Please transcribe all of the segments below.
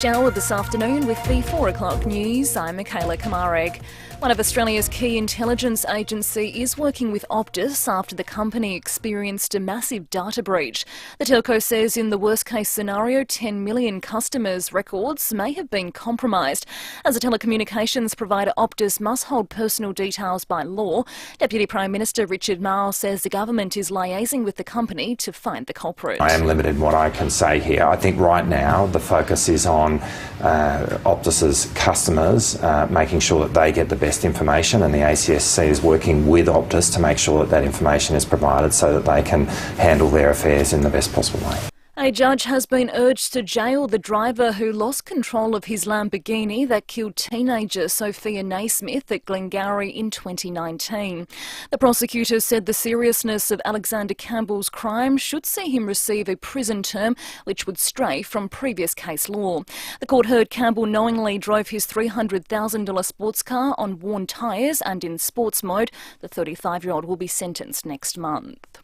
shower this afternoon with the 4 o'clock news. I'm Michaela Kamarek. One of Australia's key intelligence agency is working with Optus after the company experienced a massive data breach. The telco says in the worst case scenario, 10 million customers' records may have been compromised. As a telecommunications provider, Optus must hold personal details by law. Deputy Prime Minister Richard Marles says the government is liaising with the company to find the culprit. I am limited in what I can say here. I think right now the focus is on Optus's customers, making sure that they get the best information, and the ACSC is working with Optus to make sure that that information is provided so that they can handle their affairs in the best possible way. A judge has been urged to jail the driver who lost control of his Lamborghini that killed teenager Sophia Naismith at Glengarry in 2019. The prosecutor said the seriousness of Alexander Campbell's crime should see him receive a prison term which would stray from previous case law. The court heard Campbell knowingly drove his $300,000 sports car on worn tyres and in sports mode. The 35-year-old will be sentenced next month.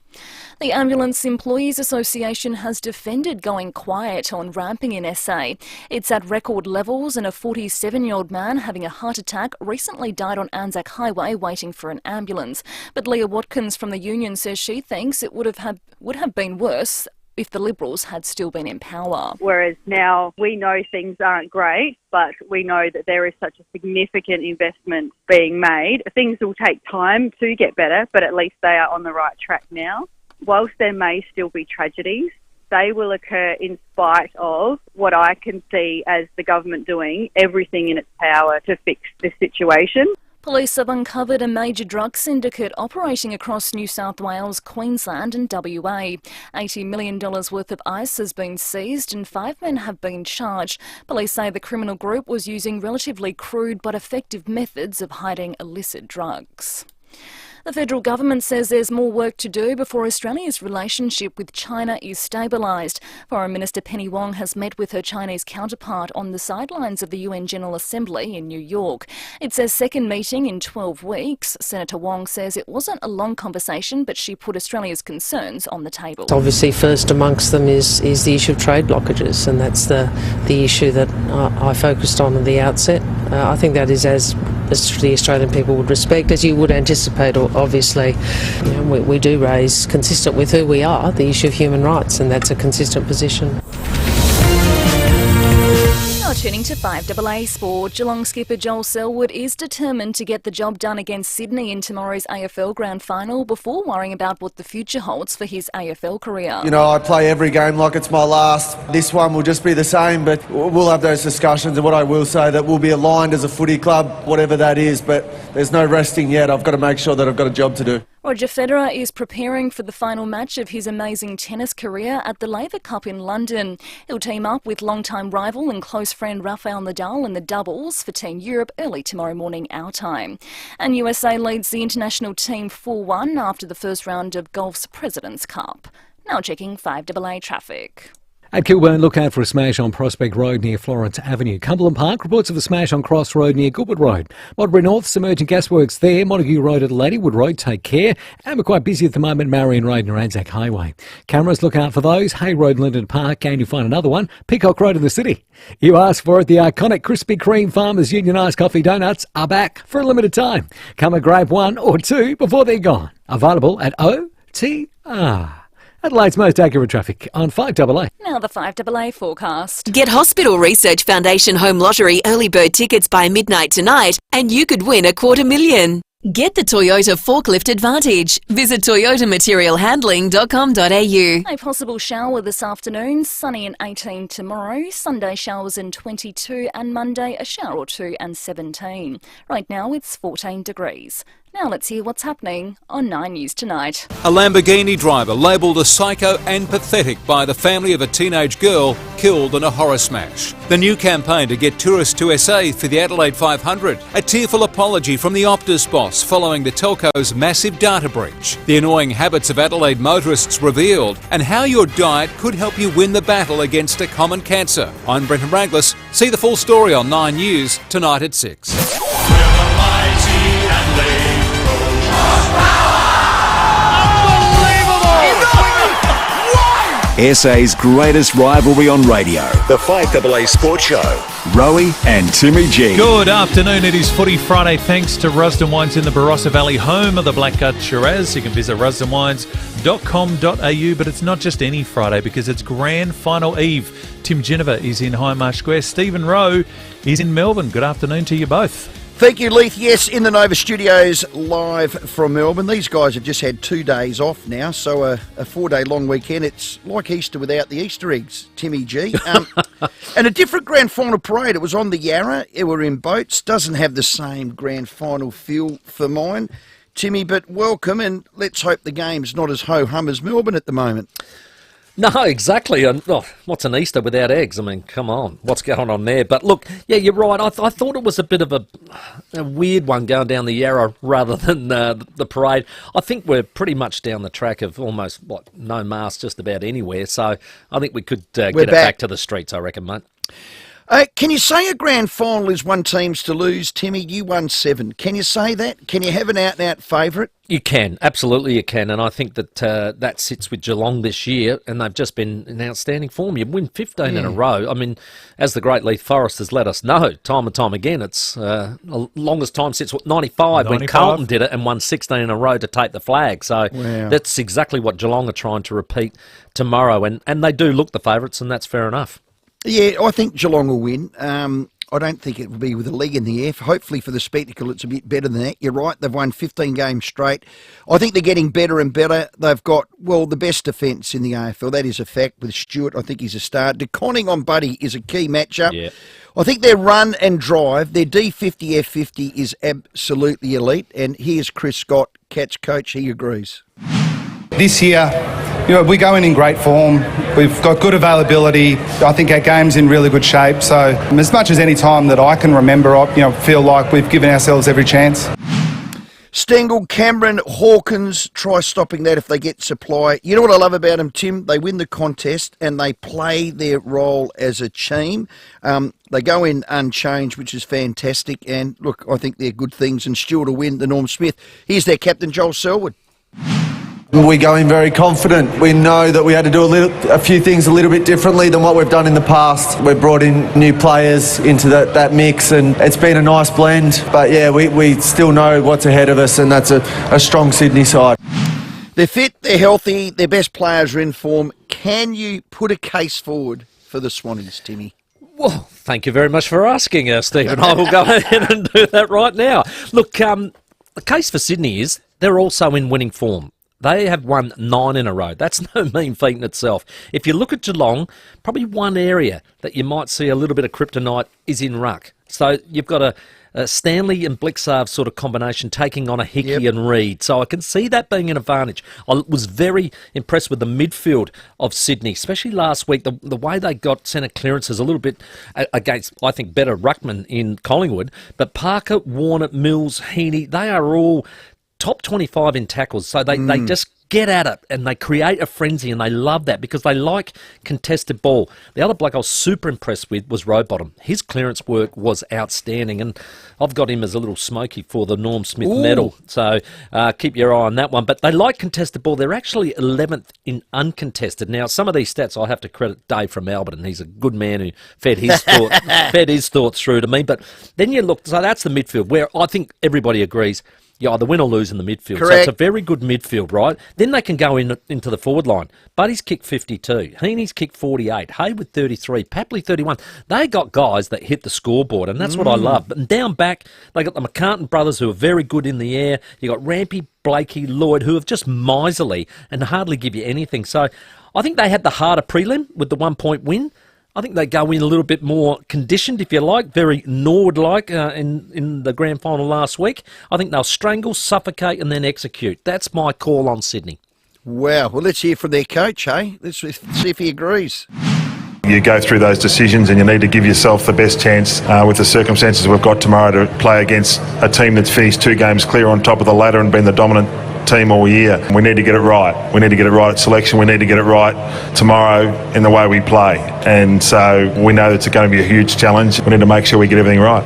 The Ambulance Employees Association has defended going quiet on ramping in SA. It's at record levels, and a 47-year-old man having a heart attack recently died on Anzac Highway waiting for an ambulance. But Leah Watkins from the union says she thinks it would have been worse if the Liberals had still been in power. Whereas now we know things aren't great, but we know that there is such a significant investment being made. Things will take time to get better, but at least they are on the right track now. Whilst there may still be tragedies, they will occur in spite of what I can see as the government doing everything in its power to fix this situation. Police have uncovered a major drug syndicate operating across New South Wales, Queensland and WA. $80 million worth of ice has been seized and 5 men have been charged. Police say the criminal group was using relatively crude but effective methods of hiding illicit drugs. The federal government says there's more work to do before Australia's relationship with China is stabilised. Foreign Minister Penny Wong has met with her Chinese counterpart on the sidelines of the UN General Assembly in New York. It's their second meeting in 12 weeks. Senator Wong says it wasn't a long conversation, but she put Australia's concerns on the table. Obviously, first amongst them is the issue of trade blockages, and that's the issue that I focused on at the outset. I think that is as the Australian people would respect, as you would anticipate. Obviously, we do raise, consistent with who we are, the issue of human rights, and that's a consistent position. Now turning to 5AA Sport, Geelong skipper Joel Selwood is determined to get the job done against Sydney in tomorrow's AFL Grand Final before worrying about what the future holds for his AFL career. You know, I play every game like it's my last. This one will just be the same, but we'll have those discussions, and what I will say that we'll be aligned as a footy club, whatever that is, but there's no resting yet. I've got to make sure that I've got a job to do. Roger Federer is preparing for the final match of his amazing tennis career at the Laver Cup in London. He'll team up with longtime rival and close friend Rafael Nadal in the doubles for Team Europe early tomorrow morning our time. And USA leads the international team 4-1 after the first round of golf's President's Cup. Now checking 5AA traffic. At Kilburn, look out for a smash on Prospect Road near Florence Avenue. Cumberland Park reports of a smash on Cross Road near Goodwood Road. Modbury North, some urgent gasworks there. Montague Road at Ladywood Road, take care. And we're quite busy at the moment, Marion Road near Anzac Highway. Cameras, look out for those. Hay Road, Linden Park, and you'll find another one, Peacock Road in the city. You asked for it, the iconic Krispy Kreme Farmers Union Iced Coffee Donuts are back for a limited time. Come and grab one or two before they're gone. Available at OTR. Adelaide's most accurate traffic on 5AA. Now the 5AA forecast. Get Hospital Research Foundation Home Lottery early bird tickets by midnight tonight and you could win $250,000. Get the Toyota Forklift Advantage. Visit toyotamaterialhandling.com.au. A possible shower this afternoon, sunny and 18 tomorrow, Sunday showers in 22 and Monday a shower or two and 17. Right now it's 14 degrees. Now let's hear what's happening on 9 News Tonight. A Lamborghini driver labelled a psycho and pathetic by the family of a teenage girl killed in a horror smash. The new campaign to get tourists to SA for the Adelaide 500. A tearful apology from the Optus boss following the telco's massive data breach. The annoying habits of Adelaide motorists revealed, and how your diet could help you win the battle against a common cancer. I'm Brenton Braglis. See the full story on 9 News tonight at 6. SA's greatest rivalry on radio. The FIVEAA Sports Show. Rowie and Timmy G. Good afternoon. It is Footy Friday thanks to Rusden Wines in the Barossa Valley, home of the Blackgut Shiraz. You can visit rusdenwines.com.au, but it's not just any Friday because it's Grand Final Eve. Tim Ginniver is in Highmarsh Square. Stephen Rowe is in Melbourne. Good afternoon to you both. Thank you, Leith. Yes, in the Nova Studios, live from Melbourne. These guys have just had 2 days off now, so a 4-day long weekend. It's like Easter without the Easter eggs, Timmy G. And a different grand final parade. It was on the Yarra. It were in boats. Doesn't have the same grand final feel for mine, Timmy, but welcome, and let's hope the game's not as ho-hum as Melbourne at the moment. No, exactly. And what's an Easter without eggs? I mean, come on, what's going on there? But look, yeah, you're right. I thought it was a bit of a weird one going down the Yarra rather than the parade. I think we're pretty much down the track of almost, no masks just about anywhere. So I think we could get it back to the streets, I reckon, mate. Can you say a grand final is one team's to lose, Timmy? You won 7. Can you say that? Can you have an out-and-out favourite? You can, absolutely you can, and I think that that sits with Geelong this year, and they've just been in outstanding form. You win 15 in a row. I mean, as the great Leith Forest has let us know time and time again, it's the longest time since 95 when Carlton did it and won 16 in a row to take the flag. So that's exactly what Geelong are trying to repeat tomorrow, and they do look the favourites, and that's fair enough. Yeah, I think Geelong will win. I don't think it will be with a leg in the air. Hopefully for the spectacle, it's a bit better than that. You're right, they've won 15 games straight. I think they're getting better and better. They've got, the best defence in the AFL. That is a fact with Stewart. I think he's a star. DeConning on Buddy is a key matchup. Yeah. I think their run and drive, their D50, F50 is absolutely elite. And here's Chris Scott, catch coach. He agrees. This year, we're going in great form. We've got good availability. I think our game's in really good shape. So as much as any time that I can remember, I feel like we've given ourselves every chance. Stengel, Cameron, Hawkins, try stopping that if they get supply. You know what I love about them, Tim? They win the contest and they play their role as a team. They go in unchanged, which is fantastic. And look, I think they're good things. And Stewart will win the Norm Smith. Here's their captain, Joel Selwood. We go in very confident. We know that we had to do a few things a little bit differently than what we've done in the past. We've brought in new players into that mix, and it's been a nice blend. But yeah, we still know what's ahead of us, and that's a strong Sydney side. They're fit, they're healthy, their best players are in form. Can you put a case forward for the Swannies, Timmy? Well, thank you very much for asking, Stephen. I will go ahead and do that right now. Look, the case for Sydney is they're also in winning form. They have won 9 in a row. That's no mean feat in itself. If you look at Geelong, probably one area that you might see a little bit of kryptonite is in ruck. So you've got a Stanley and Blixarv sort of combination taking on a Hickey and Reid. So I can see that being an advantage. I was very impressed with the midfield of Sydney, especially last week. The way they got centre clearances a little bit against, I think, better ruckman in Collingwood. But Parker, Warner, Mills, Heaney, they are all top 25 in tackles, so they just get at it and they create a frenzy, and they love that because they like contested ball. The other bloke I was super impressed with was Rowbottom. His clearance work was outstanding, and I've got him as a little smoky for the Norm Smith medal, so keep your eye on that one. But they like contested ball. They're actually 11th in uncontested. Now, some of these stats I have to credit Dave from Albert, and he's a good man who fed his thoughts through to me. But then you look, so that's the midfield, where I think everybody agrees you either win or lose in the midfield. Correct. So it's a very good midfield, right? Then they can go into the forward line. Buddy's kicked 52. Heaney's kicked 48. Hayward 33. Papley 31. They got guys that hit the scoreboard, and that's what I love. And down back, they got the McCartan brothers who are very good in the air. You got Rampy, Blakey, Lloyd, who have just miserly and hardly give you anything. So I think they had the harder prelim with the 1-point win. I think they go in a little bit more conditioned, if you like, very Nord-like in the grand final last week. I think they'll strangle, suffocate and then execute. That's my call on Sydney. Wow. Well, let's hear from their coach, eh? Let's see if he agrees. You go through those decisions and you need to give yourself the best chance with the circumstances we've got tomorrow to play against a team that's finished 2 games clear on top of the ladder and been the dominant team all year. We need to get it right. We need to get it right at selection. We need to get it right tomorrow in the way we play. And so we know it's going to be a huge challenge. We need to make sure we get everything right.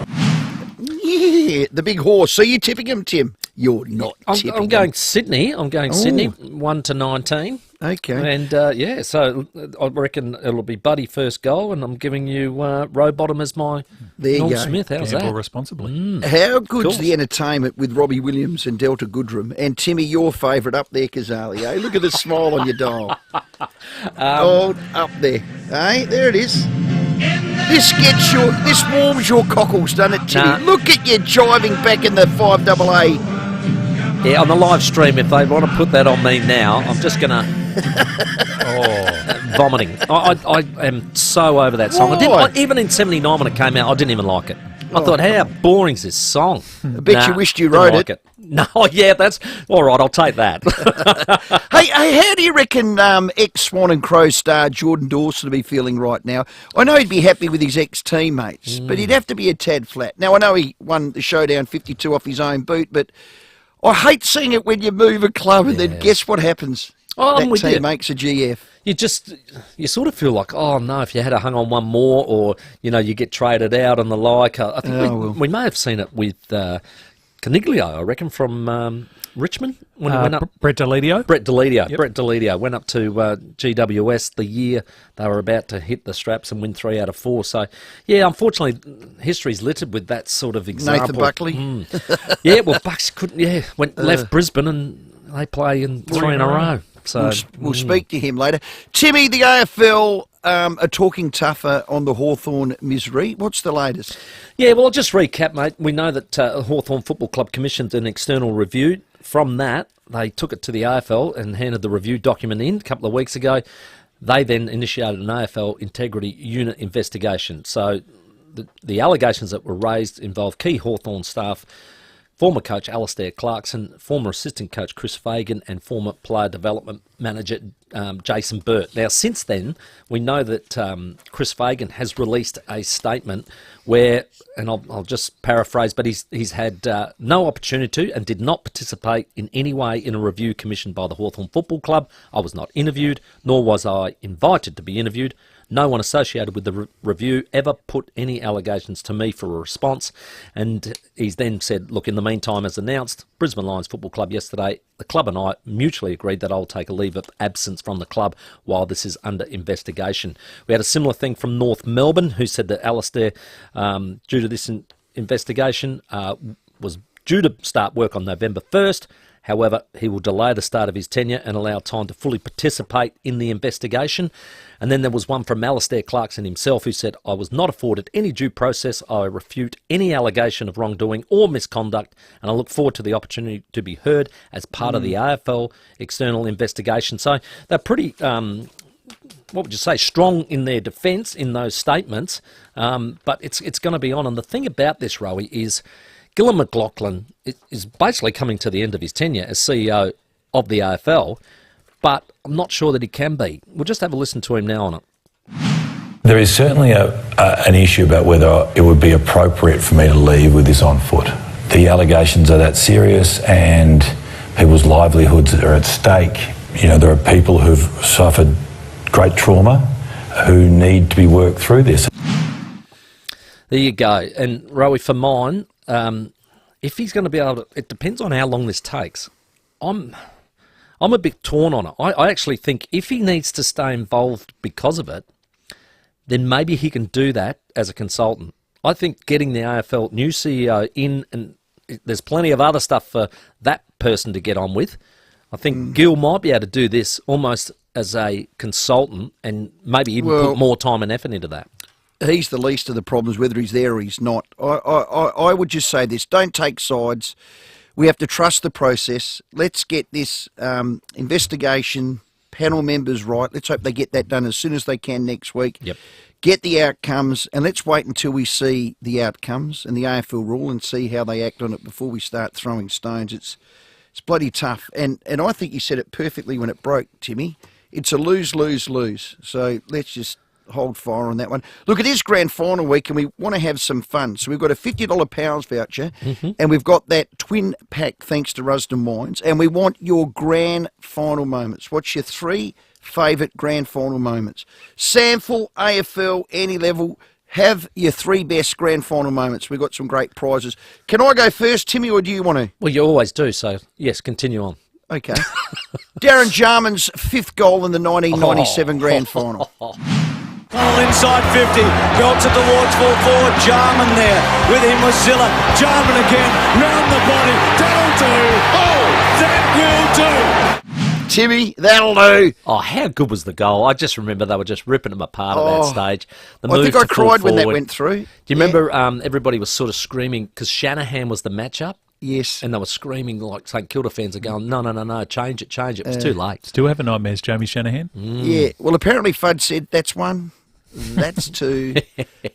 Yeah, the big horse. So you're tipping him, Tim? You're not tipping. I'm going Sydney. I'm going Sydney, 1-19. Okay. And, so I reckon it'll be Buddy first goal, and I'm giving you Rowbottom as my Norm Smith. How's Gamble that? responsibly. How good's the entertainment with Robbie Williams and Delta Goodrum? And Timmy, your favourite up there, Kazali, eh? Look at the smile on your dial. Up there. Eh? There it is. This warms your cockles, doesn't it, Timmy? Nah. Look at you jiving back in the 5AA. Yeah, on the live stream, if they want to put that on me now, I'm just going to... vomiting. I am so over that song. Even in 79 when it came out, I didn't even like it. I thought, how boring is this song? I bet you wished you wrote it. No, yeah, that's... All right, I'll take that. Hey, how do you reckon ex-Swan and Crow star Jordan Dawson will be feeling right now? I know he'd be happy with his ex-teammates, but he'd have to be a tad flat. Now, I know he won the Showdown 52 off his own boot, but I hate seeing it when you move a club and then guess what happens? That team makes a GF. You sort of feel like, oh no, if you had hung on one more, or you get traded out and the like. I think we may have seen it with Caniglio, I reckon, from Richmond when he went up. Brett Deledio. Brett Deledio went up to GWS the year they were about to hit the straps and win 3 out of 4. So yeah, unfortunately, history's littered with that sort of example. Nathan Buckley. Yeah, well, Bucks couldn't. Yeah, left Brisbane and they play in 3 in a row. So we'll speak to him later. Timmy, the AFL are talking tougher on the Hawthorn misery. What's the latest? Yeah, well, I'll just recap, mate. We know that Hawthorn Football Club commissioned an external review. From that, they took it to the AFL and handed the review document in a couple of weeks ago. They then initiated an AFL Integrity Unit investigation. So the allegations that were raised involve key Hawthorn staff, former coach Alastair Clarkson, former assistant coach Chris Fagan, and former player development manager Jason Burt. Now, since then, we know that Chris Fagan has released a statement where, and I'll just paraphrase, but he's had no opportunity to and did not participate in any way in a review commissioned by the Hawthorn Football Club. I was not interviewed, nor was I invited to be interviewed. No one associated with the review ever put any allegations to me for a response. And he's then said, look, in the meantime, as announced, Brisbane Lions Football Club yesterday, the club and I mutually agreed that I'll take a leave of absence from the club while this is under investigation. We had a similar thing from North Melbourne, who said that Alastair, due to this investigation, was due to start work on November 1st. However, he will delay the start of his tenure and allow time to fully participate in the investigation. And then there was one from Alastair Clarkson himself who said, I was not afforded any due process. I refute any allegation of wrongdoing or misconduct, and I look forward to the opportunity to be heard as part of the AFL external investigation. So they're pretty, what would you say, strong in their defence in those statements, but it's going to be on. And the thing about this, Rowie, is Gillon McLachlan is basically coming to the end of his tenure as CEO of the AFL, but I'm not sure that he can be. We'll just have a listen to him now on it. There is certainly an issue about whether it would be appropriate for me to leave with this on foot. The allegations are that serious and people's livelihoods are at stake. There are people who've suffered great trauma who need to be worked through this. There you go. And Rowie, for mine, if he's going to be able to, it depends on how long this takes. I'm a bit torn on it. I actually think if he needs to stay involved because of it, then maybe he can do that as a consultant. I think getting the AFL new CEO in, and there's plenty of other stuff for that person to get on with. I think Gill might be able to do this almost as a consultant and maybe even put more time and effort into that. He's the least of the problems, whether he's there or he's not. I would just say this, don't take sides. We have to trust the process. Let's get this investigation panel members right. Let's hope they get that done as soon as they can next week. Yep. Get the outcomes, and let's wait until we see the outcomes and the AFL rule and see how they act on it before we start throwing stones. It's bloody tough. And I think you said it perfectly when it broke, Timmy. It's a lose-lose-lose. So let's just hold fire on that one. Look, it is grand final week and we want to have some fun. So we've got a $50 Powers voucher and we've got that twin pack thanks to Rusden Wines, and we want your grand final moments. What's your 3 favourite grand final moments? Sample, AFL, any level, have your 3 best grand final moments. We've got some great prizes. Can I go first, Timmy, or do you want to? Well, you always do, so yes, continue on. Okay. Darren Jarman's 5th goal in the 1997 grand final. Goal inside 50, belts it towards full forward, Jarman there, with him was Zilla, Jarman again, round the body, that'll do, that will do. Timmy, that'll do. Oh, how good was the goal? I just remember they were just ripping them apart at that stage. The I move think I to full cried when that forward. went through. Do you remember everybody was sort of screaming, because Shanahan was the matchup? Yes. And they were screaming like St Kilda fans are going, no, change it. It was too late. Still having nightmares, Jamie Shanahan? Yeah, well, apparently Fudd said, that's 1, that's 2,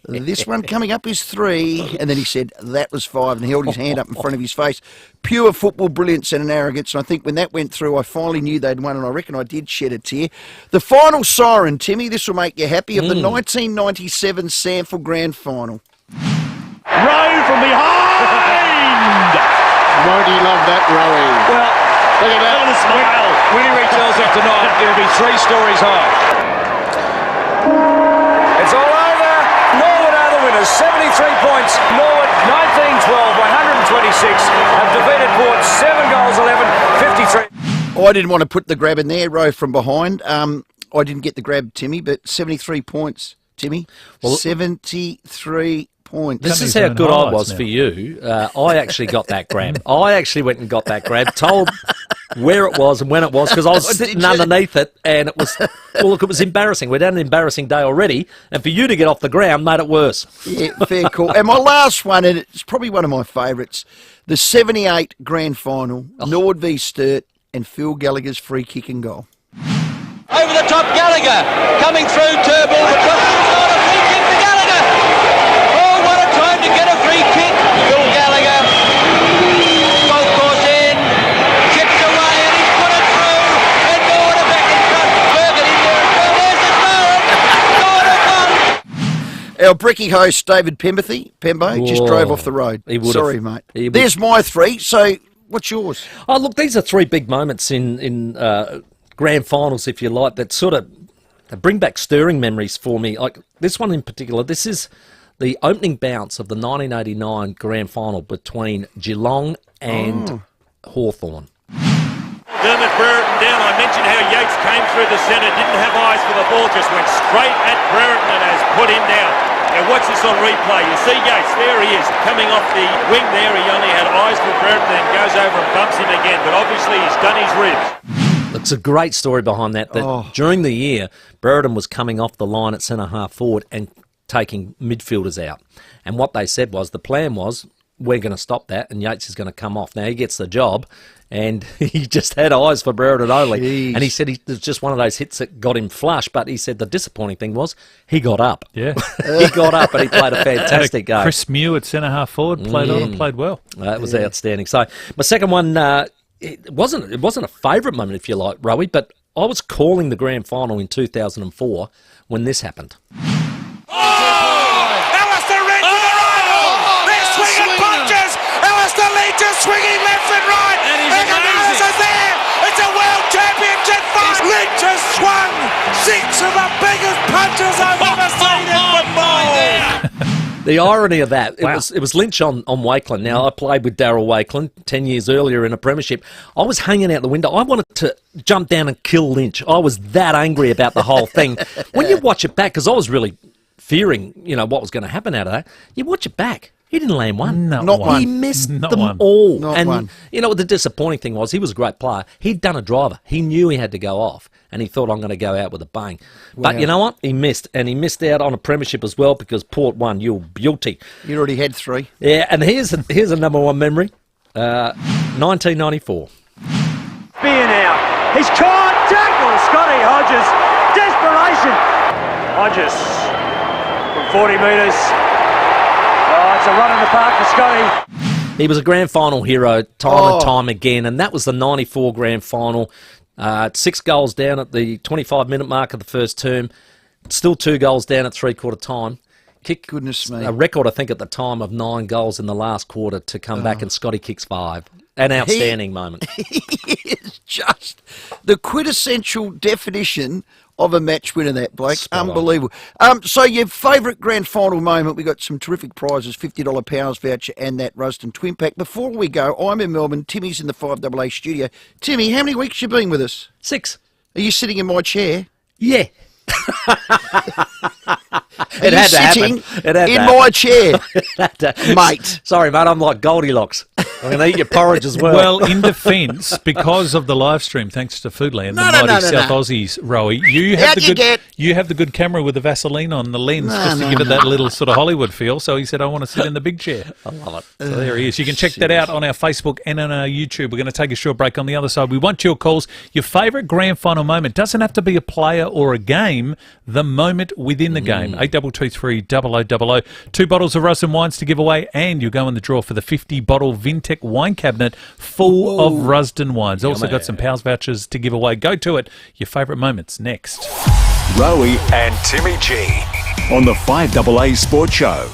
this one coming up is 3, and then he said, that was 5, and he held his hand up in front of his face. Pure football brilliance and an arrogance, and I think when that went through, I finally knew they'd won, and I reckon I did shed a tear. The final siren, Timmy, this will make you happy, of the 1997 Samford Grand Final. Rowe from behind! Won't he love that, Rowe? Well, look at that. Look at the smile. When he retells that tonight, it'll be 3 stories high. It's all over. Norwood are the winners. 73 points. Norwood 19-12, 126 have defeated Port 7 goals, 11, 53. I didn't want to put the grab in there, Rowe from behind. I didn't get the grab, Timmy, but 73 points, Timmy. Well, 73 points. This is how good I was for you. I actually got that grab. I actually went and got that grab, told where it was and when it was, because I was sitting underneath it, and it was, well, look, it was embarrassing. We'd had an embarrassing day already, and for you to get off the ground made it worse. Yeah, fair call. And my last one, and it's probably one of my favourites, the 78 grand final, Nord v Sturt, and Phil Gallagher's free kick and goal. Over the top, Gallagher coming through Turnbull. The top not a free kick for Gallagher. Oh, what a time to get a free kick. Phil Gallagher, golf course in, chips away and he's put it through. And Norwood are back in front. Bergen in there as well. There's the Norwood have won. Our bricky host, David Pembo, just drove off the road. Sorry, mate. There's my 3, so what's yours? Oh, look, these are 3 big moments in grand finals, if you like, that sort of bring back stirring memories for me. Like this one in particular, this is the opening bounce of the 1989 grand final between Geelong and Hawthorn. Dermot Brereton down. I mentioned how Yates came through the centre, didn't have eyes for the ball, just went straight at Brereton and has put him down. Now watch this on replay. You see Yates, there he is, coming off the wing there. He only had eyes for Brereton and goes over and bumps him again, but obviously he's done his ribs. It's a great story behind that. During the year, Brereton was coming off the line at centre-half forward and taking midfielders out. And what they said was, the plan was, we're going to stop that and Yates is going to come off. Now, he gets the job and he just had eyes for Brereton only. Jeez. And he said it was just one of those hits that got him flush, but he said the disappointing thing was he got up. Yeah. He got up and he played a fantastic game. Chris Mew at centre-half forward played on and played well. That was outstanding. So, my second one... It wasn't a favourite moment, if you like, Rowie, but I was calling the grand final in 2004 when this happened. Alistair Red to the right! They're swinging punches! Alistair Leach is swinging left and right! And he's amazing! There! It's a world championship fight! Leach has swung 6 of the biggest punches I've ever seen in football! The irony of that, it was Lynch on Wakeland. Now, I played with Darryl Wakeland 10 years earlier in a premiership. I was hanging out the window. I wanted to jump down and kill Lynch. I was that angry about the whole thing. When you watch it back, because I was really fearing, what was going to happen out of that, you watch it back. He didn't land one. Not one. He missed Not them one. all. Not and one. you know what the disappointing thing was? He was a great player. He'd done a driver. He knew he had to go off, and he thought, I'm going to go out with a bang. But you know what? He missed, and he missed out on a premiership as well because Port won. You're guilty. You already had 3. Yeah, and here's a number one memory. 1994. Spear now. He's caught. Tackle. Scotty Hodges. Desperation. Hodges from 40 metres. Oh, it's a run in the park for Scotty. He was a grand final hero time and time again, and that was the 94 grand final. 6 goals down at the 25-minute mark of the first term. Still 2 goals down at three-quarter time. Goodness me. A record, I think, at the time of 9 goals in the last quarter to come back, and Scotty kicks 5. An outstanding moment. He is just the quintessential definition of a match winner, that bloke. Spot on. Unbelievable. So your favourite grand final moment, we got some terrific prizes, $50 Powers voucher and that Ruston Twin Pack. Before we go, I'm in Melbourne, Timmy's in the 5AA studio. Timmy, how many weeks you been with us? 6. Are you sitting in my chair? Yeah. It had sitting in my chair, mate. Sorry, mate, I'm like Goldilocks. I'm going to eat your porridge as well. Well, in defence, because of the live stream, thanks to Foodland, the mighty South Aussies, Rowie, you have the good camera with the Vaseline on the lens just to give it that little sort of Hollywood feel. So he said, I want to sit in the big chair. I love it. So there he is. You can check that out on our Facebook and on our YouTube. We're going to take a short break. On the other side, we want your calls. Your favourite grand final moment. Doesn't have to be a player or a game. The moment within the game. 8223 0000. 2 bottles of Ruston wines to give away, and you go in the draw for the 50-bottle Vintec wine cabinet full of Ruston wines. Also got some Powers vouchers to give away. Go to it. Your favourite moments next. Rowie and Timmy G on the 5AA Sports Show.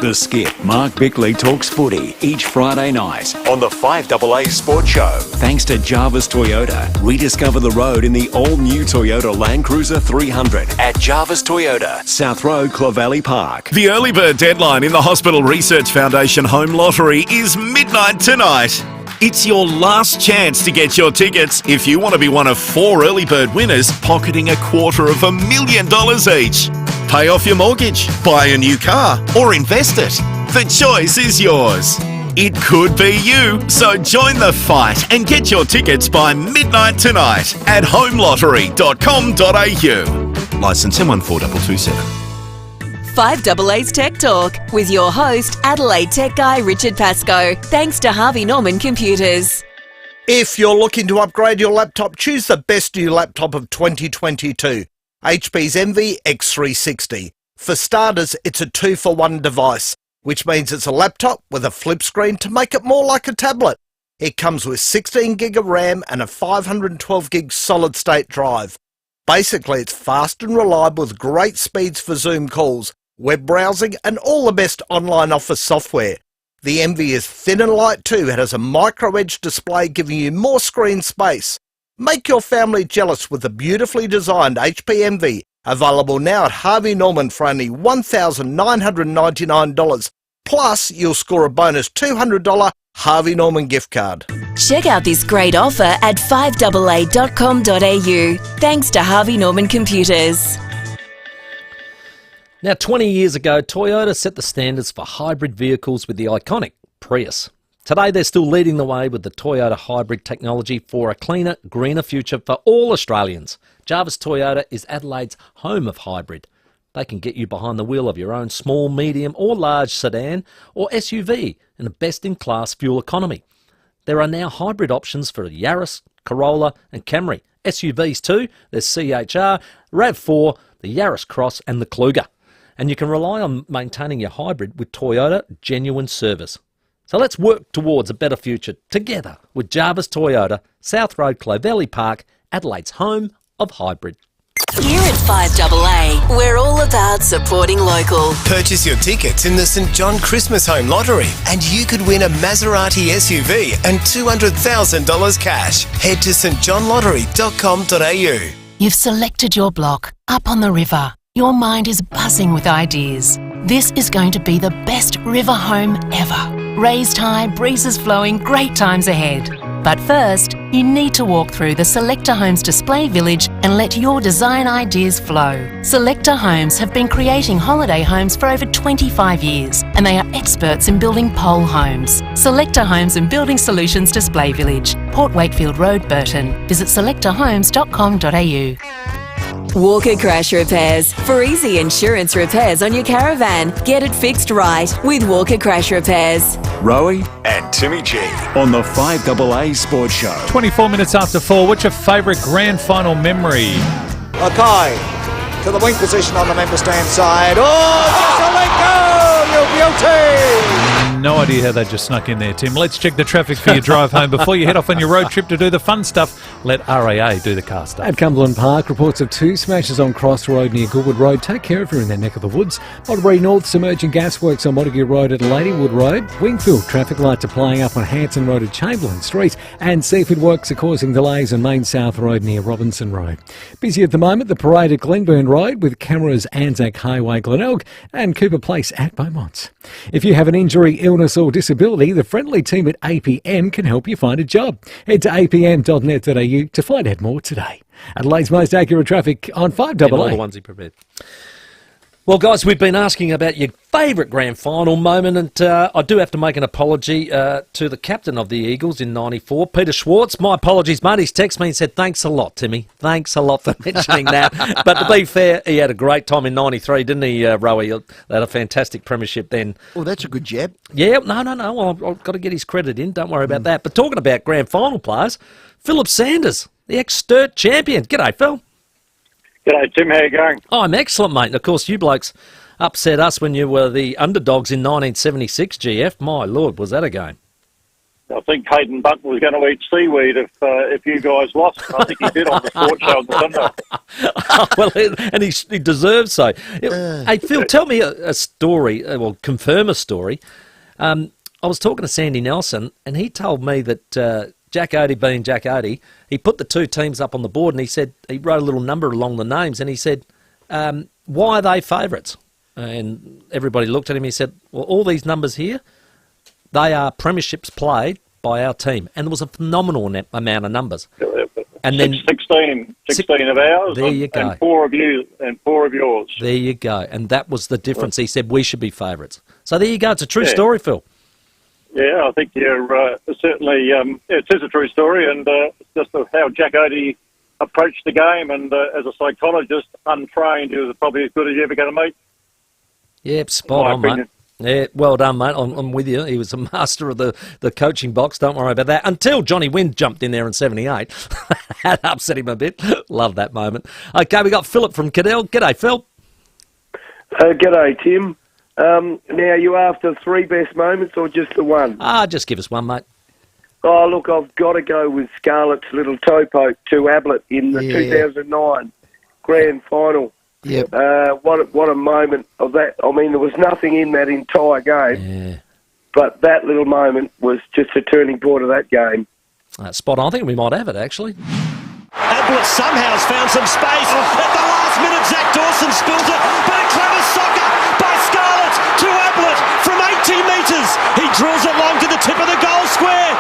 The Skip, Mark Bickley talks footy each Friday night on the 5AA Sports Show. Thanks to Jarvis Toyota. Rediscover the road in the all-new Toyota Land Cruiser 300 at Jarvis Toyota, South Road, Clovelly Park. The early bird deadline in the Hospital Research Foundation Home Lottery is midnight tonight. It's your last chance to get your tickets if you want to be one of 4 early bird winners pocketing $250,000 each. Pay off your mortgage, buy a new car, or invest it. The choice is yours. It could be you, so join the fight and get your tickets by midnight tonight at homelottery.com.au. Licence M14227. 5AA's Tech Talk with your host, Adelaide Tech Guy Richard Pascoe. Thanks to Harvey Norman Computers. If you're looking to upgrade your laptop, choose the best new laptop of 2022. HP's Envy X360. For starters, it's a 2-for-1 device, which means it's a laptop with a flip screen to make it more like a tablet. It comes with 16 gig of RAM and a 512 gig solid-state drive. Basically, it's fast and reliable with great speeds for Zoom calls, web browsing, and all the best online office software. The Envy is thin and light too. It has a micro-edge display giving you more screen space. Make your family jealous with the beautifully designed HP Envy, available now at Harvey Norman for only $1,999. Plus, you'll score a bonus $200 Harvey Norman gift card. Check out this great offer at 5AA.com.au. Thanks to Harvey Norman Computers. Now, 20 years ago, Toyota set the standards for hybrid vehicles with the iconic Prius. Today, they're still leading the way with the Toyota hybrid technology for a cleaner, greener future for all Australians. Jarvis Toyota is Adelaide's home of hybrid. They can get you behind the wheel of your own small, medium or large sedan or SUV in a best-in-class fuel economy. There are now hybrid options for Yaris, Corolla and Camry. SUVs too, there's CHR, RAV4, the Yaris Cross and the Kluger. And you can rely on maintaining your hybrid with Toyota Genuine Service. So let's work towards a better future together with Jarvis Toyota, South Road, Clovelly Park, Adelaide's home of hybrid. Here at 5AA, we're all about supporting local. Purchase your tickets in the St John Christmas Home Lottery and you could win a Maserati SUV and $200,000 cash. Head to stjohnlottery.com.au. You've selected your block up on the river. Your mind is buzzing with ideas. This is going to be the best river home ever. Raised high, breezes flowing, great times ahead. But first, you need to walk through the Selector Homes display village and let your design ideas flow. Selector Homes have been creating holiday homes for over 25 years and they are experts in building pole homes. Selector Homes and Building Solutions Display Village, Port Wakefield Road, Burton. Visit selectorhomes.com.au. Walker Crash Repairs. For easy insurance repairs on your caravan. Get it fixed right with Walker Crash Repairs. Rowie and Timmy G on the 5AA Sports Show. 24 minutes after 4. What's your favourite grand final memory? Okay, to the wing position on the member stand side. Oh, just a let go, you beauty! no idea how they just snuck in there, Tim. Let's check the traffic for your drive home. Before you head off on your road trip to do the fun stuff, let RAA do the car stuff. At Cumberland Park, reports of 2 smashes on Cross Road near Goodwood Road. Take care if you're in their neck of the woods. Modbury North, some urgent gasworks on Montague Road at Ladywood Road. Wingfield, traffic lights are playing up on Hanson Road at Chamberlain Street. And seafood works are causing delays on Main South Road near Robinson Road. Busy at the moment, the parade at Glenburn Road with cameras Anzac Highway, Glenelg and Cooper Place at Beaumont. If you have an injury, illness or disability, the friendly team at APM can help you find a job. Head to apm.net.au to find out more today. Adelaide's most accurate traffic on 5AA. All the ones he prepared. Well, guys, we've been asking about your favourite grand final moment, and I do have to make an apology to the captain of the Eagles in '94, Peter Schwartz. My apologies, mate. He's texted me and said, thanks a lot, Timmy. Thanks a lot for mentioning that. But to be fair, he had a great time in '93, didn't he, Rowie? They had a fantastic premiership then. Well, that's a good jab. Yeah, no. Well, I've got to get his credit in. Don't worry about that. But talking about grand final players, Philip Sanders, the ex-Sturt champion. G'day, Phil. G'day, Tim. How you going? Oh, I'm excellent, mate. And of course, you blokes upset us when you were the underdogs in 1976, GF. My Lord, was that a game? I think Hayden Buck was going to eat seaweed if you guys lost. I think he did on the sports show on Sunday. Well, and he deserves so. Hey, Phil, tell me a story, well, confirm a story. I was talking to Sandy Nelson, and he told me that Jack Oatey, being Jack Oatey, he put the 2 teams up on the board, and he said he wrote a little number along the names, and he said, why are they favourites? And everybody looked at him. He said, well, all these numbers here, they are premierships played by our team, and there was a phenomenal amount of numbers. And then 16 of ours. There you go. And 4 of you, and 4 of yours. There you go. And that was the difference. He said we should be favourites. So there you go. It's a true story, Phil. Yeah, I think you're certainly. It is a true story, and just how Jack Oatey approached the game, and as a psychologist, untrained, he was probably as good as you're ever going to meet. Yep, spot on, mate. Yeah, well done, mate. I'm with you. He was a master of the coaching box. Don't worry about that. Until Johnny Wynn jumped in there in '78. That upset him a bit. Love that moment. Okay, we got Philip from Cadell. G'day, Phil. G'day, Tim. Now, you after 3 best moments or just the one? Just give us one, mate. Oh, look, I've got to go with Scarlett's little toe poke to Ablett in the 2009 grand final. Yep. What a moment of that. I mean, there was nothing in that entire game, but that little moment was just a turning point of that game. Spot on. I think we might have it, actually. Ablett somehow has found some space. At the last minute, Zach Dawson spills it, but a clever soccer by Scarlett to Ablett from 80 metres. He drills it long to the tip of the goal square.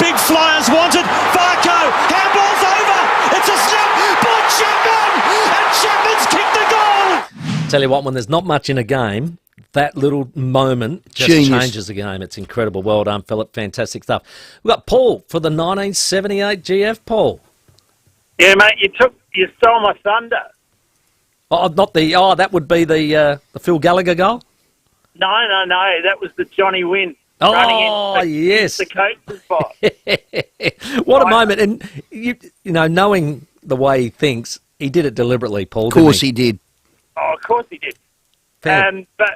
Big flyers wanted. Varco, handball's over. It's a snap by Chapman, and Chapman's kicked the goal. Tell you what, when there's not much in a game, that little moment just changes the game. It's incredible. Well done, Philip. Fantastic stuff. We've got Paul for the 1978 GF. Paul. Yeah, mate, you stole my thunder. Oh, that would be the Phil Gallagher goal? No, that was the Johnny Wynn. Oh, yes. The coach's box. What a moment. And, you know, knowing the way he thinks, he did it deliberately, Paul, Of course he did. Oh, of course he did. But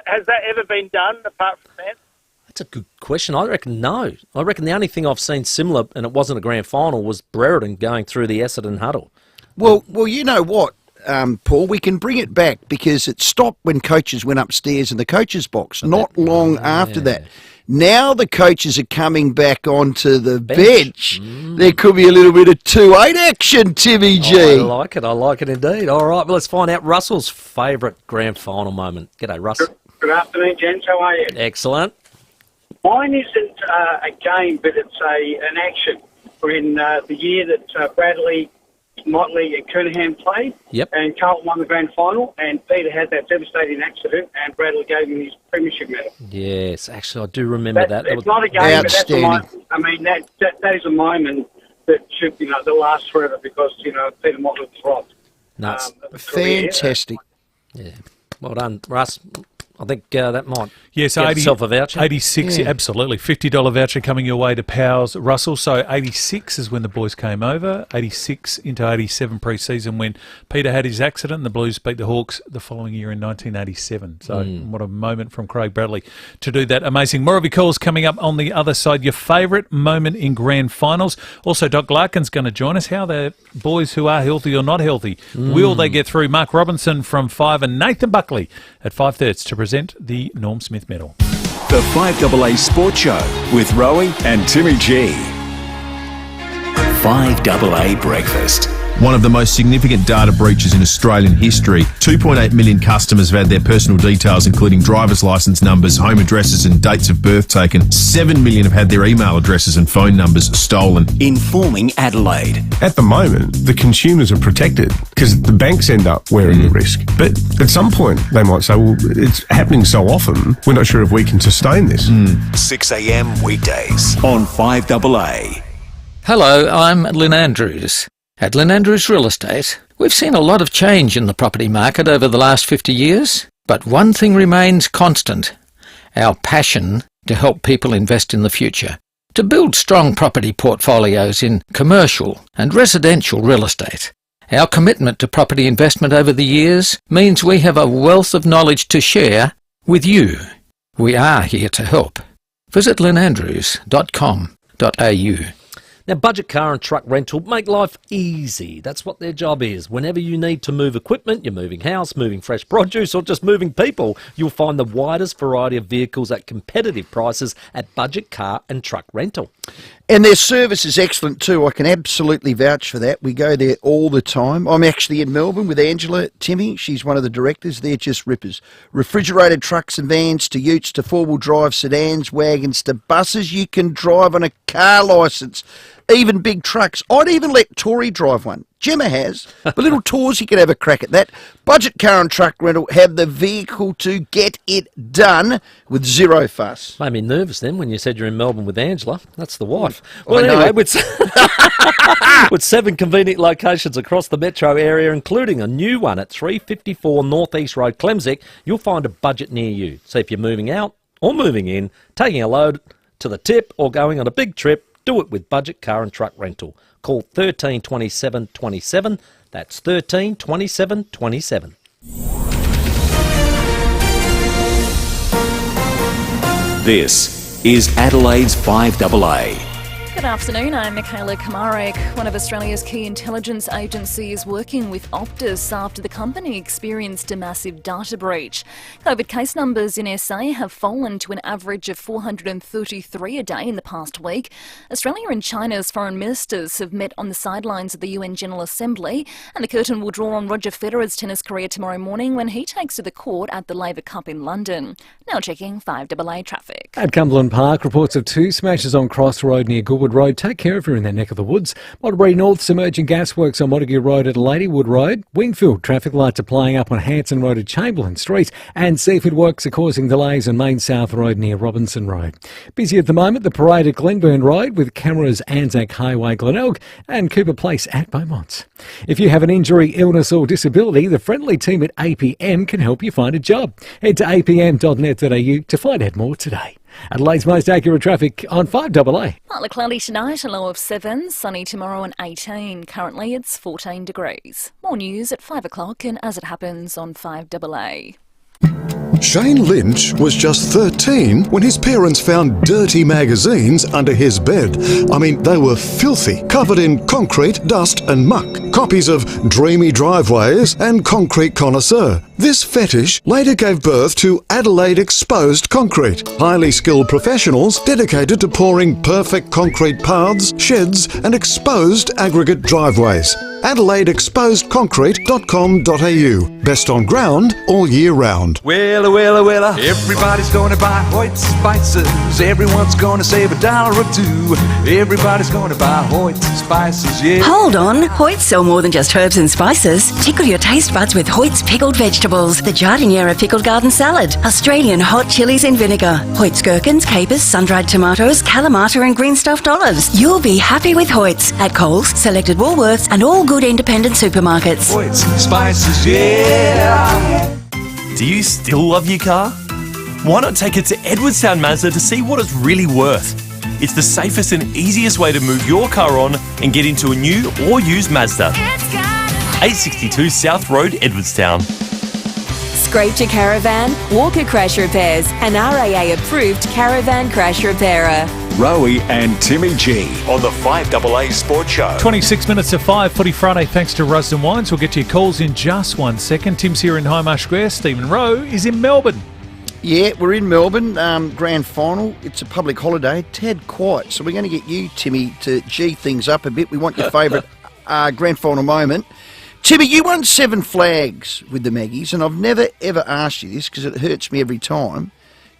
has that ever been done apart from that? That's a good question. I reckon no. I reckon the only thing I've seen similar, and it wasn't a grand final, was Brereton going through the Essendon huddle. Well, you know what, Paul, we can bring it back because it stopped when coaches went upstairs in the coaches' box, not long after that. Now the coaches are coming back onto the bench. There could be a little bit of 2-8 action, Timmy G. I like it indeed. All right, well, let's find out Russell's favourite grand final moment. G'day, Russ. Good afternoon, gents. How are you? Excellent. Mine isn't a game, but it's an action. We're in the year that Bradley, Motley and Kernahan played, and Carlton won the grand final, and Peter had that devastating accident, and Bradley gave him his premiership medal. Yes, actually, I do remember that. It's not a game, but that's a moment. I mean, that is a moment that should, that lasts forever because, Peter Motley was robbed. Nuts. Fantastic. Yeah. Well done, Russ. I think that might Yeah, so Get yourself a voucher. 86, Yeah. absolutely. $50 voucher coming your way to Powers Russell. So 86 is when the boys came over. 86 into 87 pre-season when Peter had his accident and the Blues beat the Hawks the following year in 1987. So what a moment from Craig Bradley to do that. Amazing. More of your calls coming up on the other side. Your favourite moment in grand finals. Also, Doc Larkin's going to join us. How the boys who are healthy or not healthy, will they get through? Mark Robinson from 5 and Nathan Buckley at 5:30 to present the Norm Smith Medal. The 5AA Sports Show with Rowie and Timmy G. 5AA Breakfast. One of the most significant data breaches in Australian history. 2.8 million customers have had their personal details, including driver's licence numbers, home addresses and dates of birth taken. 7 million have had their email addresses and phone numbers stolen. Informing Adelaide. At the moment, the consumers are protected because the banks end up wearing the risk. But at some point, they might say, well, it's happening so often, we're not sure if we can sustain this. 6 a.m. weekdays on 5AA. Hello, I'm Lynn Andrews. At Lynn Andrews Real Estate, we've seen a lot of change in the property market over the last 50 years, but one thing remains constant: our passion to help people invest in the future, to build strong property portfolios in commercial and residential real estate. Our commitment to property investment over the years means we have a wealth of knowledge to share with you. We are here to help. Visit lynnandrews.com.au. Now, Budget Car and Truck Rental make life easy. That's what their job is. Whenever you need to move equipment, you're moving house, moving fresh produce, or just moving people, you'll find the widest variety of vehicles at competitive prices at Budget Car and Truck Rental. And their service is excellent too. I can absolutely vouch for that. We go there all the time. I'm actually in Melbourne with Angela Timmy. She's one of the directors. They're just rippers. Refrigerated trucks and vans to utes to four-wheel drive sedans, wagons to buses. You can drive on a car licence. Even big trucks. I'd even let Tori drive one. Gemma has. But little Torsey could have a crack at that. Budget Car and Truck Rental have the vehicle to get it done with zero fuss. Made me nervous then when you said you're in Melbourne with Angela. That's the wife. I Well, know. anyway, with 7 convenient locations across the metro area, including a new one at 354 North East Road, Clemsick, you'll find a budget near you. So if you're moving out or moving in, taking a load to the tip or going on a big trip, do it with Budget Car and Truck Rental. Call 13 27 27. That's 13 27 27. This is Adelaide's 5AA. Good afternoon, I'm Michaela Kamarek. One of Australia's key intelligence agencies working with Optus after the company experienced a massive data breach. COVID case numbers in SA have fallen to an average of 433 a day in the past week. Australia and China's foreign ministers have met on the sidelines of the UN General Assembly, and the curtain will draw on Roger Federer's tennis career tomorrow morning when he takes to the court at the Laver Cup in London. Now checking 5AA traffic. At Cumberland Park, reports of 2 smashes on Cross Road near Goodwood Road. Take care if you're in that neck of the woods. Modbury North, some urgent gas works on Montague Road at Ladywood Road. Wingfield, traffic lights are playing up on Hanson Road at Chamberlain Street. And seafood works are causing delays on Main South Road near Robinson Road. Busy at the moment, the parade at Glenburn Road with cameras Anzac Highway, Glenelg and Cooper Place at Beaumont. If you have an injury, illness or disability, the friendly team at APM can help you find a job. Head to apm.net.au to find out more today. Adelaide's most accurate traffic on 5AA. Partly cloudy tonight, a low of 7, sunny tomorrow and 18. Currently it's 14 degrees. More news at 5 o'clock and as it happens on 5AA. Shane Lynch was just 13 when his parents found dirty magazines under his bed. I mean, they were filthy, covered in concrete, dust and muck. Copies of Dreamy Driveways and Concrete Connoisseur. This fetish later gave birth to Adelaide Exposed Concrete. Highly skilled professionals dedicated to pouring perfect concrete paths, sheds and exposed aggregate driveways. AdelaideExposedConcrete.com.au. Best on ground all year round. Wella, wella, wella. Everybody's gonna buy Hoyt's spices. Everyone's gonna save $1 or $2. Everybody's gonna buy Hoyt's spices, yeah. Hold on, Hoyt's sell more than just herbs and spices. Tickle your taste buds with Hoyt's pickled vegetables, the Jardiniera pickled garden salad, Australian hot chilies in vinegar, Hoyt's gherkins, capers, sun-dried tomatoes, Kalamata and green stuffed olives. You'll be happy with Hoyt's at Coles, selected Woolworths and all good independent supermarkets. Hoyt's spices, yeah. Do you still love your car? why not take it to Edwardstown Mazda to see what it's really worth? It's the safest and easiest way to move your car on and get into a new or used Mazda. 862 South Road, Edwardstown. Scraped your caravan? Walker Crash Repairs, an RAA approved caravan crash repairer. Rowie and Timmy G on the 5AA Sports Show. 26 minutes to 5, Footy Friday, thanks to Rusden Wines. We'll get to your calls in just 1 second. Tim's here in Hindmarsh Square. Stephen Rowe is in Melbourne. Yeah, we're in Melbourne, grand final. It's a public holiday, tad quiet. So we're going to get you, Timmy, to G things up a bit. We want your favourite grand final moment. Timmy, you won 7 flags with the Maggies, and I've never, ever asked you this because it hurts me every time.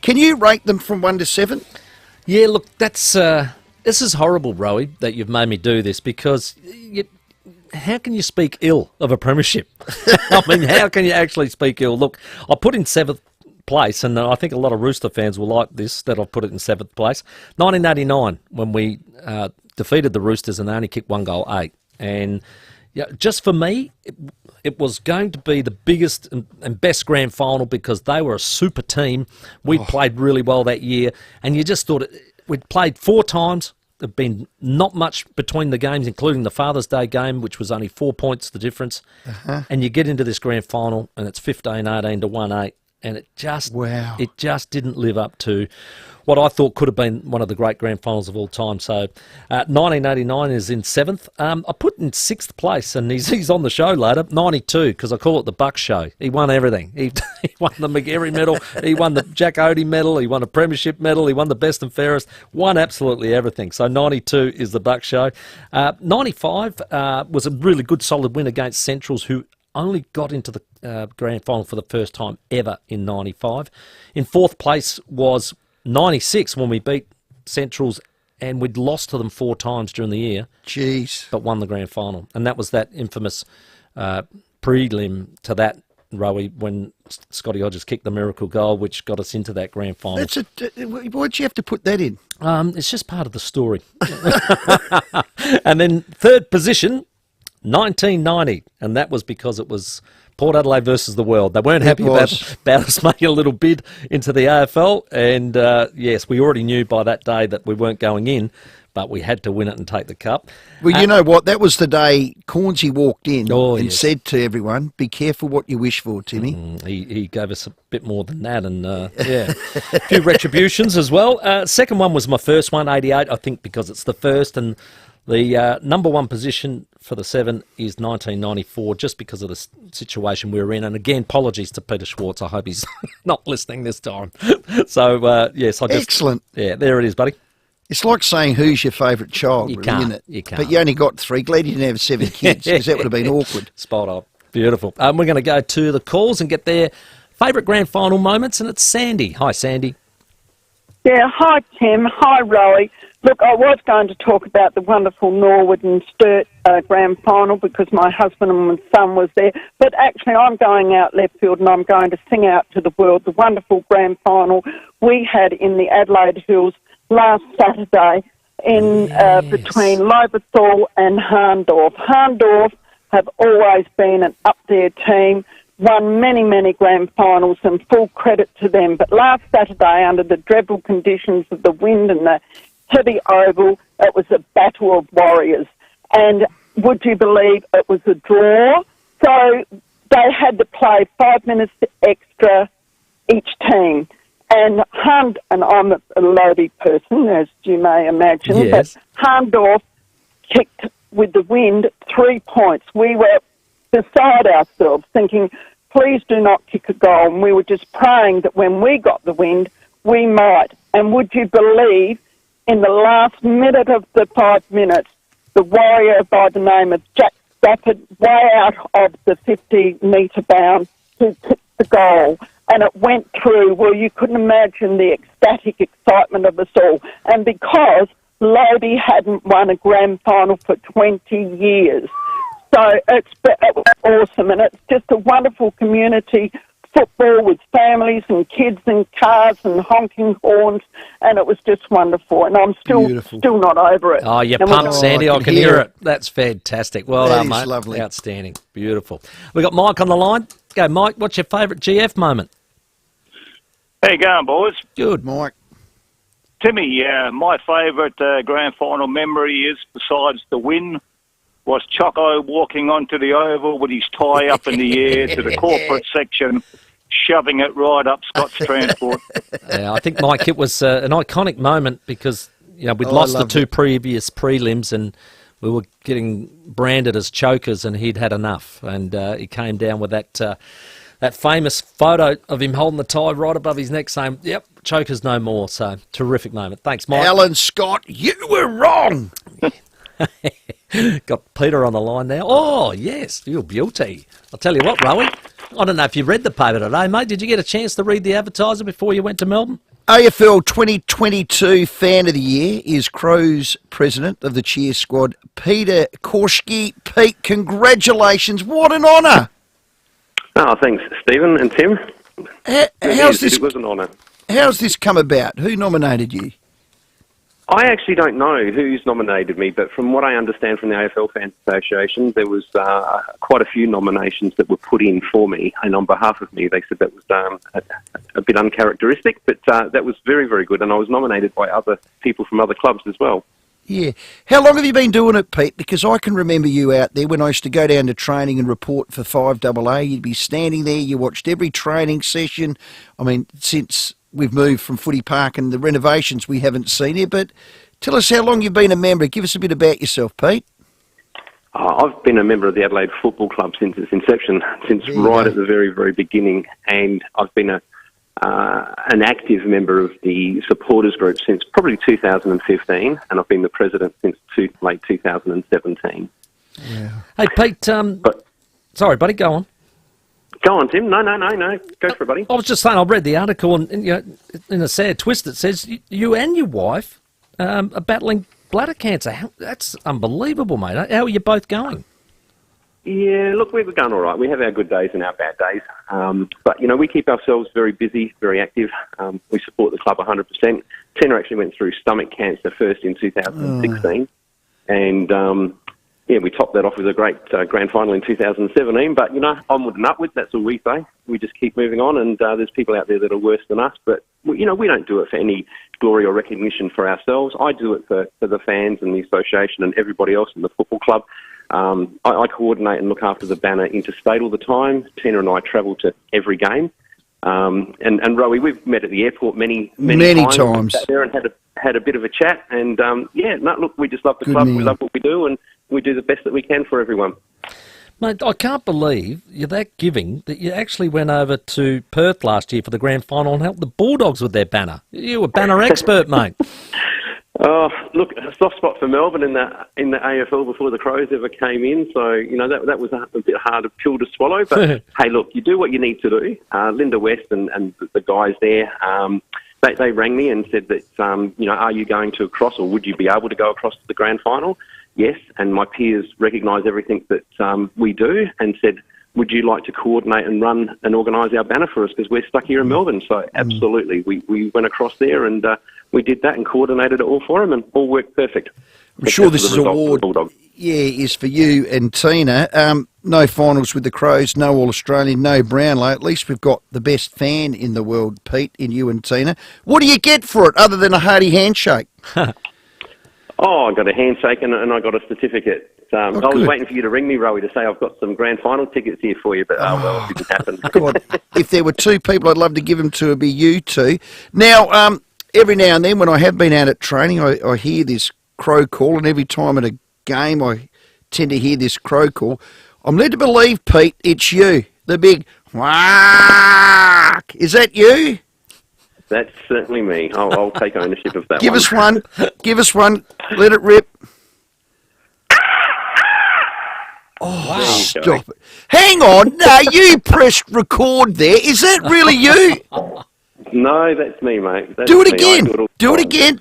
Can you rate them from 1 to 7? Yeah, look, that's this is horrible, Rowie, that you've made me do this because how can you speak ill of a premiership? I mean, how can you actually speak ill? Look, I put in 7th place, and I think a lot of Rooster fans will like this, that I've put it in 7th place. 1989, when we defeated the Roosters and they only kicked 1 goal, 8. And just for me, it was going to be the biggest and best grand final because they were a super team. We played really well that year, and you just thought we'd played 4 times. There'd been not much between the games, including the Father's Day game, which was only 4 points the difference. And you get into this grand final, and it's 15-18 to 1-8. And it just didn't live up to what I thought could have been one of the great grand finals of all time. So 1989 is in 7th. I put in 6th place, and he's on the show later, 92, because I call it the Buck Show. He won everything. He won the McGarry medal, he won the Jack Odie medal, he won a premiership medal, he won the best and fairest, won absolutely everything. So 92 is the Buck Show. 95 was a really good solid win against Centrals, who only got into the grand final for the first time ever in 95. In 4th place was 96 when we beat Centrals, and we'd lost to them 4 times during the year. Jeez. But won the grand final. And that was that infamous prelim to that, Rowie, when Scotty Hodges kicked the miracle goal, which got us into that grand final. Why'd you have to put that in? It's just part of the story. And then 3rd position, 1990, and that was because it was Port Adelaide versus the world. They weren't happy about us making a little bid into the AFL, and yes, we already knew by that day that we weren't going in, but we had to win it and take the cup. Well, you know what? That was the day Cornsey walked in and said to everyone, be careful what you wish for, Timmy. He gave us a bit more than that, and a few retributions as well. Second one was my first one, 88, I think because it's the first, and the number 1 position for the 7 is 1994, just because of the situation we were in. And again, apologies to Peter Schwartz. I hope he's not listening this time. So, yes, Excellent. Yeah, there it is, buddy. It's like saying who's your favourite child, You isn't it? can't. But you only got 3. Glad you didn't have 7 kids, because that would have been awkward. Spot on. Beautiful. We're going to go to the calls and get their favourite grand final moments, and it's Sandy. Hi, Sandy. Yeah, hi, Tim. Hi, Rowie. Look, I was going to talk about the wonderful Norwood and Sturt grand final because my husband and my son was there. But actually, I'm going out left field and I'm going to sing out to the world the wonderful grand final we had in the Adelaide Hills last Saturday in between Loberthal and Harndorf. Harndorf have always been an up-there team, won many, many grand finals, and full credit to them. But last Saturday, under the dreadful conditions of the wind and the heavy oval, it was a battle of warriors. And would you believe it was a draw? So they had to play 5 minutes extra each team. And and I'm a Lodi person, as you may imagine, yes. But Harndorf kicked with the wind 3 points. We were beside ourselves thinking, please do not kick a goal. And we were just praying that when we got the wind, we might. And would you believe, in the last minute of the 5 minutes, the warrior by the name of Jack Stafford, way out of the 50-metre bound, who kicked the goal. And it went through, well, you couldn't imagine the ecstatic excitement of us all. And because Lodi hadn't won a grand final for 20 years. So it was awesome, and it's just a wonderful community football with families and kids in cars and honking horns, and it was just wonderful. And I'm still not over it. Oh, you're pumped, Sandy. I can hear it. That's fantastic. Well done, mate. Lovely. Outstanding. Beautiful. We've got Mike on the line. Go, Mike. What's your favourite GF moment? How you going, boys? Good, Mike. Timmy, my favourite grand final memory is, besides the win, was Choco walking onto the oval with his tie up in the air to the corporate section, shoving it right up Scott's transport. Yeah, I think, Mike, it was an iconic moment because we'd lost the two previous prelims and we were getting branded as chokers, and he'd had enough, and he came down with that famous photo of him holding the tie right above his neck saying, yep, chokers no more. So, terrific moment. Thanks, Mike. Alan Scott, you were wrong. Got Peter on the line now. Oh, yes, you're beauty. I'll tell you what, Rowie, I don't know if you read the paper today, mate. Did you get a chance to read the advertiser before you went to Melbourne? AFL 2022 Fan of the Year is Crows President of the Cheer Squad, Peter Korski. Pete, congratulations. What an honour. Oh, thanks, Stephen and Tim. It was an honour. How's this come about? Who nominated you? I actually don't know who's nominated me, but from what I understand from the AFL Fans Association, there was quite a few nominations that were put in for me, and on behalf of me, they said that was a bit uncharacteristic, but that was very, very good, and I was nominated by other people from other clubs as well. Yeah. How long have you been doing it, Pete? Because I can remember you out there when I used to go down to training and report for FIVEAA. You'd be standing there, you watched every training session. I mean, since we've moved from Footy Park and the renovations, we haven't seen you. But tell us how long you've been a member. Give us a bit about yourself, Pete. I've been a member of the Adelaide Football Club since its inception, since right at the very, very beginning. And I've been an active member of the supporters group since probably 2015, and I've been the president since late 2017. Yeah. Hey, Pete, sorry, buddy, go on. Go on, Tim. No. Go for it, buddy. I was just saying, I read the article, and in a sad twist, it says you and your wife are battling bladder cancer. That's unbelievable, mate. How are you both going? Yeah, look, we're going all right. We have our good days and our bad days. But, we keep ourselves very busy, very active. We support the club 100%. Tina actually went through stomach cancer first in 2016. And, we topped that off with a great grand final in 2017. But, onward and upwards, that's all we say. We just keep moving on, and there's people out there that are worse than us. But, we don't do it for any glory or recognition for ourselves. I do it for the fans and the association and everybody else in the football club. I coordinate and look after the banner interstate all the time. Tina and I travel to every game. And Rowie, we've met at the airport many times. Sat there and had a bit of a chat. And, look, we just love the club. We love what we do, and we do the best that we can for everyone. Mate, I can't believe you're that giving that you actually went over to Perth last year for the grand final and helped the Bulldogs with their banner. You were banner expert, mate. Oh, look, a soft spot for Melbourne in the AFL before the Crows ever came in. So, that was a bit hard a pill to swallow. But, hey, look, you do what you need to do. Linda West and the guys there, they rang me and said that, are you going to cross or would you be able to go across to the grand final? Yes, and my peers recognise everything that we do and said, would you like to coordinate and run and organise our banner for us because we're stuck here in Melbourne? So absolutely, we went across there and we did that and coordinated it all for them and all worked perfect. I'm sure this award is for you and Tina. No finals with the Crows, no All-Australian, no Brownlow. At least we've got the best fan in the world, Pete, in you and Tina. What do you get for it other than a hearty handshake? I got a handshake and I got a certificate. I was waiting for you to ring me, Rowie, to say I've got some grand final tickets here for you, but it didn't happen. God, if there were two people I'd love to give them to, it'd be you two. Now, every now and then when I have been out at training, I hear this crow call, and every time at a game I tend to hear this crow call. I'm led to believe, Pete, it's you, the big whack. Is that you? That's certainly me. I'll take ownership of that. Give us one. Give us one. Let it rip. Oh, wow. Stop it. Hang on. No, you pressed record there. Is that really you? No, that's me, mate. Do it again. Do it again.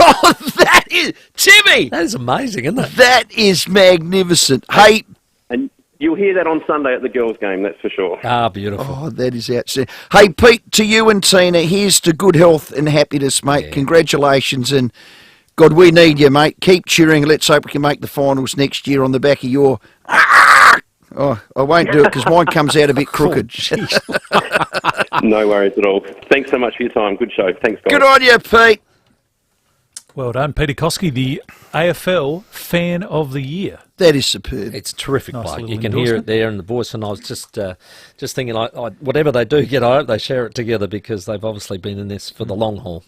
Oh, that is... Timmy! That is amazing, isn't it? That is magnificent. Hey... And you'll hear that on Sunday at the girls' game, that's for sure. Ah, beautiful. Oh, that is outstanding. Hey, Pete, to you and Tina, here's to good health and happiness, mate. Yeah. Congratulations, and God, we need you, mate. Keep cheering. Let's hope we can make the finals next year on the back of your... Oh, I won't do it because mine comes out a bit crooked. No worries at all. Thanks so much for your time. Good show. Thanks, guys. Good on you, Pete. Well done, Peter Koski, the AFL Fan of the Year. That is superb. It's terrific, Nice Blake. little You can hear it endorsement. there in the voice, and I was just thinking, whatever they do get, I hope they share it together because they've obviously been in this for the long haul.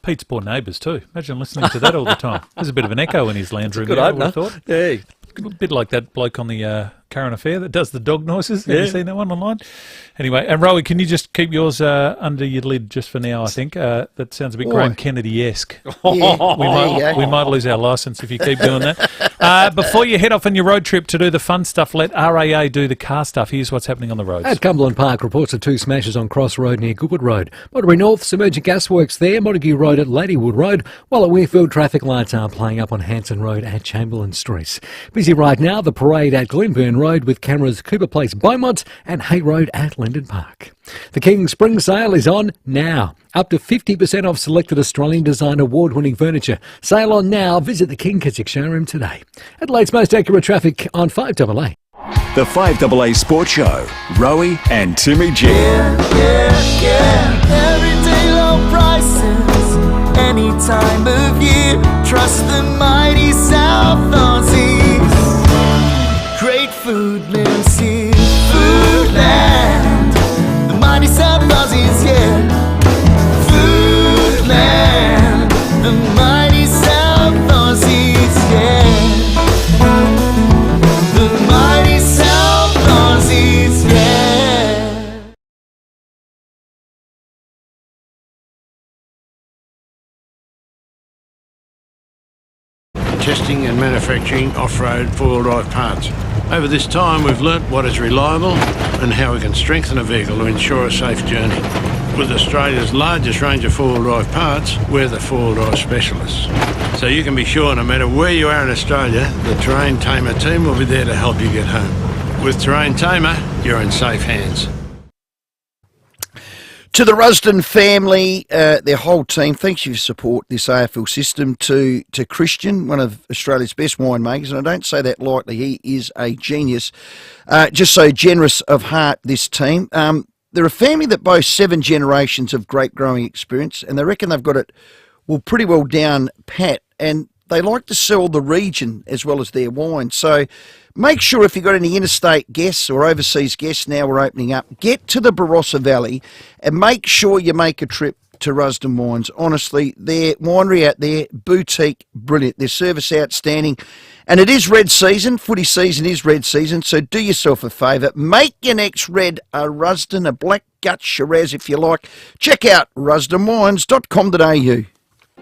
Pete's poor neighbours too. Imagine listening to that all the time. There's a bit of an echo in his lounge room. Good there, I opener. would have thought. Yeah. A bit like that bloke on the Current Affair that does the dog noises. Have you seen that one online? Anyway, and Rowie, can you just keep yours under your lid just for now, I think? That sounds a bit Graham Kennedy-esque. Yeah, we might lose our licence if you keep doing that. Before you head off on your road trip to do the fun stuff, let RAA do the car stuff. Here's what's happening on the roads. At Cumberland Park, reports of 2 smashes on Cross Road near Goodwood Road. Monterey North, some urgent gas works there. Montague Road at Ladywood Road, while at Weirfield, traffic lights are playing up on Hanson Road at Chamberlain Street. Busy right now, the parade at Glenburn Road with cameras Cooper Place, Beaumont and Hay Road at Linden Park. The King Spring Sale is on now. Up to 50% off selected Australian design award-winning furniture. Sale on now. Visit the King Keswick showroom today. Adelaide's most accurate traffic on 5AA. The 5AA Sports Show. Rowie and Timmy G. Everyday low prices, any time of year. Trust the mighty South Aussies. Great food lives here. Foodland, the mighty South Aussies, yeah. Foodland, the mighty South Aussies, yeah. The mighty South Aussies, yeah. Testing and manufacturing off-road four-wheel drive parts. Over this time, we've learnt what is reliable and how we can strengthen a vehicle to ensure a safe journey. With Australia's largest range of four-wheel drive parts, we're the four-wheel drive specialists. So you can be sure no matter where you are in Australia, the Terrain Tamer team will be there to help you get home. With Terrain Tamer, you're in safe hands. To the Rusden family, their whole team, thanks for your support, this AFL system. To Christian, one of Australia's best winemakers, and I don't say that lightly, he is a genius. Just so generous of heart, this team. They're a family that boasts 7 generations of grape growing experience, and they reckon they've got it pretty well down pat, and they like to sell the region as well as their wine. So make sure if you've got any interstate guests or overseas guests now we're opening up, get to the Barossa Valley and make sure you make a trip to Rusden Wines. Honestly, their winery out there, boutique, brilliant. Their service outstanding. And it is red season. Footy season is red season. So do yourself a favour. Make your next red a Rusden, a Black Gut Shiraz if you like. Check out rusdenwines.com.au.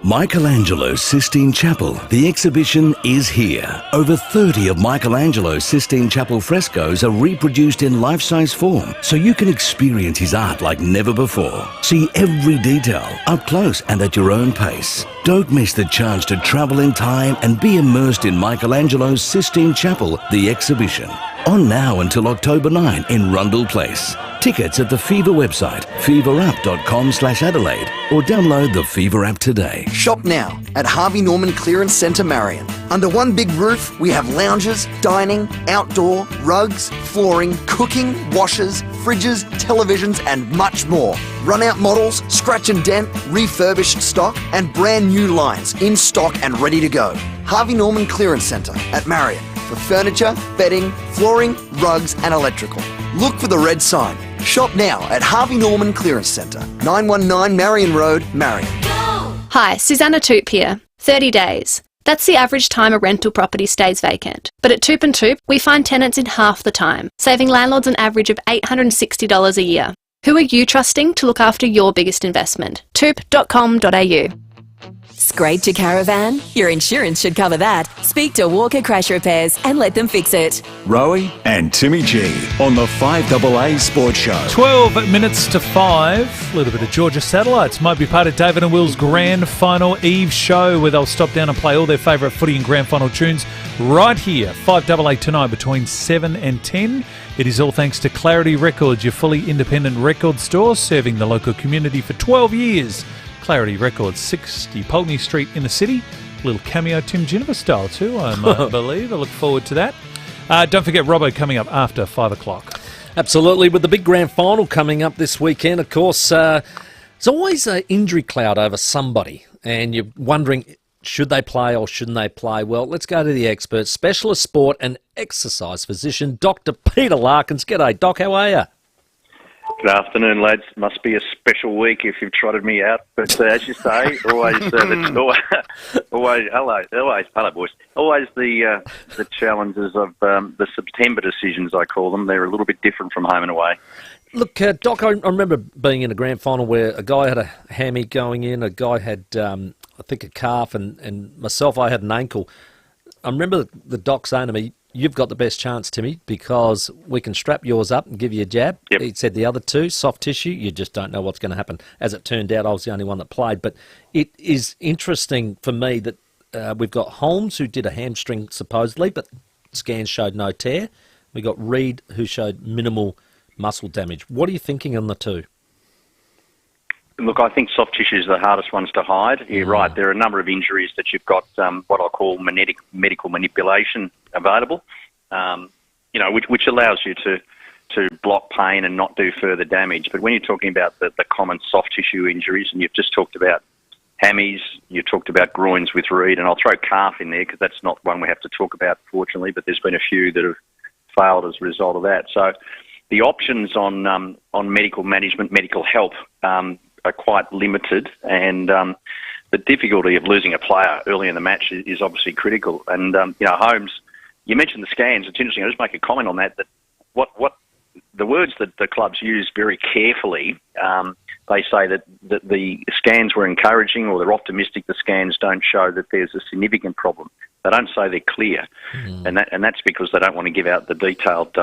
Michelangelo Sistine Chapel. The exhibition is here. Over 30 of Michelangelo's Sistine Chapel frescoes are reproduced in life-size form, so you can experience his art like never before. See every detail up close and at your own pace. Don't miss the chance to travel in time and be immersed in Michelangelo's Sistine Chapel, the exhibition. On now until October 9 in Rundle Place. Tickets at the FIVEAA website, feverApp.com/Adelaide, or download the FIVEAA app today. Shop now at Harvey Norman Clearance Centre Marion. Under one big roof, we have lounges, dining, outdoor, rugs, flooring, cooking, washers, fridges, televisions, and much more. Run-out models, scratch and dent, refurbished stock, and brand new lines in stock and ready to go. Harvey Norman Clearance Centre at Marion for furniture, bedding, flooring, rugs, and electrical. Look for the red sign. Shop now at Harvey Norman Clearance Centre, 919 Marion Road, Marion. Hi, Susanna Toop here. 30 days. That's the average time a rental property stays vacant. But at Toop & Toop, we find tenants in half the time, saving landlords an average of $860 a year. Who are you trusting to look after your biggest investment? Toop.com.au. Scraped your caravan? Your insurance should cover that. Speak to Walker Crash Repairs and let them fix it. Rowie and Timmy G on the 5AA Sports Show. 12 minutes to 5. A little bit of Georgia Satellites might be part of David and Will's Grand Final Eve show, where they'll stop down and play all their favourite footy and Grand Final tunes right here, 5AA tonight between 7 and 10. It is all thanks to Clarity Records, your fully independent record store serving the local community for 12 years. Clarity Records, 60 Pulteney Street in the city. A little cameo Tim Ginniver style too, I might believe. I look forward to that. Don't forget Robbo coming up after 5 o'clock. Absolutely, with the big grand final coming up this weekend, of course, there's always an injury cloud over somebody, and you're wondering, should they play or shouldn't they play? Well, let's go to the expert, specialist sport and exercise physician, Dr. Peter Larkins. G'day, Doc, how are you? Good afternoon, lads. Must be a special week if you've trotted me out. But as you say, always, hello, boys. Always the challenges of the September decisions, I call them. They're a little bit different from home and away. Look, Doc, I remember being in a grand final where a guy had a hammy going in, a guy had, I think, a calf, and myself, I had an ankle. I remember the doc saying to me, "You've got the best chance, Timmy, because we can strap yours up and give you a jab." Yep. He said the other two, soft tissue, you just don't know what's going to happen. As it turned out, I was the only one that played. But it is interesting for me that we've got Holmes, who did a hamstring supposedly, but scans showed no tear. We got Reid, who showed minimal muscle damage. What are you thinking on the two? Look, I think soft tissues are the hardest ones to hide. You're right. There are a number of injuries that you've got what I call medical manipulation available, which allows you to block pain and not do further damage. But when you're talking about the common soft tissue injuries, and you've just talked about hammies, you talked about groins with Reid, and I'll throw calf in there because that's not one we have to talk about, fortunately, but there's been a few that have failed as a result of that. So the options on medical management, medical help, are quite limited, and the difficulty of losing a player early in the match is obviously critical. And Holmes, you mentioned the scans. It's interesting. I'll just make a comment on that. That what the words that the clubs use very carefully. They say that the scans were encouraging, or they're optimistic. The scans don't show that there's a significant problem. They don't say they're clear, and that's because they don't want to give out the detailed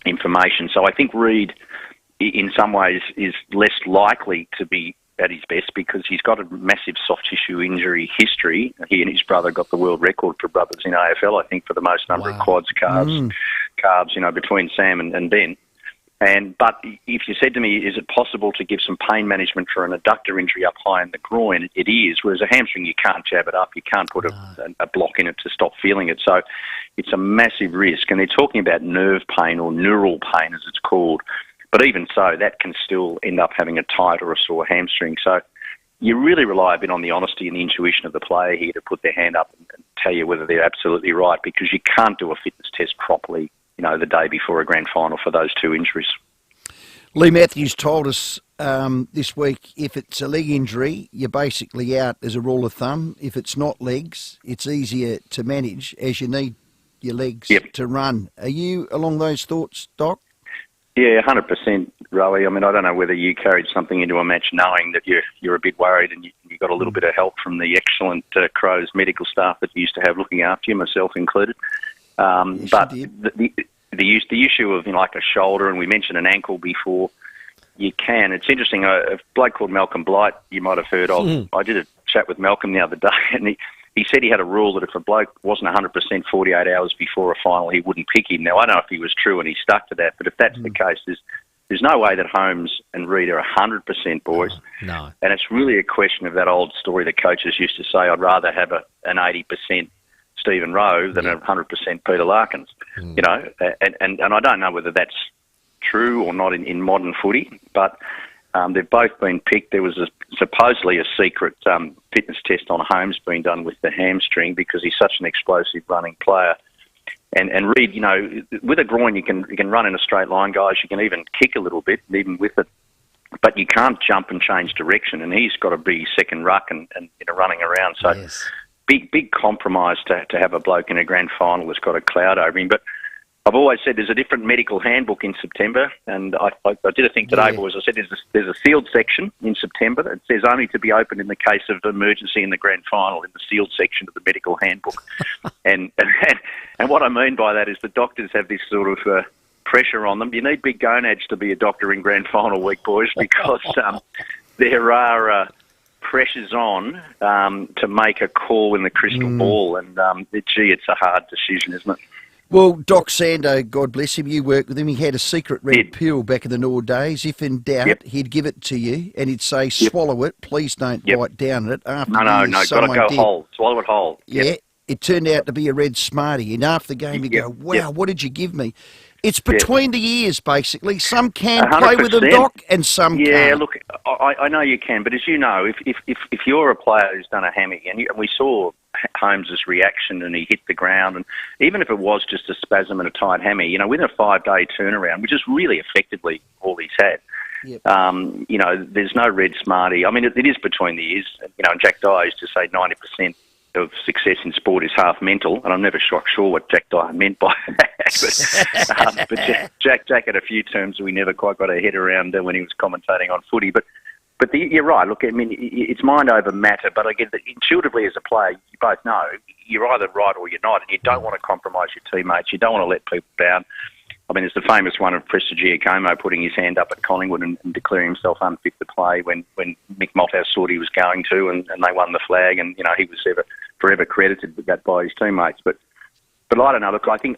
information. So I think Reid, in some ways, is less likely to be at his best because he's got a massive soft tissue injury history. He and his brother got the world record for brothers in AFL, I think, for the most number of quads, calves, between Sam and Ben. But if you said to me, is it possible to give some pain management for an adductor injury up high in the groin? It is, whereas a hamstring, you can't jab it up. You can't put a block in it to stop feeling it. So it's a massive risk. And they're talking about nerve pain or neural pain, as it's called. But even so, that can still end up having a tight or a sore hamstring. So you really rely a bit on the honesty and the intuition of the player here to put their hand up and tell you whether they're absolutely right, because you can't do a fitness test properly, the day before a grand final for those two injuries. Lee Matthews told us this week, if it's a leg injury, you're basically out as a rule of thumb. If it's not legs, it's easier to manage as you need your legs to run. Are you along those thoughts, Doc? Yeah, 100%, Rowie. I mean, I don't know whether you carried something into a match knowing that you're a bit worried and you got a little bit of help from the excellent Crows medical staff that you used to have looking after you, myself included. But the issue of like a shoulder, and we mentioned an ankle before, it's interesting. A bloke called Malcolm Blight, you might have heard of. I did a chat with Malcolm the other day, and he said he had a rule that if a bloke wasn't 100% 48 hours before a final, he wouldn't pick him. Now, I don't know if he was true and he stuck to that, but if that's the case, there's no way that Holmes and Reid are 100%, boys. No. And it's really a question of that old story that coaches used to say, I'd rather have an 80% Stephen Rowe than a 100% Peter Larkins. And I don't know whether that's true or not in modern footy, but they've both been picked. There was supposedly a secret fitness test on Holmes being done with the hamstring because he's such an explosive running player. And Reid, with a groin you can run in a straight line, guys. You can even kick a little bit, even with it, but you can't jump and change direction. And he's got to be second ruck and running around. So big compromise to have a bloke in a grand final that's got a cloud over him. But I've always said there's a different medical handbook in September, and I did a thing today, boys. I said there's a sealed section in September that says only to be opened in the case of emergency in the grand final in the sealed section of the medical handbook. and what I mean by that is the doctors have this sort of pressure on them. You need big gonads to be a doctor in grand final week, boys, because there are pressures on to make a call in the crystal ball, and it's a hard decision, isn't it? Well, Doc Sando, God bless him, you worked with him. He had a secret red pill back in the Nord days. If in doubt, he'd give it to you and he'd say, swallow it. Please don't bite down at it. After No, got to go whole. Swallow it whole. Yeah, it turned out to be a red Smartie. And after the game, you go, wow, what did you give me? It's between the ears, basically. Some can play with them, 100%. Doc, and some can't. Yeah, look, I know you can, but as you know, if you're a player who's done a hammy, and we saw Holmes's reaction and he hit the ground, and even if it was just a spasm and a tight hammy, you know, within a 5-day turnaround, which is really effectively all he's had, you know, there's no red Smartie. I mean, it is between the ears. You know, and Jack Dyer used to say 90% of success in sport is half mental, and I'm never sure what Jack Dyer meant by that. But Jack had a few terms we never quite got our head around when he was commentating on footy. But you're right. Look, I mean, it's mind over matter. But again, intuitively as a player, you both know you're either right or you're not, and you don't want to compromise your teammates. You don't want to let people down. I mean, there's the famous one of Presta Giacomo putting his hand up at Collingwood and declaring himself unfit to play when Mick Malthouse thought he was going to, and they won the flag, and you know he was forever credited with that by his teammates. But I don't know. Look, I think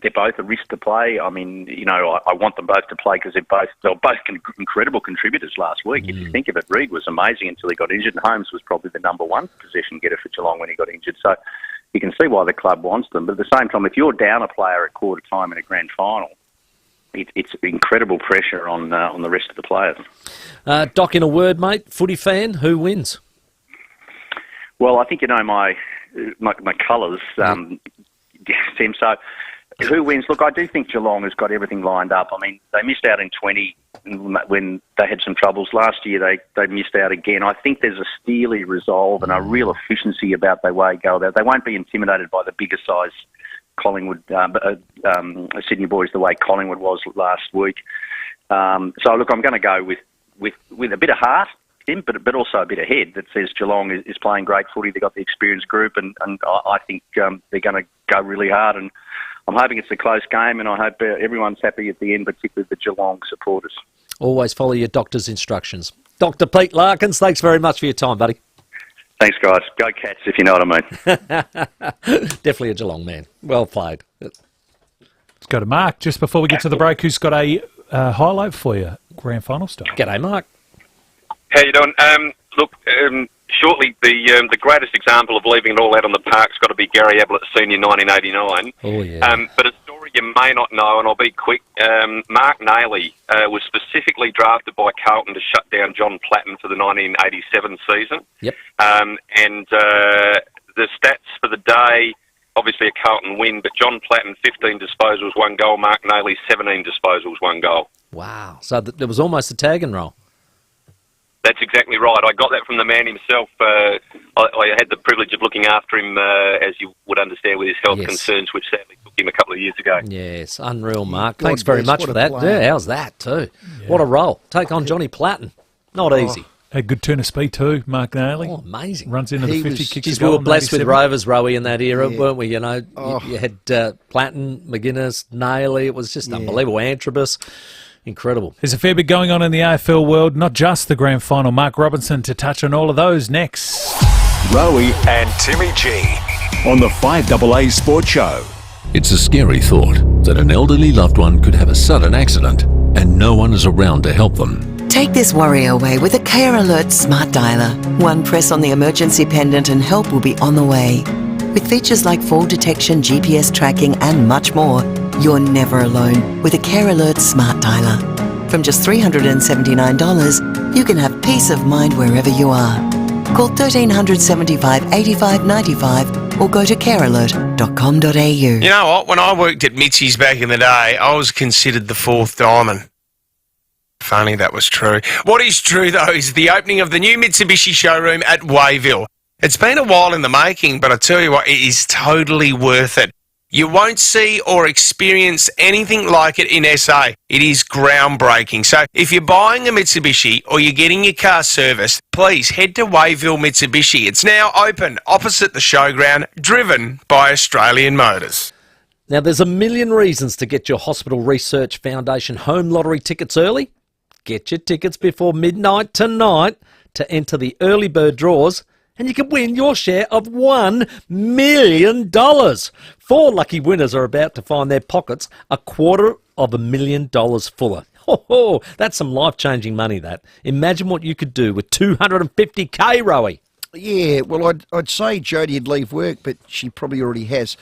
they're both a risk to play. I mean, you know, I want them both to play because they're both incredible contributors last week. If you think of it, Reid was amazing until he got injured, and Holmes was probably the number one possession getter for Geelong when he got injured. So you can see why the club wants them. But at the same time, if you're down a player at quarter time in a grand final, it's incredible pressure on the rest of the players. Doc, in a word, mate, footy fan, who wins? Well, I think you know my colours, Tim. So who wins? Look, I do think Geelong has got everything lined up. I mean, they missed out in 20 when they had some troubles. Last year they missed out again. I think there's a steely resolve and a real efficiency about their way they go about. They won't be intimidated by the bigger size Collingwood, Sydney boys, the way Collingwood was last week. So look, I'm going to go with a bit of heart, Tim, but also a bit of head that says Geelong is playing great footy. They've got the experienced group, and I think they're going to go really hard. And I'm hoping it's a close game, and I hope everyone's happy at the end, particularly the Geelong supporters. Always follow your doctor's instructions. Dr. Pete Larkins, thanks very much for your time, buddy. Thanks, guys. Go Cats, if you know what I mean. Definitely a Geelong man. Well played. Let's go to Mark just before we get to the break, who's got a highlight for you, grand final style. G'day, Mark. How you doing? Shortly, the greatest example of leaving it all out on the park's got to be Gary Ablett Senior, 1989. Oh, yeah. But a story you may not know, and I'll be quick. Mark Nailey was specifically drafted by Carlton to shut down John Platten for the 1987 season. Yep. And the stats for the day, obviously a Carlton win, but John Platten, 15 disposals, 1 goal. Mark Nailey, 17 disposals, 1 goal. Wow. So there was almost a tag and roll. That's exactly right. I got that from the man himself. I had the privilege of looking after him, as you would understand, with his health concerns, which sadly took him a couple of years ago. Yes, unreal, Mark. Thanks very much for that. Yeah, how's that too? Yeah. What a role. Take on Johnny Platten. Not easy. A good turn of speed too, Mark Nailey. Oh, amazing. Runs into the 50, kicks a we goal. were blessed with Rovers, Rowie, in that era, weren't we? You know, you had Platten, McGuinness, Nailey. It was just unbelievable. Antrobus. Incredible. There's a fair bit going on in the AFL world, not just the grand final. Mark Robinson to touch on all of those next. Rowie and Timmy G on the 5AA Sports Show. It's a scary thought that an elderly loved one could have a sudden accident and no one is around to help them. Take this worry away with a Care Alert Smart Dialer. One press on the emergency pendant and help will be on the way. With features like fall detection, GPS tracking and much more, you're never alone with a Care Alert Smart Dialer. From just $379, you can have peace of mind wherever you are. Call 1375 85 95 or go to carealert.com.au. You know what? When I worked at Mitsubishi back in the day, I was considered the fourth diamond. Funny that was true. What is true, though, is the opening of the new Mitsubishi showroom at Wayville. It's been a while in the making, but I tell you what, it is totally worth it. You won't see or experience anything like it in SA. It is groundbreaking. So if you're buying a Mitsubishi or you're getting your car serviced, please head to Wayville Mitsubishi. It's now open opposite the showground, driven by Australian Motors. Now, there's a million reasons to get your Hospital Research Foundation home lottery tickets early. Get your tickets before midnight tonight to enter the early bird draws, and you can win your share of $1 million. 4 lucky winners are about to find their pockets $250,000 fuller. That's some life-changing money, that. Imagine what you could do with $250K, Rowie. Yeah, well, I'd say Jodie'd leave work, but she probably already has.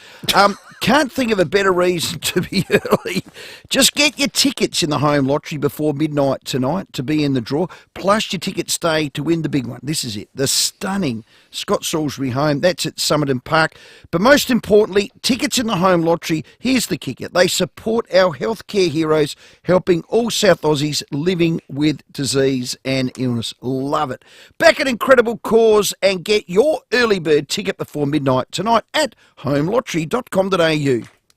Can't think of a better reason to be early. Just get your tickets in the home lottery before midnight tonight to be in the draw, plus your ticket stay to win the big one. This is it, the stunning Scott Salisbury home. That's at Somerton Park. But most importantly, tickets in the home lottery, here's the kicker. They support our healthcare heroes, helping all South Aussies living with disease and illness. Love it. Back an incredible cause and get your early bird ticket before midnight tonight at homelottery.com.au.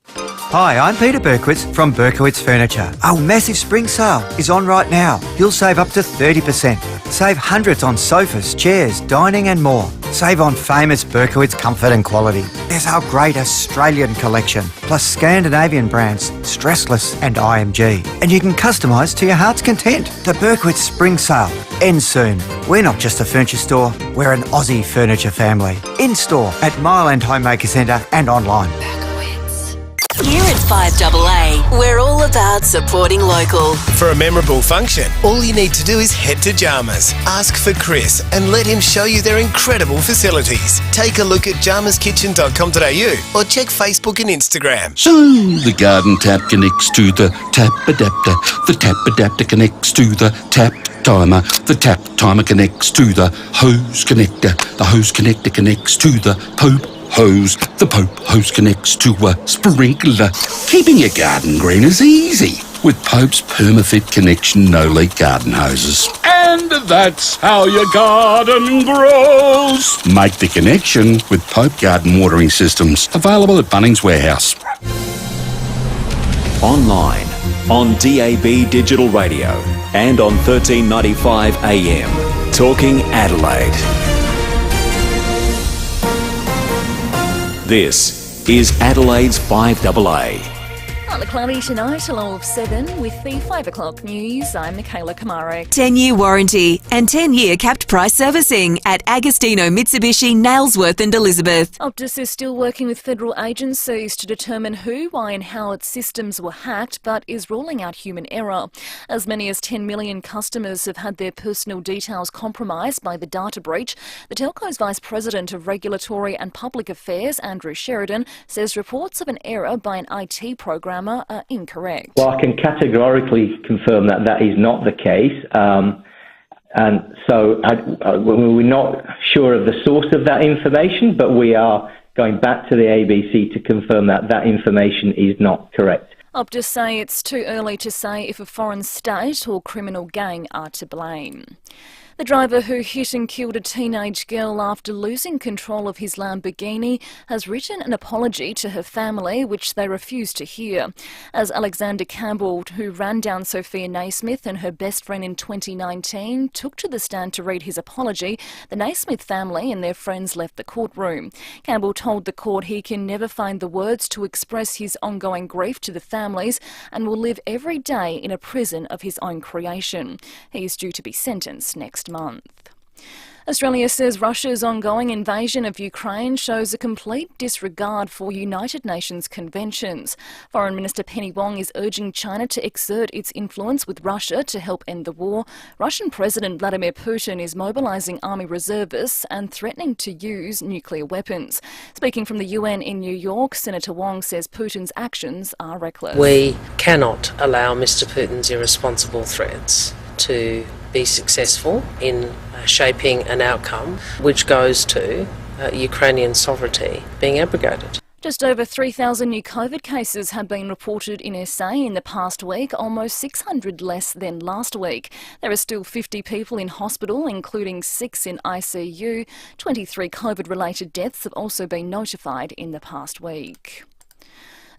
Hi, I'm Peter Berkowitz from Berkowitz Furniture. Our massive spring sale is on right now. You'll save up to 30%. Save hundreds on sofas, chairs, dining and more. Save on famous Berkowitz comfort and quality. There's our great Australian collection, plus Scandinavian brands, Stressless and IMG. And you can customise to your heart's content. The Berkowitz spring sale ends soon. We're not just a furniture store, we're an Aussie furniture family. In-store at Mile End Homemaker Centre and online. Here at 5AA, we're all about supporting local. For a memorable function, all you need to do is head to Jarmas, ask for Chris, and let him show you their incredible facilities. Take a look at jarmaskitchen.com.au or check Facebook and Instagram. So the garden tap connects to the tap adapter. The tap adapter connects to the tap timer. The tap timer connects to the hose connector. The hose connector connects to the Pope hose. The Pope hose connects to a sprinkler. Keeping your garden green is easy with Pope's Permafit Connection no-leak garden hoses. And that's how your garden grows. Make the connection with Pope Garden Watering Systems. Available at Bunnings Warehouse. Online, on DAB Digital Radio and on 1395 AM. Talking Adelaide. This is Adelaide's 5AA. Partly cloudy tonight, a low of 7 with the 5 o'clock news. I'm Michaela Camaro. 10-year warranty and 10-year capped price servicing at Agostino Mitsubishi, Nailsworth and Elizabeth. Optus is still working with federal agencies to determine who, why and how its systems were hacked, but is ruling out human error. As many as 10 million customers have had their personal details compromised by the data breach. The telco's Vice President of Regulatory and Public Affairs, Andrew Sheridan, says reports of an error by an IT programmer are incorrect. Well, I can categorically confirm that that is not the case. And so we're not sure of the source of that information, but we are going back to the ABC to confirm that that information is not correct. Optus say it's too early to say if a foreign state or criminal gang are to blame. The driver who hit and killed a teenage girl after losing control of his Lamborghini has written an apology to her family, which they refused to hear. As Alexander Campbell, who ran down Sophia Naismith and her best friend in 2019, took to the stand to read his apology, the Naismith family and their friends left the courtroom. Campbell told the court he can never find the words to express his ongoing grief to the families and will live every day in a prison of his own creation. He is due to be sentenced next month. Australia says Russia's ongoing invasion of Ukraine shows a complete disregard for United Nations conventions. Foreign Minister Penny Wong is urging China to exert its influence with Russia to help end the war. Russian President Vladimir Putin is mobilising army reservists and threatening to use nuclear weapons. Speaking from the UN in New York, Senator Wong says Putin's actions are reckless. We cannot allow Mr. Putin's irresponsible threats to be successful in shaping an outcome which goes to Ukrainian sovereignty being abrogated. Just over 3,000 new COVID cases have been reported in SA in the past week, almost 600 less than last week. There are still 50 people in hospital, including 6 in ICU. 23 COVID-related deaths have also been notified in the past week.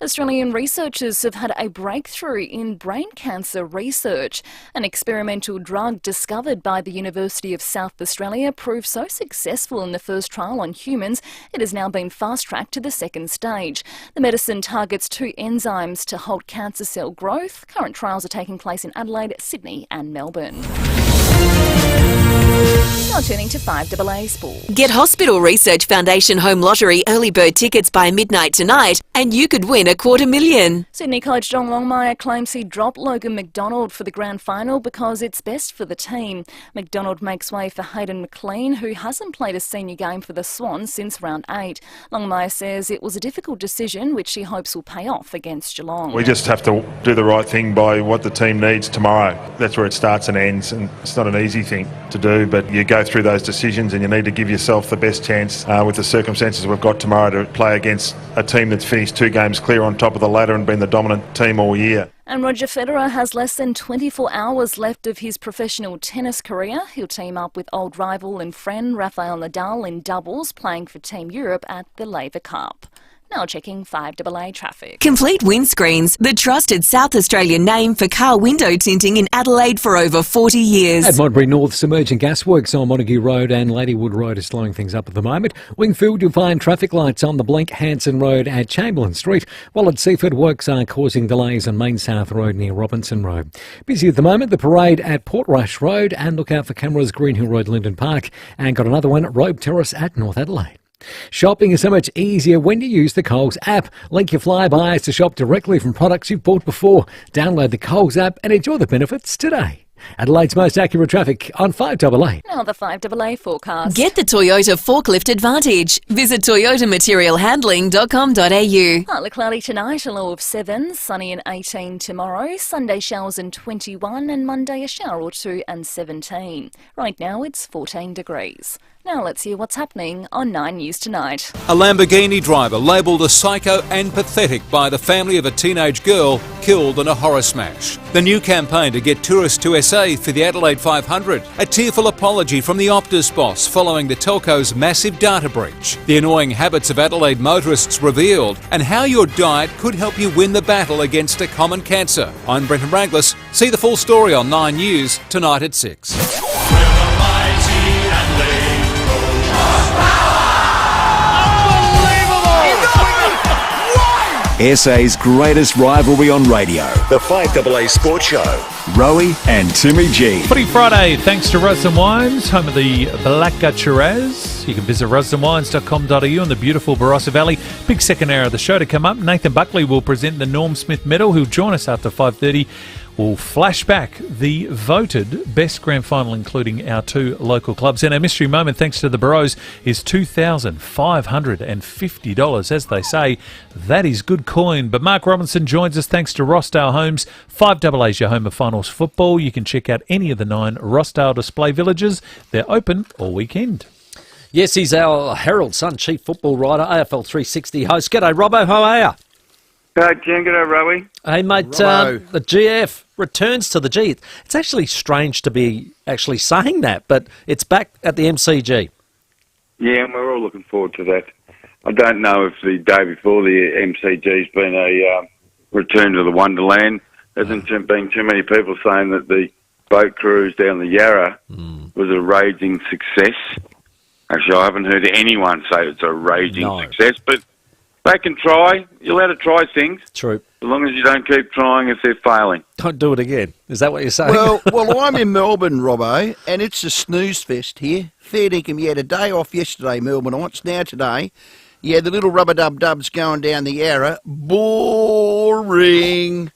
Australian researchers have had a breakthrough in brain cancer research. An experimental drug discovered by the University of South Australia proved so successful in the first trial on humans, it has now been fast-tracked to the second stage. The medicine targets 2 enzymes to halt cancer cell growth. Current trials are taking place in Adelaide, Sydney and Melbourne. turning to 5AA Sport. Get Hospital Research Foundation Home Lottery early bird tickets by midnight tonight and you could win $250,000. Sydney coach John Longmire claims he dropped Logan McDonald for the grand final because it's best for the team. McDonald makes way for Hayden McLean, who hasn't played a senior game for the Swans since round 8. Longmire says it was a difficult decision which he hopes will pay off against Geelong. We just have to do the right thing by what the team needs tomorrow. That's where it starts and ends, and it's not an easy thing to do, but you go through those decisions and you need to give yourself the best chance with the circumstances we've got tomorrow to play against a team that's finished 2 games clear on top of the ladder and been the dominant team all year. And Roger Federer has less than 24 hours left of his professional tennis career. He'll team up with old rival and friend Rafael Nadal in doubles, playing for Team Europe at the Laver Cup. Now checking 5AA traffic. Complete Windscreens, the trusted South Australian name for car window tinting in Adelaide for over 40 years. At Modbury North, some urgent gas works on Montague Road and Ladywood Road are slowing things up at the moment. Wingfield, you'll find traffic lights on the Blink Hanson Road at Chamberlain Street, while at Seaford, works are causing delays on Main South Road near Robinson Road. Busy at the moment, the parade at Portrush Road, and look out for cameras Green Hill Road, Linden Park, and got another one at Robe Terrace at North Adelaide. Shopping is so much easier when you use the Coles app. Link your flybys to shop directly from products you've bought before. Download the Coles app and enjoy the benefits today. Adelaide's most accurate traffic on 5AA. Now the 5AA forecast. Get the Toyota Forklift Advantage. Visit toyotamaterialhandling.com.au. Partly cloudy tonight, a low of 7, sunny and 18 tomorrow, Sunday showers and 21, and Monday a shower or 2 and 17. Right now it's 14 degrees. Now let's hear what's happening on 9 News Tonight. A Lamborghini driver labelled a psycho and pathetic by the family of a teenage girl killed in a horror smash. The new campaign to get tourists to SA for the Adelaide 500. A tearful apology from the Optus boss following the telco's massive data breach. The annoying habits of Adelaide motorists revealed, and how your diet could help you win the battle against a common cancer. I'm Brenton Raglis. See the full story on 9 News tonight at 6. SA's greatest rivalry on radio. The 5AA Sports Show. Rowie and Timmy G. Footy Friday, thanks to Rusden Wines, home of the Blacker Shiraz. You can visit rusdenwines.com.au in the beautiful Barossa Valley. Big second hour of the show to come up. Nathan Buckley will present the Norm Smith Medal, who'll join us after 5:30. We'll flash back the voted best grand final, including our 2 local clubs. And our mystery moment, thanks to the Burrows, is $2,550. As they say, that is good coin. But Mark Robinson joins us thanks to Rossdale Homes. 5AA's your home of finals football. You can check out any of the 9 Rossdale display villages. They're open all weekend. Yes, he's our Herald Sun chief football writer, AFL 360 host. G'day, Robbo, how are you? G'day, Jen. G'day, Rowie. Hey, mate, the GF returns to the G. It's actually strange to be actually saying that, but it's back at the MCG. Yeah, and we're all looking forward to that. I don't know if the day before the MCG's been a return to the Wonderland. There hasn't been too many people saying that the boat cruise down the Yarra was a raging success. Actually, I haven't heard anyone say it's a raging success, but they can try. You're allowed to try things. True. As long as you don't keep trying if they're failing. Don't do it again. Is that what you're saying? Well, I'm in Melbourne, Robbo, and it's a snooze fest here. Fair dinkum. You had a day off yesterday, Melbourneites. Now today, you had the little rubber-dub-dubs going down the Yarra. Boring.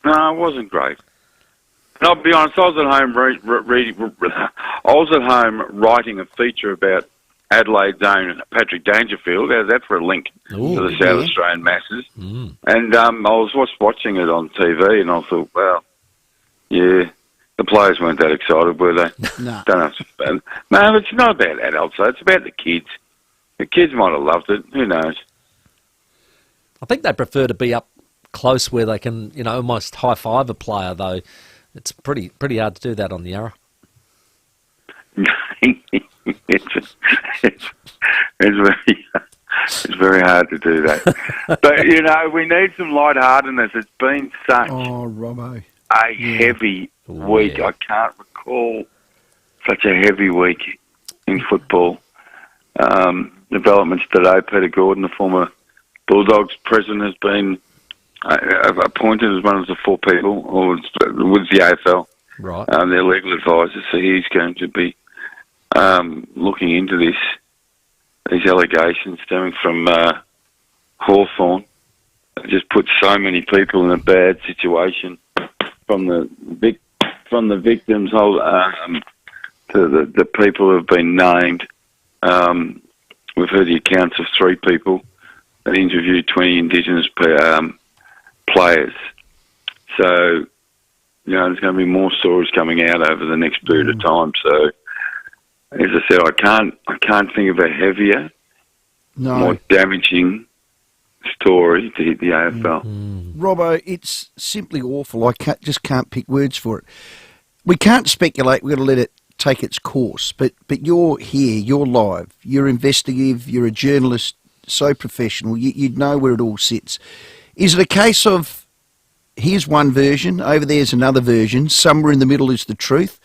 No, it wasn't great. And I'll be honest, I was at home writing a feature about Adelaide's own Patrick Dangerfield. How's that for a link to the South Australian masses? And I was watching it on TV, and I thought, well, yeah, the players weren't that excited, were they? No. Don't know. No, it's not about adults, though. It's about the kids. The kids might have loved it. Who knows? I think they prefer to be up close where they can, almost high-five a player, though. It's pretty hard to do that on the Yarra. It's very hard to do that. But, we need some lightheartedness. It's been such Robbo. a heavy week. I can't recall such a heavy week in football. Developments today, Peter Gordon, the former Bulldogs president, has been appointed as one of the 4 people with the AFL. Right. Their legal advisor, so he's going to be looking into these allegations stemming from Hawthorn. It just puts so many people in a bad situation, from the victims to the people who have been named. We've heard the accounts of 3 people that interviewed 20 Indigenous players. So, there's going to be more stories coming out over the next period of time. So, as I said, I can't think of a heavier, more damaging story to hit the AFL. Robbo, it's simply awful. I just can't pick words for it. We can't speculate. We've got to let it take its course. But you're here. You're live. You're investigative. You're a journalist. So professional. You'd know where it all sits. Is it a case of here's one version, over there's another version, somewhere in the middle is the truth,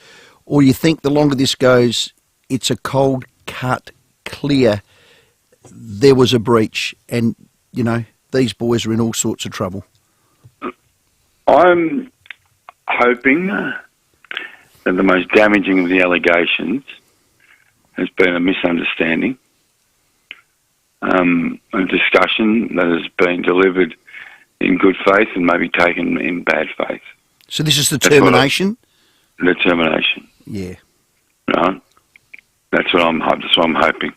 or you think the longer this goes, it's a cold cut, clear, there was a breach and, these boys are in all sorts of trouble? I'm hoping that the most damaging of the allegations has been a misunderstanding, a discussion that has been delivered in good faith and maybe taken in bad faith. So this is the termination? The termination. Yeah. Right? That's what I'm hoping.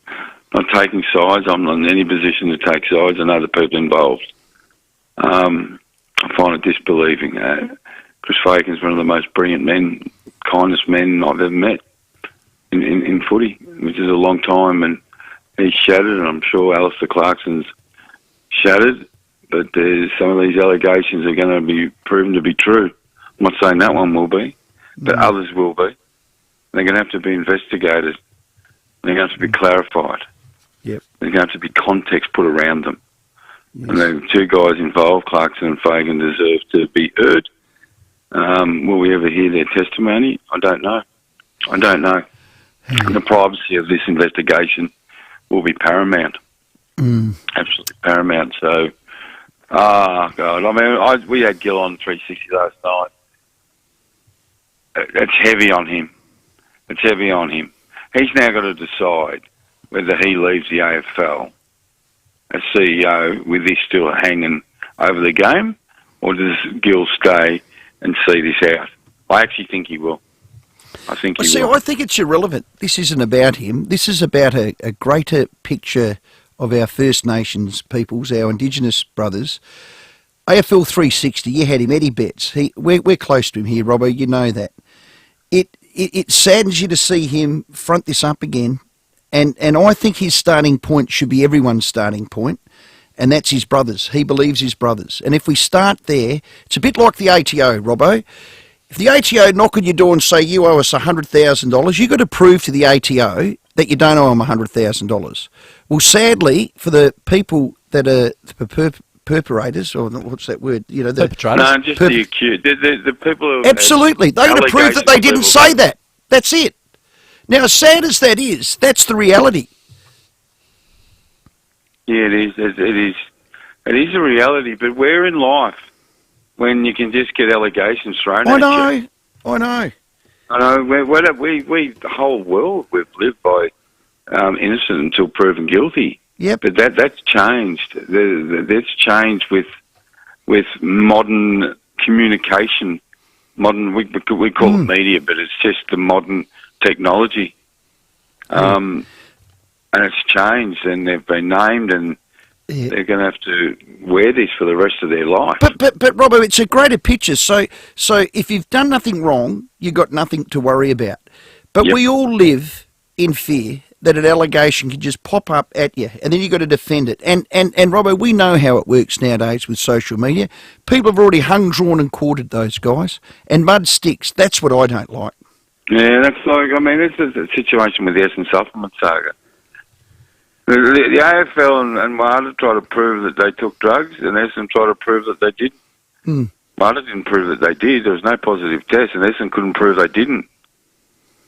Not taking sides. I'm not in any position to take sides and other people involved. I find it disbelieving. Chris Fagan's one of the most brilliant men, kindest men I've ever met in footy, which is a long time, and he's shattered, and I'm sure Alistair Clarkson's shattered, but there's some of these allegations are going to be proven to be true. I'm not saying that one will be, but others will be. They're going to have to be investigated. They're going to have to be clarified. Yep. There's going to have to be context put around them. Yes. And the 2 guys involved, Clarkson and Fagan, deserve to be heard. Will we ever hear their testimony? I don't know. And the privacy of this investigation will be paramount. Absolutely paramount. So, God. I mean, we had Gill on 360 last night. It's heavy on him. He's now got to decide whether he leaves the AFL as CEO with this still hanging over the game, or does Gill stay and see this out? I actually think he will. I think it's irrelevant. This isn't about him. This is about a greater picture of our First Nations peoples, our Indigenous brothers. AFL 360, you had him, Eddie Betts. We're close to him here, Robbo, you know that. It saddens you to see him front this up again, and I think his starting point should be everyone's starting point, and that's his brothers. He believes his brothers. And if we start there, it's a bit like the ATO, Robbo. If the ATO knock on your door and say you owe us $100,000, you've got to prove to the ATO that you don't owe them $100,000. Well, sadly, for the people that are perpetrators, or what's that word? Perpetrators. No, just the accused. The people who absolutely. They've got to prove that they didn't say that. That's it. Now, as sad as that is, that's the reality. Yeah, it is. It is a reality, but where in life when you can just get allegations thrown at you? I know. We the whole world, we've lived by innocent until proven guilty. Yep. But that's changed. That's changed with modern communication. We call it media, but it's just the modern technology. And it's changed, and they've been named, and they're going to have to wear this for the rest of their life. But Robbo, it's a greater picture. So if you've done nothing wrong, you've got nothing to worry about. But we all live in fear that an allegation can just pop up at you, and then you've got to defend it. And Robbo, we know how it works nowadays with social media. People have already hung, drawn and quartered those guys, and mud sticks. That's what I don't like. Yeah, that's it's a situation with the Essence Supplement saga. The AFL and WADA try to prove that they took drugs, and Essence try to prove that they didn't. WADA didn't prove that they did. There was no positive test, and Essence couldn't prove they didn't.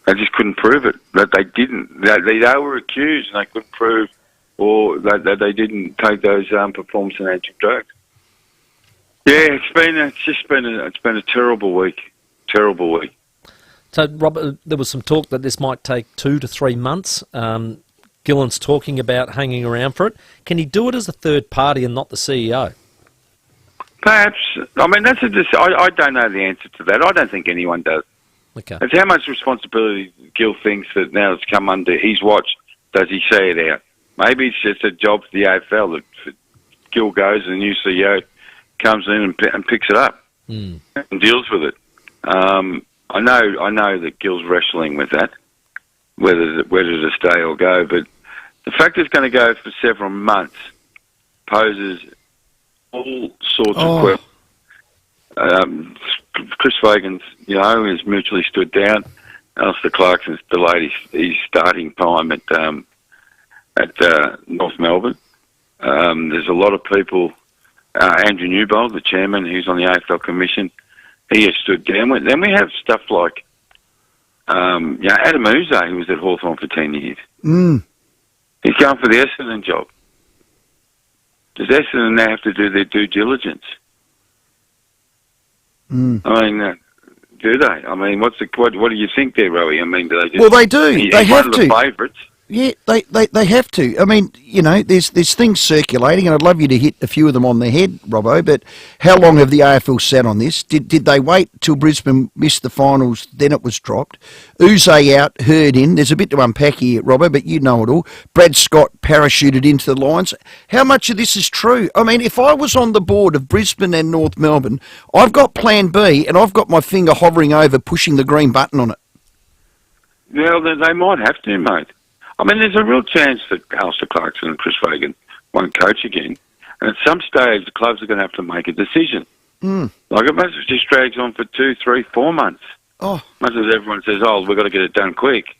They just couldn't prove it, that they didn't. They were accused, and they couldn't prove or that they didn't take those performance-enhancing drugs. Yeah, it's been a terrible week. Terrible week. So, Robert, there was some talk that this might take 2 to 3 months. Gillen's talking about hanging around for it. Can he do it as a third party and not the CEO? Perhaps. I mean, I don't know the answer to that. I don't think anyone does. Okay. It's how much responsibility Gill thinks that now it's come under his watch. Does he see it out? Maybe it's just a job for the AFL that Gill goes and the new CEO comes in and picks it up and deals with it. I know that Gill's wrestling with that, whether to stay or go. But the fact it's going to go for several months poses all sorts of questions. Chris Fagan's, has mutually stood down. Alistair Clarkson's delayed his starting time at North Melbourne. There's a lot of people. Andrew Newbold, the chairman, who's on the AFL Commission, he has stood down. Then we have stuff like Adam Uze, who was at Hawthorn for 10 years. He's going for the Essendon job. Does Essendon now have to do their due diligence? I mean, do they? I mean, what do you think there, Rowie? I mean, do they just... Well, they do. They have to. One of the favourites. Yeah, they have to. I mean, there's things circulating, and I'd love you to hit a few of them on the head, Robbo, but how long have the AFL sat on this? Did they wait till Brisbane missed the finals, then it was dropped? Uze out, Hurd in. There's a bit to unpack here, Robbo, but you know it all. Brad Scott parachuted into the Lions. How much of this is true? I mean, if I was on the board of Brisbane and North Melbourne, I've got plan B, and I've got my finger hovering over pushing the green button on it. Well, they might have to, mate. I mean, there's a real chance that Alistair Clarkson and Chris Fagan won't coach again. And at some stage, the clubs are going to have to make a decision. Like, it must have just drags on for 2, 3, 4 months. Much as everyone says, we've got to get it done quick.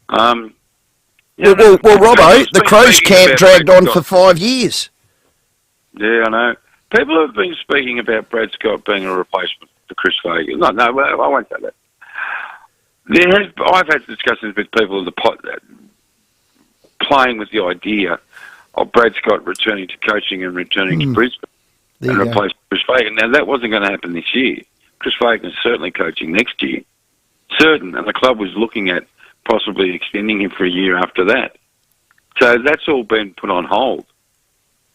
Well, Robbo, the Crows camp dragged on for 5 years. Yeah, I know. People have been speaking about Brad Scott being a replacement for Chris Fagan. No, I won't say that. I've had discussions with people playing with the idea of Brad Scott returning to coaching and returning to Brisbane and replacing Chris Fagan. Now, that wasn't going to happen this year. Chris Fagan is certainly coaching next year. Certain. And the club was looking at possibly extending him for a year after that. So that's all been put on hold.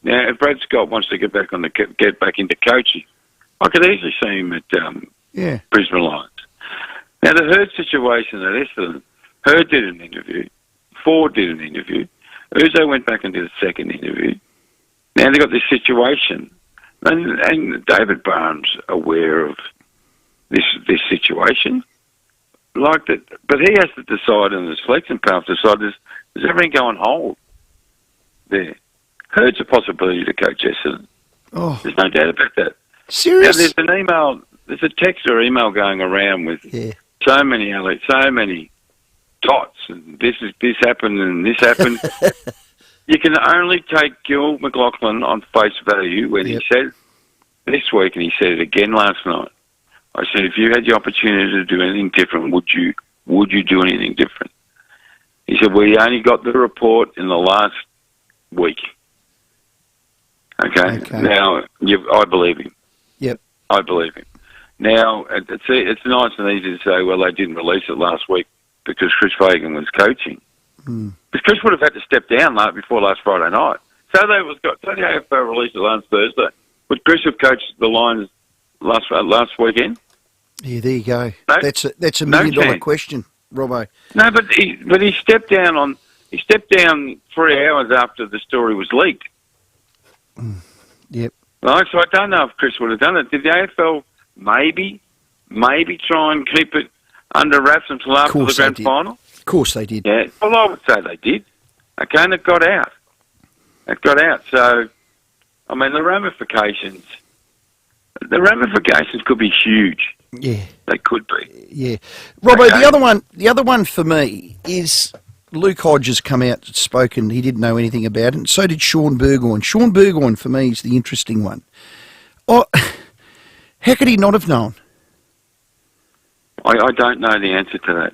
Now, if Brad Scott wants to get back into coaching, I could easily see him at Brisbane Lions. Now, the Hurd situation at Essendon, Hurd did an interview, Ford did an interview, Uzo went back and did a second interview. Now they've got this situation, and David Barnes aware of this situation, like that, but he has to decide, and the selection panel decide, does everything go on hold there? Hurd's a possibility to coach Essendon. There's no doubt about that. Seriously? Now, there's a text or email going around with so many dots, and this happened and this happened. You can only take Gil McLachlan on face value when he said this week, and he said it again last night. I said, if you had the opportunity to do anything different, would you do anything different? He said, we only got the report in the last week. Okay. Now, I believe him. Yep. I believe him. Now, it's nice and easy to say, well, they didn't release it last week because Chris Fagan was coaching. Because Chris would have had to step down before last Friday night. So the AFL released it last Thursday. Would Chris have coached the Lions last weekend? Yeah, there you go. No, that's a $1 million question, Robbo. No, but he stepped down 3 hours after the story was leaked. Yep. Right, so I don't know if Chris would have done it. Did the AFL maybe try and keep it under wraps until after the grand final? Of course they did. Yeah, well, I would say they did. Okay, and it got out. So, I mean, the ramifications could be huge. Yeah. They could be. Yeah. Robbo, the other one for me is Luke Hodge has come out and spoken. He didn't know anything about it, and so did Sean Burgoyne. Sean Burgoyne, for me, is the interesting one. How could he not have known? I don't know the answer to that.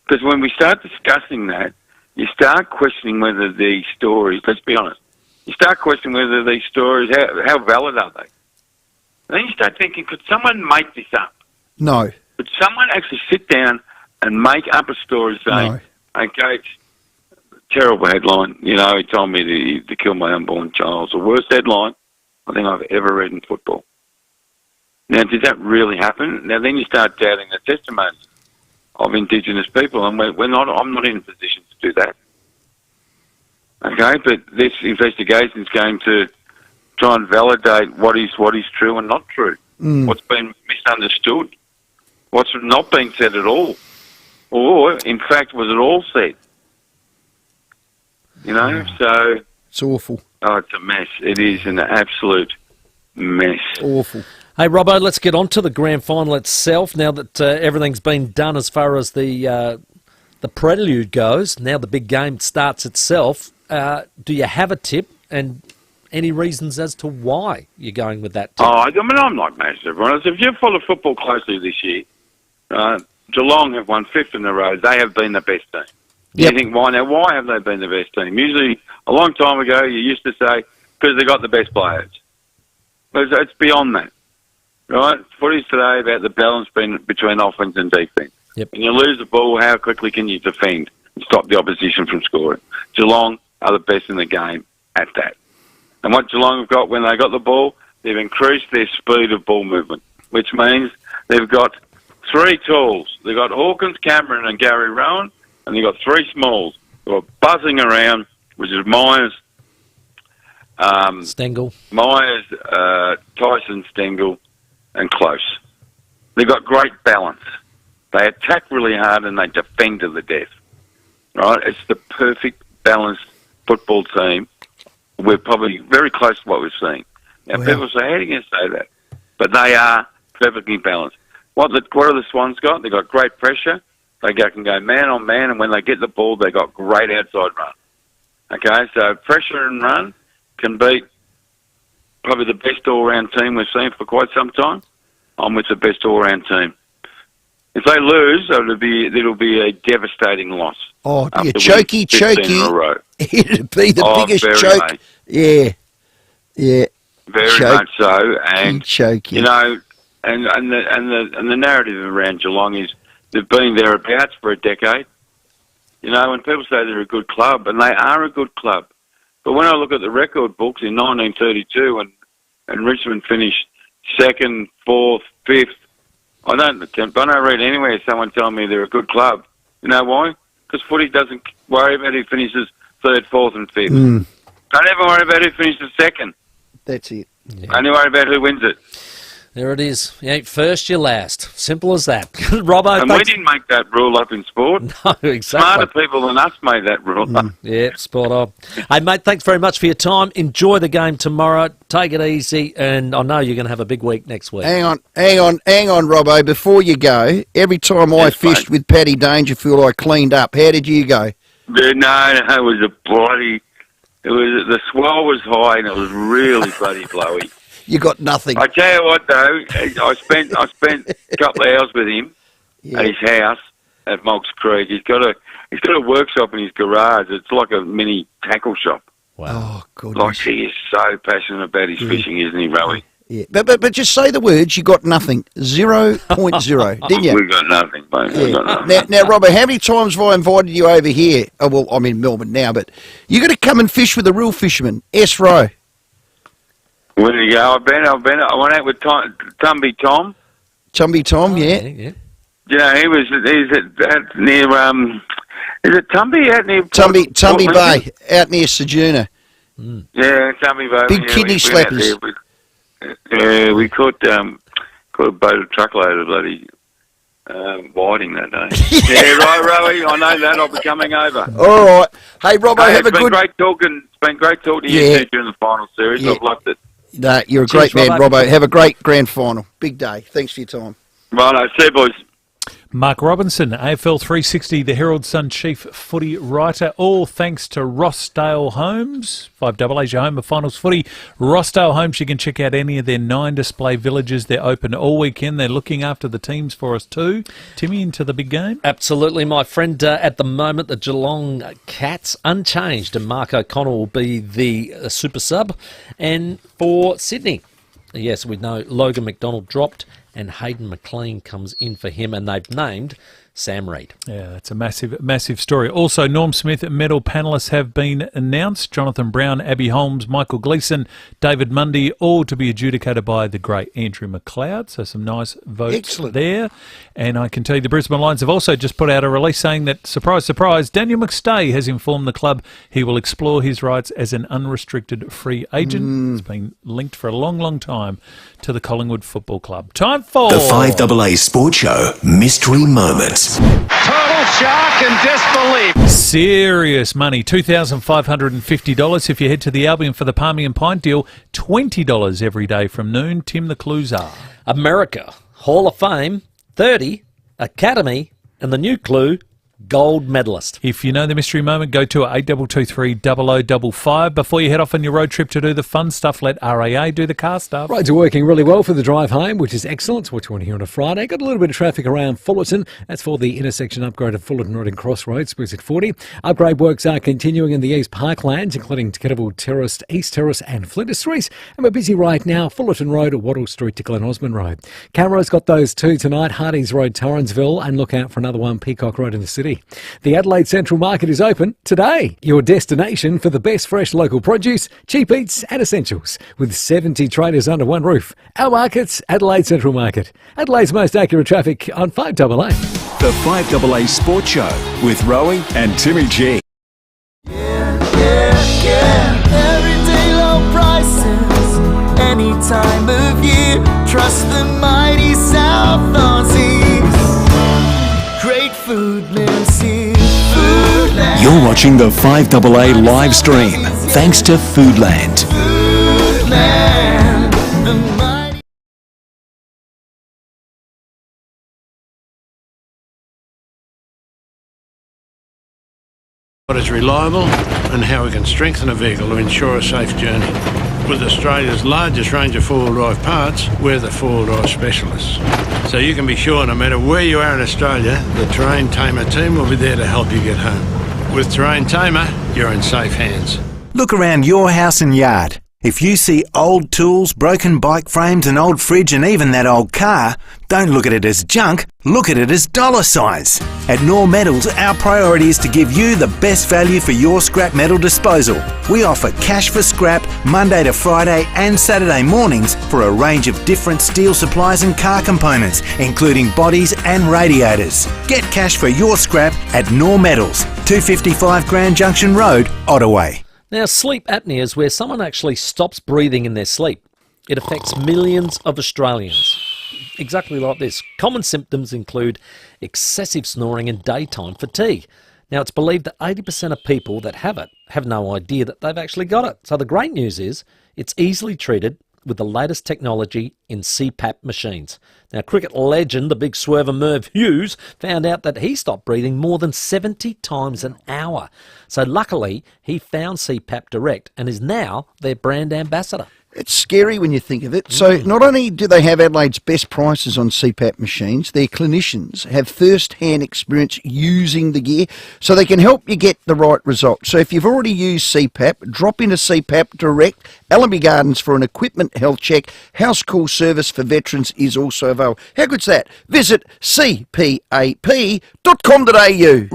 Because when we start discussing that, you start questioning whether these stories, let's be honest, you start questioning whether these stories, how valid are they? And then you start thinking, could someone make this up? No. But someone actually sit down and make up a story saying, okay, it's a terrible headline. You know, he told me to kill my unborn child. It's the worst headline I think I've ever read in football. Now, did that really happen? Now, then you start doubting the testimonies of Indigenous people, and I'm not in a position to do that. Okay, but this investigation is going to try and validate what is true and not true, what's been misunderstood, what's not being said at all, or, in fact, was it all said? You know, so... It's awful. Oh, it's a mess. It is an absolute mess. Awful. Hey, Robbo, let's get on to the grand final itself. Now that everything's been done as far as the prelude goes, now the big game starts itself. Do you have a tip and any reasons as to why you're going with that tip? Oh, I mean, I'm like most everyone. If you follow football closely this year, Geelong have won 5th in a row. They have been the best team. You think, why now? Why have they been the best team? Usually, a long time ago, you used to say, because they got the best players. But it's beyond that, right? Footy's today about the balance between offense and defense. When you lose the ball, how quickly can you defend and stop the opposition from scoring? Geelong are the best in the game at that. And what Geelong have got when they got the ball, they've increased their speed of ball movement, which means they've got 3 tools. They've got Hawkins, Cameron and Gary Rowan, and they've got 3 smalls who are buzzing around, which is Myers, Stengel, Tyson, Stengel, and Close. They've got great balance. They attack really hard and they defend to the death. Right? It's the perfect balanced football team. We're probably very close to what we've seen. Now, people say, how are you going to say that? But they are perfectly balanced. What have the Swans got? They've got great pressure. They can go man on man, and when they get the ball, they've got great outside run. Okay, so pressure and run can beat probably the best all-round team we've seen for quite some time. I'm with the best all-round team. If they lose, it'll be a devastating loss. Oh, it'd be a chokey. It'd be the biggest choke. Mate. Yeah. Very much so. And you know, and the narrative around Geelong is they've been thereabouts for a decade. You know, when people say they're a good club, and they are a good club, but when I look at the record books in 1932, and Richmond finished 2nd, 4th, 5th. I don't read anywhere someone telling me they're a good club. You know why? Because footy doesn't worry about who finishes 3rd, 4th and 5th. Don't ever worry about who finishes 2nd. That's it. Only worry about who wins it. There it is. You ain't first, you're last. Simple as that. Robbo, and we didn't make that rule up in sport. No, exactly. Smarter people than us made that rule up. Yeah, spot on. Hey, mate, thanks very much for your time. Enjoy the game tomorrow. Take it easy, and I know you're going to have a big week next week. Hang on, Robbo. Before you go, every time I fished with Paddy Dangerfield, I cleaned up. How did you go? No, it was a bloody... the swell was high, and it was really bloody blowy. You got nothing. I tell you what, though, I spent a couple of hours with him at his house at Moggs Creek. He's got a workshop in his garage. It's like a mini tackle shop. Wow. Oh, goodness. Like, he is so passionate about his fishing, isn't he, Rowie? Yeah, but just say the words. You got nothing. 0.0, didn't you? We got nothing, mate. We got nothing. Now, Robert, how many times have I invited you over here? Oh, well, I'm in Melbourne now, but you got to come and fish with a real fisherman, S. Rowe. Where did you go? I went out with Tumby Tom. Tumby Tom, yeah. You know, he's at near, is it Tumby out near? Tumby Bay, out near Sojourner. Yeah, Tumby Bay. Big kidney slappers. Yeah, we caught a boat, a truckload of bloody whiting that day. Yeah, right, Rowie, I know that. I'll be coming over. All right. Hey, Robbo, have a good... It's been great talking to you two during the final series. I've loved it. No, you're a great man, Robbo. Have a great grand final. Big day. Thanks for your time. Right, see you, boys. Mark Robinson, AFL 360, the Herald Sun chief footy writer, all thanks to Rossdale Homes. 5AA's your home of finals footy. Rossdale Homes, you can check out any of their 9 display villages. They're open all weekend. They're looking after the teams for us too. Timmy, into the big game? Absolutely, my friend. At the moment, the Geelong Cats unchanged, and Mark O'Connell will be the super sub. And for Sydney, yes, we know Logan McDonald dropped and Hayden McLean comes in for him, and they've named Sam Reid. Yeah, that's a massive story. Also, Norm Smith medal panellists have been announced. Jonathan Brown, Abby Holmes, Michael Gleeson, David Mundy, all to be adjudicated by the great Andrew McLeod. So some nice votes there. And I can tell you the Brisbane Lions have also just put out a release saying that, surprise, surprise, Daniel McStay has informed the club he will explore his rights as an unrestricted free agent. It's been linked for a long, long time to the Collingwood Football Club. Time for The 5AA Sports Show Mystery Moments. Total shock and disbelief. Serious money, $2,550 if you head to the Albion for the Palmy and Pint deal, $20 every day from noon. Tim, the clues are. America, Hall of Fame, 30, Academy, and the new clue, gold medalist. If you know the mystery moment, go to 8223 before you head off on your road trip to do the fun stuff. Let RAA do the car stuff. Roads are working really well for the drive home, which is excellent. It's what you want to hear on a Friday. Got a little bit of traffic around Fullerton. That's for the intersection upgrade of Fullerton Road and Crossroads, exit 40. Upgrade works are continuing in the East Parklands, including Kettleville Terrace, East Terrace and Flinders Street. And we're busy right now, Fullerton Road, Wattle Street to Glen Osmond Road. Camera's got those two tonight, Hardings Road, Torrensville, and look out for another one, Peacock Road in the city. The Adelaide Central Market is open today. Your destination for the best fresh local produce, cheap eats and essentials, with 70 traders under one roof. Our markets, Adelaide Central Market. Adelaide's most accurate traffic on 5AA. The 5AA Sports Show with Rowie and Timmy G. Everyday low prices, any time of year. Trust the mighty South Aussies. Great food lives here. Foodland. You're watching the 5AA live stream thanks to Foodland. Foodland. The mighty. What is reliable and how we can strengthen a vehicle to ensure a safe journey. With Australia's largest range of four-wheel drive parts, we're the four-wheel drive specialists. So you can be sure no matter where you are in Australia, the Terrain Tamer team will be there to help you get home. With Terrain Tamer, you're in safe hands. Look around your house and yard. If you see old tools, broken bike frames, an old fridge and even that old car, don't look at it as junk, look at it as dollar signs. At Nor Metals, our priority is to give you the best value for your scrap metal disposal. We offer cash for scrap Monday to Friday and Saturday mornings for a range of different steel supplies and car components, including bodies and radiators. Get cash for your scrap at Nor Metals, 255 Grand Junction Road, Ottaway. Now, sleep apnea is where someone actually stops breathing in their sleep. It affects millions of Australians. Exactly like this. Common symptoms include excessive snoring and daytime fatigue. Now, it's believed that 80% of people that have it have no idea that they've actually got it. So the great news is it's easily treated with the latest technology in CPAP machines. Now, cricket legend, the big swerver Merv Hughes, found out that he stopped breathing more than 70 times an hour. So luckily, he found CPAP Direct and is now their brand ambassador. It's scary when you think of it. So not only do they have Adelaide's best prices on CPAP machines, their clinicians have first-hand experience using the gear, so they can help you get the right result. So if you've already used CPAP, drop into CPAP Direct. Allenby Gardens for an equipment health check. House call service for veterans is also available. How good's that? Visit cpap.com.au.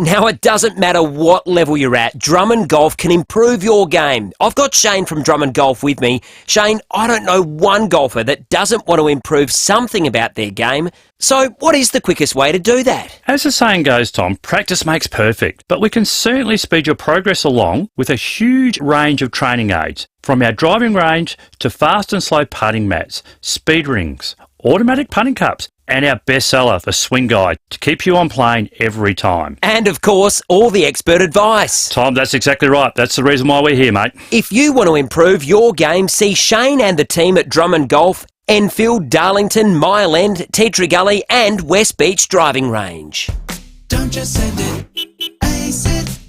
Now, it doesn't matter what level you're at, Drummond Golf can improve your game. I've got Shane from Drummond Golf with me. Shane, I don't know one golfer that doesn't want to improve something about their game. So what is the quickest way to do that? As the saying goes, Tom, practice makes perfect, but we can certainly speed your progress along with a huge range of training aids, from our driving range to fast and slow putting mats, speed rings, automatic putting cups, and our bestseller, the Swing Guide, to keep you on plane every time. And of course, all the expert advice. Tom, that's exactly right. That's the reason why we're here, mate. If you want to improve your game, see Shane and the team at Drummond Golf, Enfield, Darlington, Mile End, Tea Tree Gully and West Beach Driving Range. Don't just send it, ace it.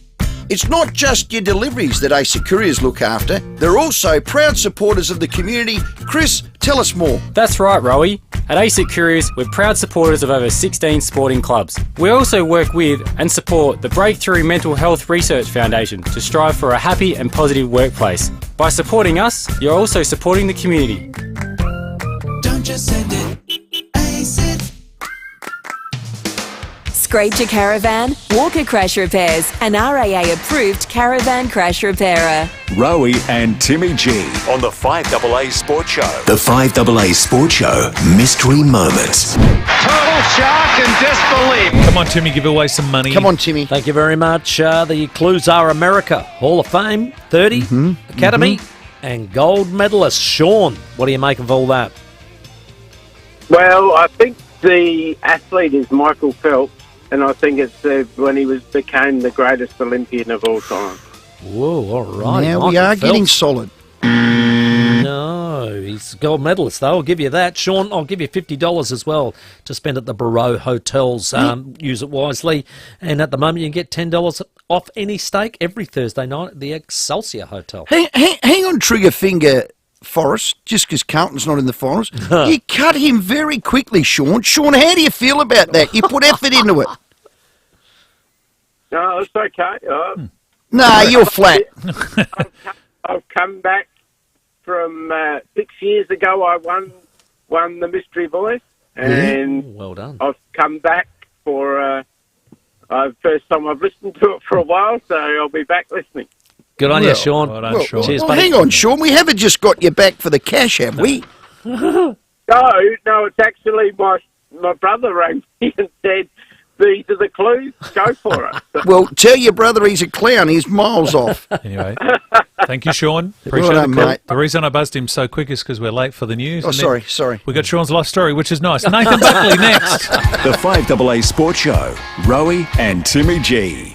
It's not just your deliveries that ASIC Couriers look after. They're also proud supporters of the community. Chris, tell us more. That's right, Rowie. At ASIC Couriers, we're proud supporters of over 16 sporting clubs. We also work with and support the Breakthrough Mental Health Research Foundation to strive for a happy and positive workplace. By supporting us, you're also supporting the community. Don't just send it, Upgrade your caravan? Walker Crash Repairs, an RAA-approved caravan crash repairer. Rowie and Timmy G on the 5AA Sport Show. The 5AA Sport Show Mystery Moments. Total shock and disbelief. Come on, Timmy, give away some money. Come on, Timmy. Thank you very much. The clues are America, Hall of Fame, 30, Academy, and gold medalist. Sean, what do you make of all that? Well, I think the athlete is Michael Phelps, and I think it's when he became the greatest Olympian of all time. Whoa, all right. Now Michael we are Phelps. getting solid. No, he's a gold medalist, though. I'll give you that. Sean, I'll give you $50 as well to spend at the Barreau Hotels. Use it wisely. And at the moment, you can get $10 off any steak every Thursday night at the Excelsior Hotel. Hang on, trigger finger, Forrest, just because Carlton's not in the finals. You cut him very quickly, Sean. Sean, how do you feel about that? You put effort into it. No, it's okay. No, you're flat. I've come back from 6 years ago. I won the Mystery Voice, and well done. I've come back for first time I've listened to it for a while, so I'll be back listening. Good on you, Sean. Well done, Sean. Cheers, Well, buddy. hang on, Sean. We haven't just got you back for the cash, have we? No, it's actually my brother rang me and said, "These are the clues. Go for it." Well, tell your brother he's a clown. He's miles off. Anyway, thank you, Sean. Appreciate Well it. done, mate. The reason I buzzed him so quick is because we're late for the news. Oh, and then sorry. We got Sean's life story, which is nice. Nathan Buckley next. The 5AA Sport Show. Rowie and Timmy G.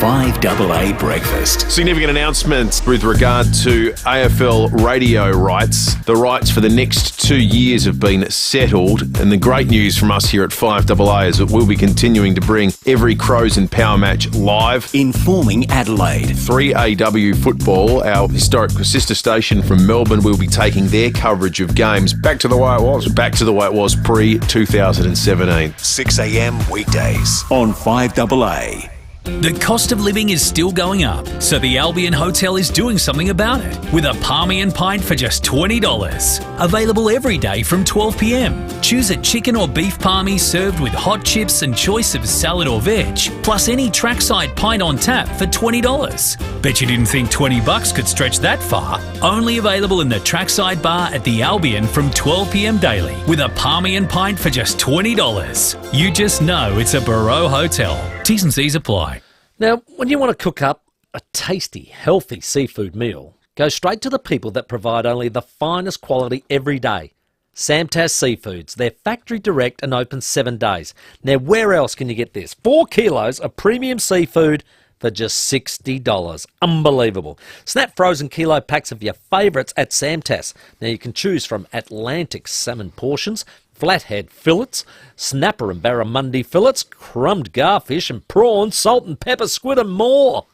5AA Breakfast. Significant announcement with regard to AFL radio rights. The rights for the next 2 years have been settled, and the great news from us here at 5AA is that we'll be continuing to bring every Crows and Power match live. Informing Adelaide. 3AW Football, our historic sister station from Melbourne, will be taking their coverage of games back to the way it was. Back to the way it was pre-2017. 6 a.m. weekdays on 5AA. The cost of living is still going up, so the Albion Hotel is doing something about it with a palmy and pint for just $20. Available every day from 12 p.m. Choose a chicken or beef palmy served with hot chips and choice of salad or veg, plus any trackside pint on tap for $20. Bet you didn't think $20 could stretch that far. Only available in the trackside bar at the Albion from 12 p.m. daily with a palmy and pint for just $20. You just know it's a Barreau Hotel. T's and C's apply. Now, when you want to cook up a tasty, healthy seafood meal, go straight to the people that provide only the finest quality every day. Samtas Seafoods. They're factory direct and open 7 days. Now, where else can you get this? 4 kilos of premium seafood for just $60. Unbelievable. Snap frozen kilo packs of your favourites at Samtas. Now, you can choose from Atlantic salmon portions, flathead fillets, snapper and barramundi fillets, crumbed garfish and prawns, salt and pepper squid and more.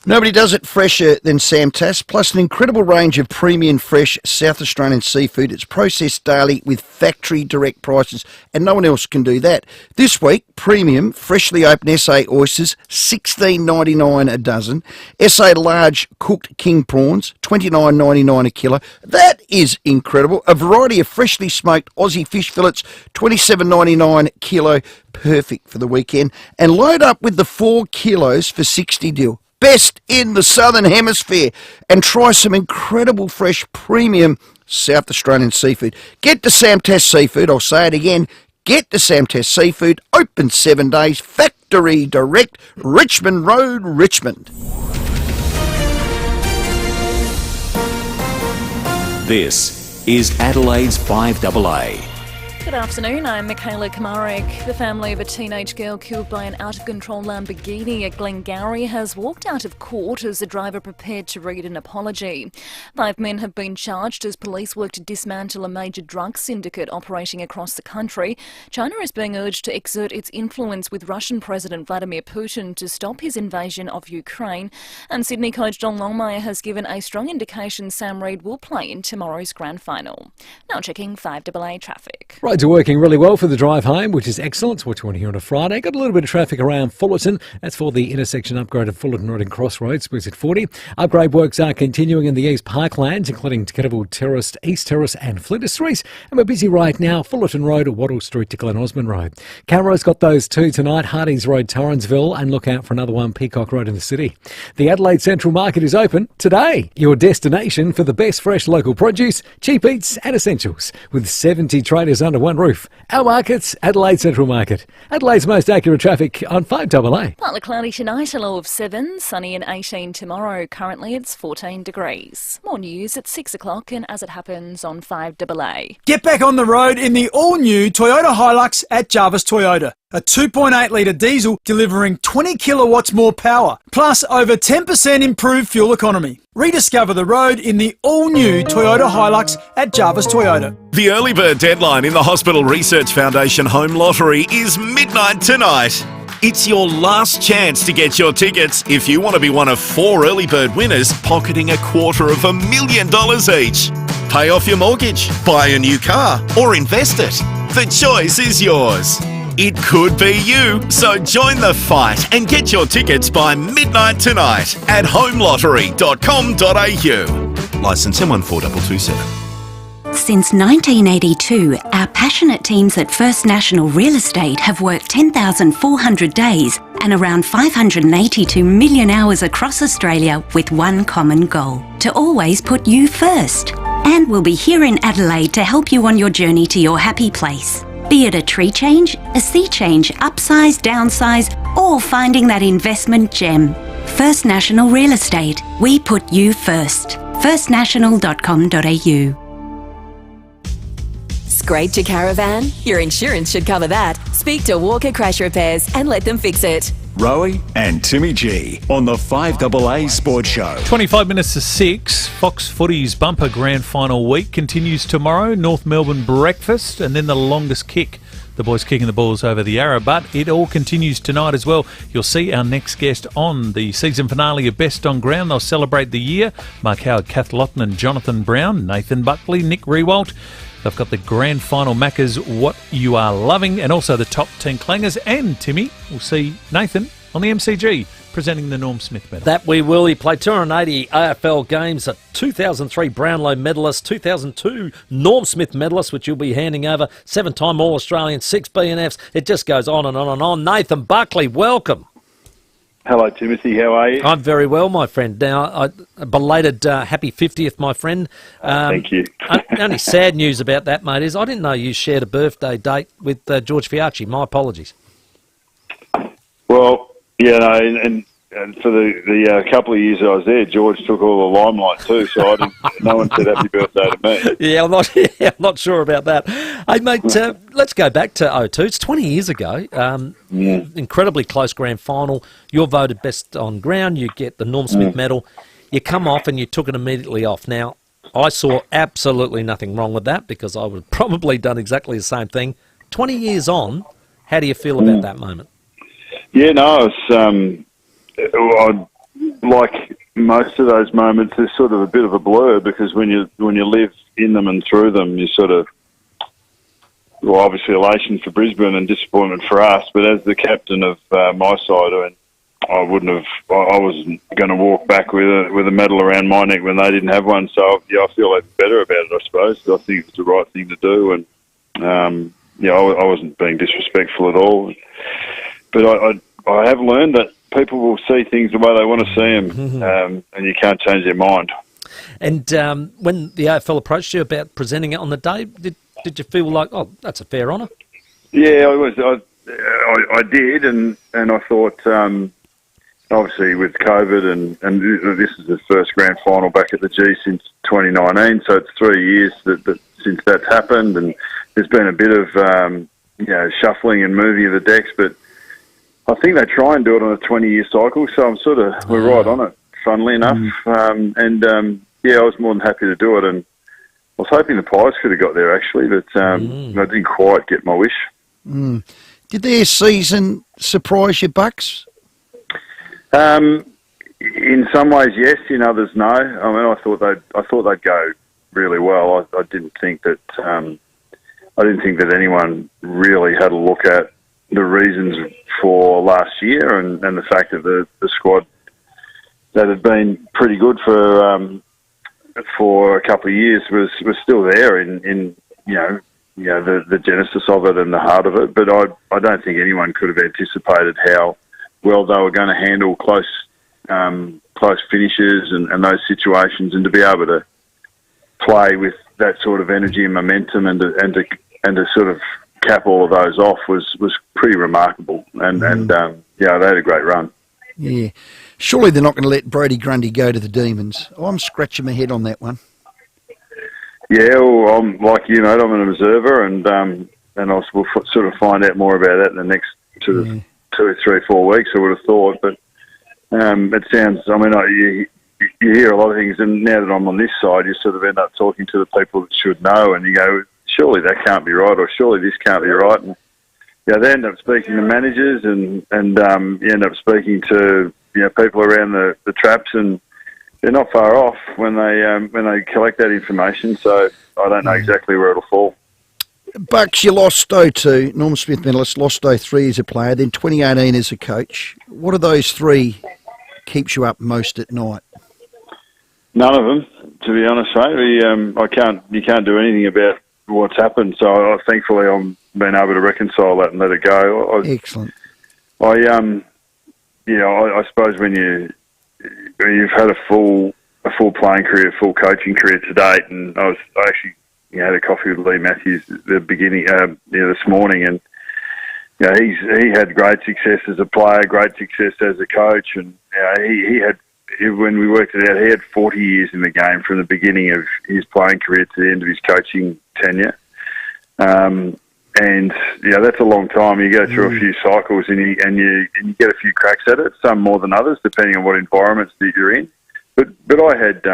Nobody does it fresher than Samtas, plus an incredible range of premium fresh South Australian seafood. It's processed daily with factory direct prices, and no one else can do that. This week, premium freshly opened SA oysters, $16.99 a dozen. SA large cooked king prawns, $29.99 a kilo. That is incredible. A variety of freshly smoked Aussie fish fillets, $27.99 a kilo. Perfect for the weekend. And load up with the 4 kilos for $60. Best in the Southern Hemisphere, and try some incredible fresh premium South Australian seafood. Get to Samtas Seafood, I'll say it again, get to Samtas Seafood, open 7 days, factory direct, Richmond Road, Richmond. This is Adelaide's 5AA. Good afternoon, I'm Michaela Kamarek. The family of a teenage girl killed by an out-of-control Lamborghini at Glengarry has walked out of court as the driver prepared to read an apology. 5 men have been charged as police work to dismantle a major drug syndicate operating across the country. China is being urged to exert its influence with Russian President Vladimir Putin to stop his invasion of Ukraine. And Sydney coach John Longmire has given a strong indication Sam Reid will play in tomorrow's grand final. Now checking 5AA traffic. Right, Roads are working really well for the drive home, which is excellent. It's what you want to hear on a Friday. Got a little bit of traffic around Fullerton. That's for the intersection upgrade of Fullerton Road and Crossroads, exit 40. Upgrade works are continuing in the East Parklands, including Kettleville Terrace, East Terrace and Flinders Streets. And we're busy right now, Fullerton Road, Wattle Street to Glen Osmond Road. Camera's got those two tonight, Hardings Road, Torrensville, and look out for another one, Peacock Road in the city. The Adelaide Central Market is open today. Your destination for the best fresh local produce, cheap eats and essentials, with 70 traders under one roof. Our markets, Adelaide Central Market. Adelaide's most accurate traffic on 5AA. Partly cloudy tonight, a low of 7, sunny and 18 tomorrow. Currently it's 14 degrees. More news at 6 o'clock and as it happens on 5AA. Get back on the road in the all-new Toyota Hilux at Jarvis Toyota. A 2.8 litre diesel delivering 20 kilowatts more power, plus over 10% improved fuel economy. Rediscover the road in the all-new Toyota Hilux at Jarvis Toyota. The early bird deadline in the Hospital Research Foundation Home Lottery is midnight tonight. It's your last chance to get your tickets if you want to be one of 4 early bird winners pocketing $250,000 each. Pay off your mortgage, buy a new car or invest it. The choice is yours. It could be you, so join the fight and get your tickets by midnight tonight at homelottery.com.au. Licence M14227. Since 1982, our passionate teams at First National Real Estate have worked 10,400 days and around 582 million hours across Australia with one common goal: to always put you first. And we'll be here in Adelaide to help you on your journey to your happy place. Be it a tree change, a sea change, upsize, downsize, or finding that investment gem. First National Real Estate. We put you first. firstnational.com.au. Scraped your caravan? Your insurance should cover that. Speak to Walker Crash Repairs and let them fix it. Rowie and Timmy G on the 5AA Sports Show. 25 minutes to 6. Fox Footy's bumper grand final week continues tomorrow. North Melbourne breakfast and then the longest kick. The boys kicking the balls over the arrow, but it all continues tonight as well. You'll see our next guest on the season finale of Best on Ground. They'll celebrate the year. Mark Howard, Kath Lawton and Jonathan Brown, Nathan Buckley, Nick Rewalt. They've got the grand final Maccas, What You Are Loving, and also the top 10 clangers. And, Timmy, we'll see Nathan on the MCG presenting the Norm Smith medal. That we will. He played 280 AFL games, a 2003 Brownlow medalist, 2002 Norm Smith medalist, which you'll be handing over, 7-time All-Australian, 6 BNFs. It just goes on and on and on. Nathan Buckley, welcome. Hello, Timothy. How are you? I'm very well, my friend. Now, a belated happy 50th, my friend. Thank you. Only sad news about that, mate, is I didn't know you shared a birthday date with George Fiacci. My apologies. Well, yeah, no, and for the couple of years I was there, George took all the limelight too, so no one said happy birthday to me. Yeah, I'm not sure about that. Hey, mate, let's go back to 02. It's 20 years ago. Incredibly close grand final. You're voted best on ground. You get the Norm Smith medal. You come off and you took it immediately off. Now, I saw absolutely nothing wrong with that because I would have probably done exactly the same thing. 20 years on, how do you feel about that moment? Yeah, no, it's like most of those moments, they're sort of a bit of a blur because when you live in them and through them, you sort of, well, obviously elation for Brisbane and disappointment for us. But as the captain of my side, I wasn't going to walk back with a medal around my neck when they didn't have one. So yeah, I feel better about it, I suppose. I think it's the right thing to do, and I wasn't being disrespectful at all. But I have learned that people will see things the way they want to see them, and you can't change their mind. And when the AFL approached you about presenting it on the day, did you feel like, oh, that's a fair honour? Yeah, I did, and I thought, obviously with COVID, and this is the first grand final back at the G since 2019, so it's 3 years that since that's happened, and there's been a bit of shuffling and moving of the decks, but I think they try and do it on a 20-year cycle, so we're right on it, funnily enough. I was more than happy to do it, and I was hoping the Pies could have got there, actually, but I didn't quite get my wish. Did their season surprise you, Bucks? In some ways, yes. In others, no. I mean, I thought they'd go really well. I didn't think that I didn't think that anyone really had a look at the reasons for last year and the fact that the squad that had been pretty good for a couple of years was still there in the genesis of it and the heart of it. But I don't think anyone could have anticipated how well they were going to handle close finishes and those situations, and to be able to play with that sort of energy and momentum and to sort of cap all of those off was pretty remarkable. And they had a great run. Yeah. Surely they're not going to let Brodie Grundy go to the Demons. I'm scratching my head on that one. Yeah, well, I'm like you, mate. I'm an observer, and we'll sort of find out more about that in the next sort of 2, 3, 4 weeks, I would have thought. But it sounds, I mean, you hear a lot of things, and now that I'm on this side, you sort of end up talking to the people that should know, and you go, surely that can't be right, or surely this can't be right. And they end up speaking to managers, and you end up speaking to people around the traps, and they're not far off when they collect that information. So I don't know exactly where it'll fall. Bucks, you lost 02, Norm Smith medalist, lost 03 as a player, then 2018 as a coach. What of those three keeps you up most at night? None of them, to be honest, mate. You can't do anything about what's happened. So thankfully, I'm been able to reconcile that and let it go. Excellent. I suppose when you've had a full playing career, full coaching career to date, and I actually had a coffee with Lee Matthews at the beginning, this morning, and he had great success as a player, great success as a coach, and he had, when we worked it out, he had 40 years in the game from the beginning of his playing career to the end of his coaching tenure. And that's a long time. You go through a few cycles and you get a few cracks at it, some more than others, depending on what environments that you're in. But I had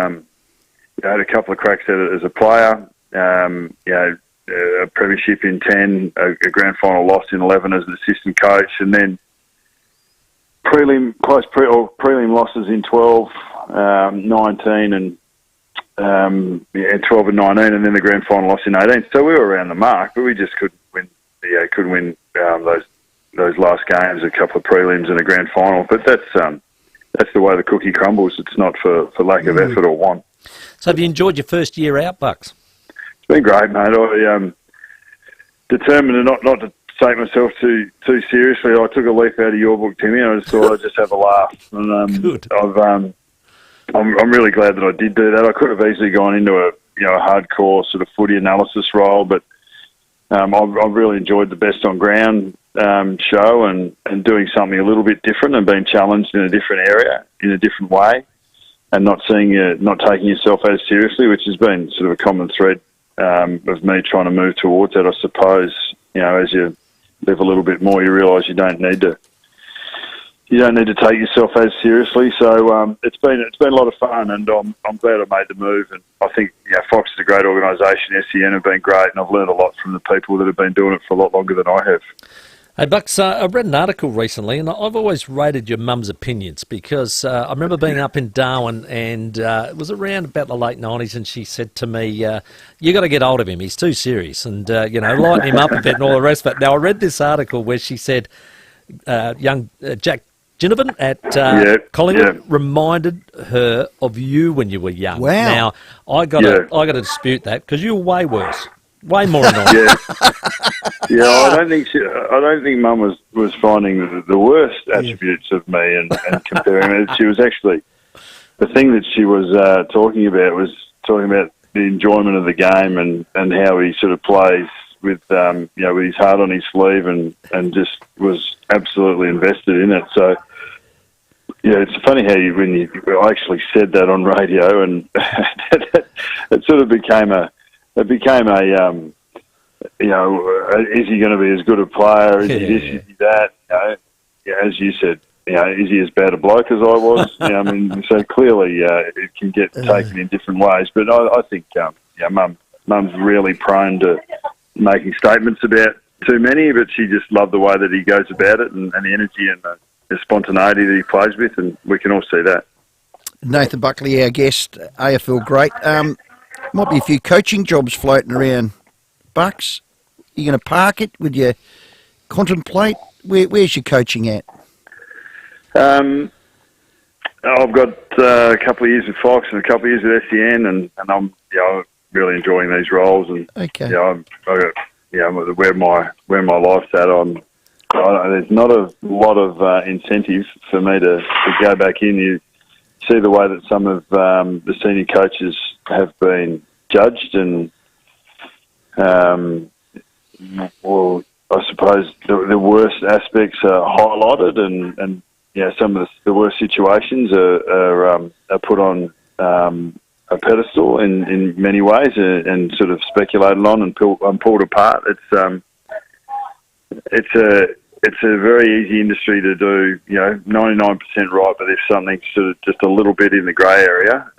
a couple of cracks at it as a player. A premiership in 10, a grand final loss in 11 as an assistant coach, and then prelim losses in 12, 19, and 12 and 19, and then the grand final loss in 18. So we were around the mark, but we just couldn't win. Couldn't win those last games, a couple of prelims and a grand final. But that's the way the cookie crumbles. It's not for lack of effort or want. So have you enjoyed your first year out, Bucks? It's been great, mate. I determined not to take myself too seriously. I took a leaf out of your book, Timmy, and I just thought I'd just have a laugh. And Good. I'm really glad that I did do that. I could have easily gone into a hardcore sort of footy analysis role, but I've really enjoyed the Best on Ground show and doing something a little bit different and being challenged in a different area, in a different way, and not taking yourself as seriously, which has been sort of a common thread of me trying to move towards that. I suppose as you live a little bit more, you realise you don't need to take yourself as seriously. So it's been a lot of fun, and I'm glad I made the move. And I think Fox is a great organisation. SEN have been great, and I've learned a lot from the people that have been doing it for a lot longer than I have. Hey, Bucks, I read an article recently, and I've always rated your mum's opinions because I remember being up in Darwin, and it was around about the late 90s, and she said to me, you got to get hold of him, he's too serious, and, lighten him up a bit and all the rest of it. Now, I read this article where she said young Jack Ginnivan at Collingwood reminded her of you when you were young. Wow. Now, I got to dispute that because you were way worse. Way more annoying. I don't think Mum was finding the worst attributes of me and comparing it. She was actually, the thing that she was talking about the enjoyment of the game and how he sort of plays with with his heart on his sleeve and just was absolutely invested in it. So it's funny how when you actually said that on radio, and it sort of became a is he going to be as good a player? Is he this? Is he that? As you said, is he as bad a bloke as I was? So clearly it can get taken in different ways. But I think Mum's really prone to making statements about too many, but she just loved the way that he goes about it and the energy and the spontaneity that he plays with, and we can all see that. Nathan Buckley, our guest, AFL great. Might be a few coaching jobs floating around, Bucks. You going to park it? Would you contemplate? Where's your coaching at? I've got a couple of years with Fox and a couple of years with SEN, and I'm really enjoying these roles. And okay, where my life's at, there's not a lot of incentive for me to go back in. You see the way that some of the senior coaches have been judged, and well, I suppose the worst aspects are highlighted, and some of the worst situations are put on a pedestal in many ways, and sort of speculated on and pulled apart. It's a very easy industry to do, 99% right, but there's something sort of just a little bit in the grey area.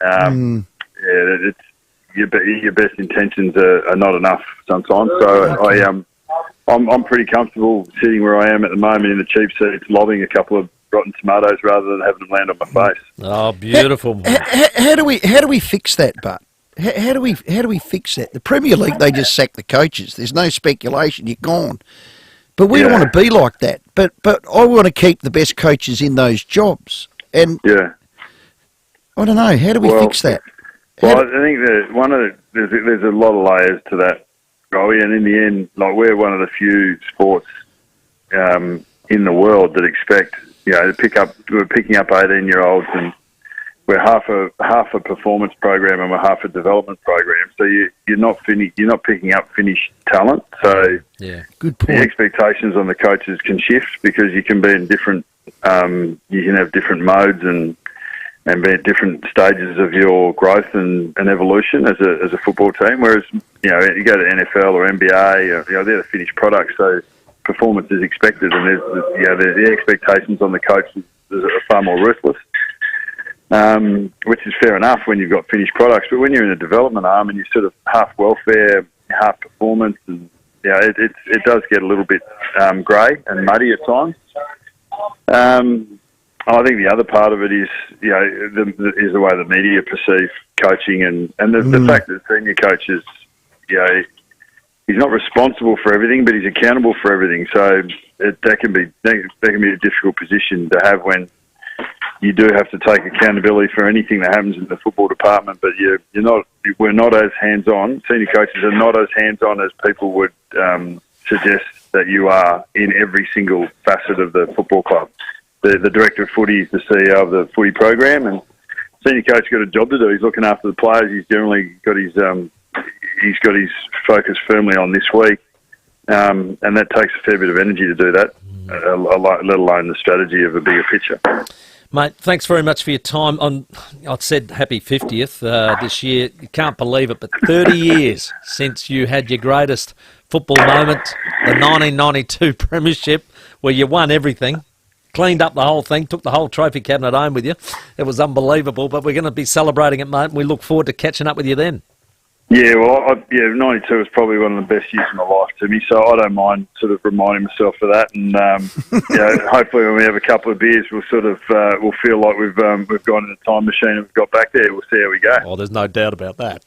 Your best intentions are not enough sometimes. So I'm pretty comfortable sitting where I am at the moment in the cheap seats, lobbing a couple of rotten tomatoes rather than having them land on my face. Oh, beautiful! How do we fix that, Butt? How do we fix that? The Premier League, they just sack the coaches. There's no speculation. You're gone. But we don't want to be like that. But I want to keep the best coaches in those jobs. And I don't know. How do we fix that? I think that there's a lot of layers to that, Rowie, and in the end, like, we're one of the few sports in the world that expect we're picking up 18-year-olds, and we're half a performance program and we're half a development program. So you're not picking up finished talent. So good point. The expectations on the coaches can shift because you can be in different. You can have different modes and be at different stages of your growth and evolution as a football team. Whereas you go to NFL or NBA, they're the finished product. So performance is expected, and the expectations on the coaches are far more ruthless. Which is fair enough when you've got finished products, but when you're in a development arm and you're sort of half welfare, half performance, and it does get a little bit grey and muddy at times. I think the other part of it is the way the media perceive coaching, and the fact that senior coaches, he's not responsible for everything, but he's accountable for everything. So that can be a difficult position to have when you do have to take accountability for anything that happens in the football department, but we're not as hands-on. Senior coaches are not as hands-on as people would suggest that you are in every single facet of the football club. The director of footy is the CEO of the footy program, and senior coach got a job to do. He's looking after the players. He's generally got his focus firmly on this week, and that takes a fair bit of energy to do that, let alone the strategy of a bigger picture. Mate, thanks very much for your time. I said happy 50th this year. You can't believe it, but 30 years since you had your greatest football moment, the 1992 Premiership, where you won everything, cleaned up the whole thing, took the whole trophy cabinet home with you. It was unbelievable, but we're going to be celebrating it, mate, and we look forward to catching up with you then. Yeah, 92 was probably one of the best years of my life to me, so I don't mind sort of reminding myself of that. And hopefully, when we have a couple of beers, we'll sort of we'll feel like we've gone in a time machine and we've got back there. We'll see how we go. Oh, there's no doubt about that.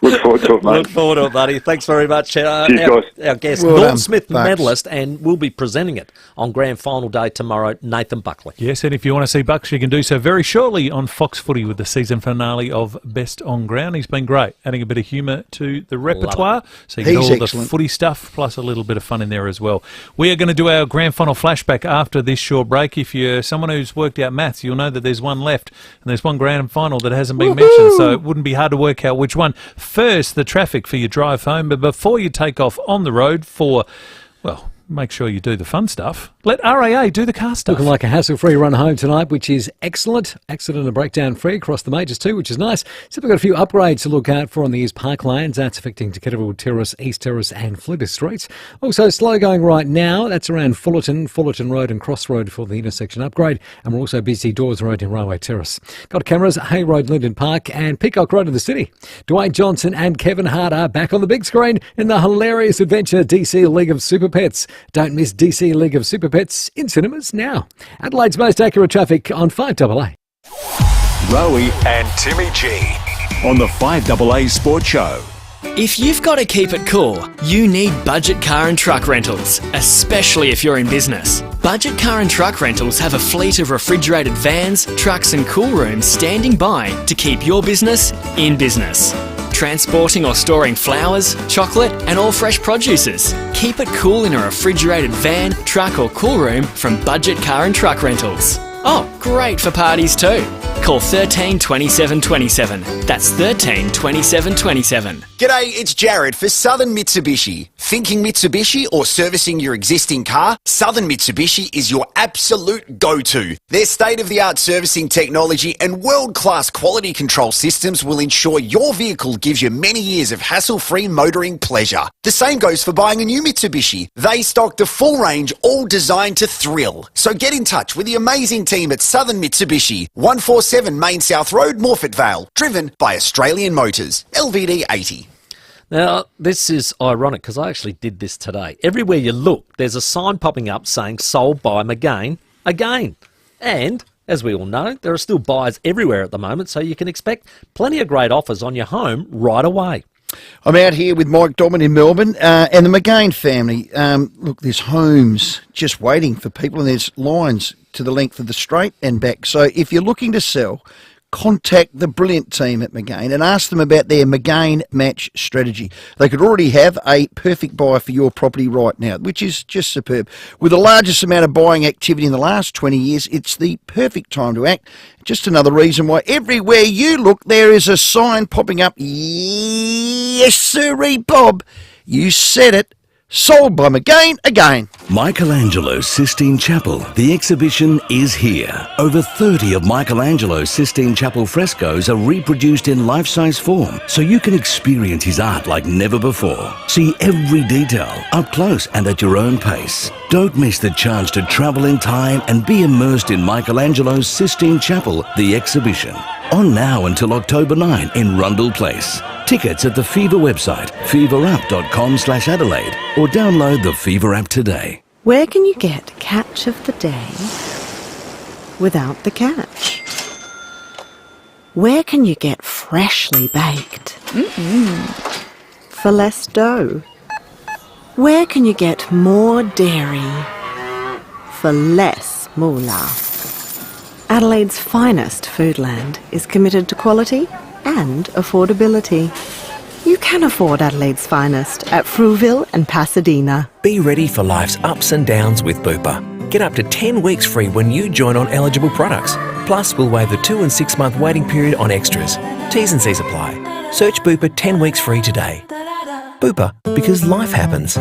Look forward to it, mate. Look forward to it, buddy. Thanks very much. Cheers, guys. Our guest, Well Norm done, Smith Bucks. medalist, and we'll be presenting it on Grand Final Day tomorrow, Nathan Buckley. Yes, and if you want to see Bucks, you can do so very shortly on Fox Footy with the season finale of Best on Ground. He's been great, adding a bit of humour to the repertoire, so you get He's all excellent. the footy stuff plus a little bit of fun in there as well. We are going to do our grand final flashback after this short break. If you're someone who's worked out maths, you'll know that there's one left, and there's one grand final that hasn't been mentioned, so it wouldn't be hard to work out which one. First, the traffic for your drive home, but before you take off on the road for, well, make sure you do the fun stuff. Let RAA do the car stuff. Looking like a hassle-free run home tonight, which is excellent. Accident and breakdown free across the majors too, which is nice. So we've got a few upgrades to look out for on the East Park lanes. That's affecting Takitivu Terrace, East Terrace and Flinders Streets. Also slow going right now. That's around Fullerton Road and Cross Road for the intersection upgrade. And we're also busy Dawes Road in Railway Terrace. Got cameras, Hay Road, Linden Park and Peacock Road in the city. Dwayne Johnson and Kevin Hart are back on the big screen in the hilarious adventure DC League of Super Pets. Don't miss DC League of Super Pets in cinemas now. Adelaide's most accurate traffic on 5AA. Rowie And Timmy G on the 5AA Sport Show. If you've got to keep it cool, you need Budget Car and Truck Rentals, especially if you're in business. Budget Car and Truck Rentals have a fleet of refrigerated vans, trucks and cool rooms standing by to keep your business in business. Transporting or storing flowers, chocolate and all fresh produces. Keep it cool in a refrigerated van, truck or cool room from Budget Car and Truck Rentals. Oh, great for parties too. Call 13 27 27. That's 13 27 27. G'day, it's Jared for Southern Mitsubishi. Thinking Mitsubishi or servicing your existing car? Southern Mitsubishi is your absolute go-to. Their state-of-the-art servicing technology and world-class quality control systems will ensure your vehicle gives you many years of hassle-free motoring pleasure. The same goes for buying a new Mitsubishi. They stock the full range, all designed to thrill. So get in touch with the amazing team at Southern Mitsubishi, 147 Main South Road, Morphett Vale, driven by Australian Motors, LVD 80. Now, this is ironic because I actually did this today. Everywhere you look, there's a sign popping up saying sold by McGain again. And, as we all know, there are still buyers everywhere at the moment, so you can expect plenty of great offers on your home right away. I'm out here with Mike Dobbin in Melbourne and the McGain family. Look, there's homes just waiting for people and there's lines to the length of the straight and back. So if you're looking to sell, contact the brilliant team at McGain and ask them about their McGain match strategy. They could already have a perfect buy for your property right now, which is just superb. With the largest amount of buying activity in the last 20 years, it's the perfect time to act. Just another reason why everywhere you look, there is a sign popping up. Yes, sirree, Bob. You said it. Sold by McGain again. Michelangelo's Sistine Chapel. The exhibition is here. Over 30 of Michelangelo's Sistine Chapel frescoes are reproduced in life-size form, so you can experience his art like never before. See every detail up close and at your own pace. Don't miss the chance to travel in time and be immersed in Michelangelo's Sistine Chapel, the exhibition. On now until October 9 in Rundle Place. Tickets at the FIVEAA website, feverUp.com/Adelaide, or download the FIVEAA app today. Where can you get catch of the day without the catch? Where can you get freshly baked for less dough? Where can you get more dairy for less moolah? Adelaide's finest foodland is committed to quality and affordability. You can afford Adelaide's finest at Frueville and Pasadena. Be ready for life's ups and downs with Bupa. Get up to 10 weeks free when you join on eligible products. Plus, we'll waive the 2 and 6 month waiting period on extras. T's and C's apply. Search Bupa 10 weeks free today. Bupa, because life happens.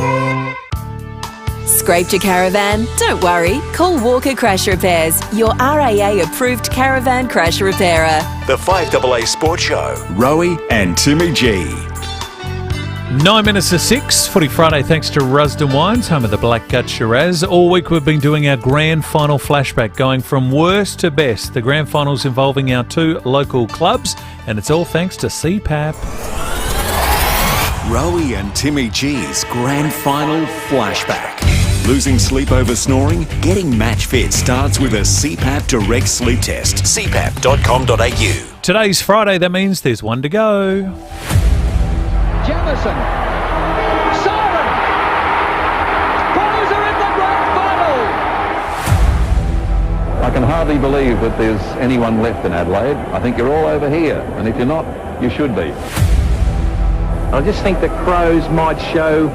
Scraped your caravan? Don't worry. Call Walker Crash Repairs, your RAA-approved caravan crash repairer. The 5AA Sports Show. Rowie and Timmy G. 9 minutes to 6, Footy Friday, thanks to Rusden Wines, home of the Black Gut Shiraz. All week we've been doing our grand final flashback, going from worst to best. The grand finals involving our 2 local clubs, and it's all thanks to CPAP. Rowie and Timmy G's grand final flashback. Losing sleep over snoring? Getting match fit starts with a CPAP direct sleep test. CPAP.com.au. Today's Friday, that means there's one to go. Jamison. Siren. Crows are in the grand final. I can hardly believe that there's anyone left in Adelaide. I think you're all over here, and if you're not, you should be. I just think the Crows might show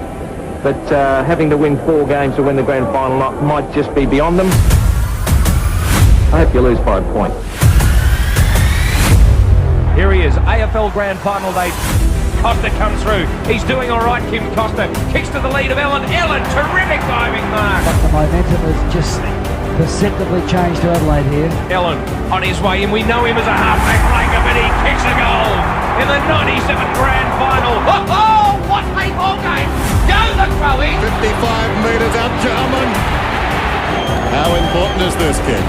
that having to win 4 games to win the grand final might just be beyond them. I hope you lose by a point. Here he is, AFL Grand Final day. Costa comes through. He's doing all right, Kim Costa. Kicks to the lead of Ellen. Ellen, terrific diving mark. But the momentum has just perceptibly changed to Adelaide here. Ellen on his way in. We know him as a halfback flanker, but he kicks a goal in the 97 Grand Final. Oh, what a ball game! Go the Crowies! 55 metres out, Jarman. How important is this kid?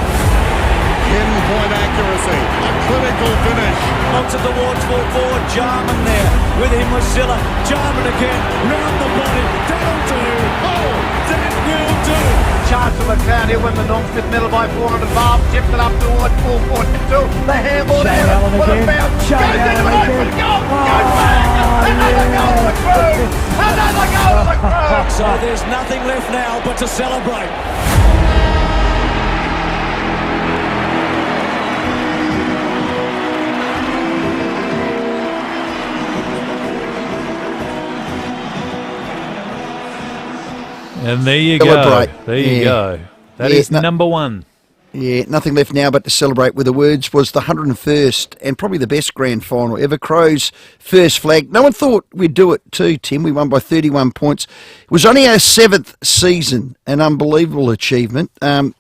Pinpoint accuracy, a clinical finish. Knocks it towards full forward, Jarman there. With him was Zilla. Jarman again, round the body, that'll do. Oh, that will do. Chance for McLeod, he'll win the Longford middle by 400 Bob, tipped it up towards 442. The handball there, what a bounce. Goes into an open goal, goes back, another goal. So there's nothing left now but to celebrate. And there you Celebrate. go. There you go. That is number one. Yeah, nothing left now but to celebrate with the words was the 101st and probably the best grand final ever. Crows first flag. No one thought we'd do it too, Tim. We won by 31 points. It was only our 7th season, an unbelievable achievement. And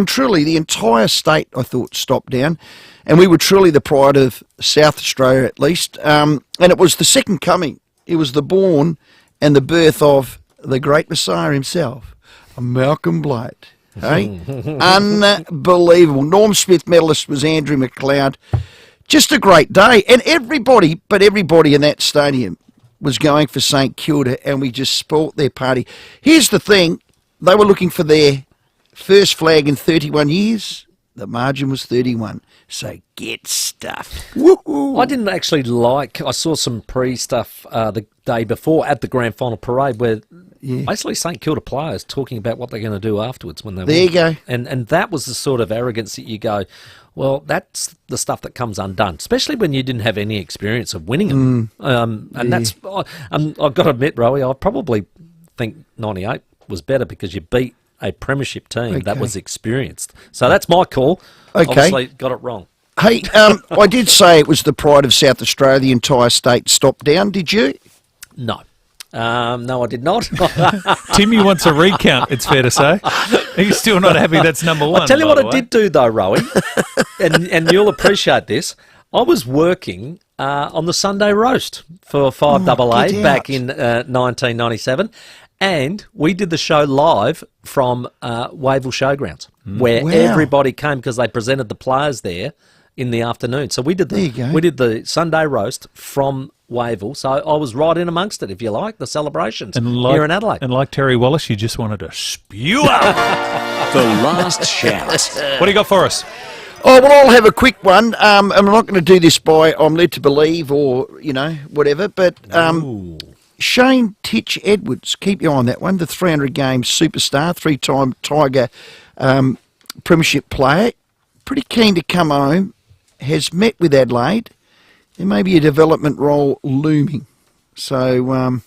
truly, the entire state, I thought, stopped down. And we were truly the pride of South Australia, at least. And it was the second coming. It was the born and the birth of the great Messiah himself, Malcolm Blight. Hey? Unbelievable. Norm Smith medalist was Andrew McLeod. Just a great day. And everybody in that stadium was going for St Kilda, and we just spoilt their party. Here's the thing. They were looking for their first flag in 31 years. The margin was 31. So get stuffed. Woo-hoo. I didn't actually I saw some pre-stuff the day before at the grand final parade where basically St Kilda players talking about what they're going to do afterwards when they win. There you go. And that was the sort of arrogance that you go, well, that's the stuff that comes undone, especially when you didn't have any experience of winning them. And that's, I've got to admit, Rowie, I probably think 98 was better because you beat a premiership team that was experienced. So that's my call. Okay. Obviously got it wrong. Hey, I did say it was the pride of South Australia, the entire state stopped down. Did you? No. No, I did not. Timmy wants a recount, it's fair to say. He's still not happy that's number one. I'll tell you what I did do, though, Rowie, and you'll appreciate this. I was working on the Sunday roast for FIVEAA back in 1997, and we did the show live from Wavell Showgrounds, where everybody came because they presented the players there in the afternoon. So we did the Sunday roast from Wavell. So I was right in amongst it, if you like, the celebrations here in Adelaide. And like Terry Wallace, you just wanted to spew out the last shout. What do you got for us? Oh, well, I'll have a quick one. I'm not going to do this by I'm led to believe or, whatever, but Shane Titch Edwards, keep your eye on that one, the 300-game superstar, 3-time Tiger premiership player, pretty keen to come home, has met with Adelaide. There may be a development role looming. So,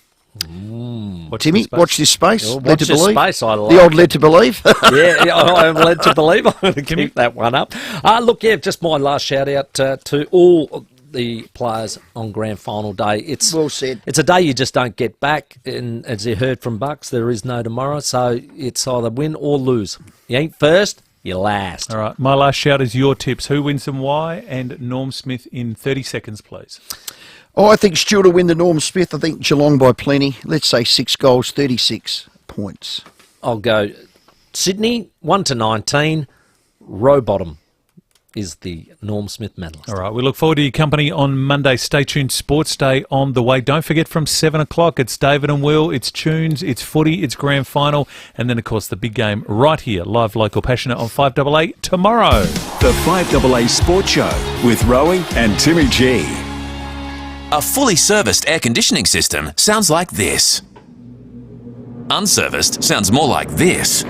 Timmy, watch this space. Watch this space, I like the old led to believe. Yeah, I'm led to believe. I'm going to keep that one up. Look, just my last shout-out to all the players on grand final day. It's well said. It's a day you just don't get back, and as you heard from Bucks, there is no tomorrow, so it's either win or lose. You ain't first, you're last. All right, my last shout is your tips. Who wins and why? And Norm Smith in 30 seconds, please. Oh, I think Stewart will win the Norm Smith. I think Geelong by plenty. Let's say 6 goals, 36 points. I'll go Sydney, 1-19. Rowbottom is the Norm Smith medalist. All right, we look forward to your company on Monday. Stay tuned, Sports Day on the way. Don't forget from 7 o'clock, it's David and Will, it's tunes, it's footy, it's grand final, and then, of course, the big game right here, live, local, passionate on 5AA tomorrow. The 5AA Sports Show with Rowie and Timmy G. A fully serviced air conditioning system sounds like this. Unserviced sounds more like this.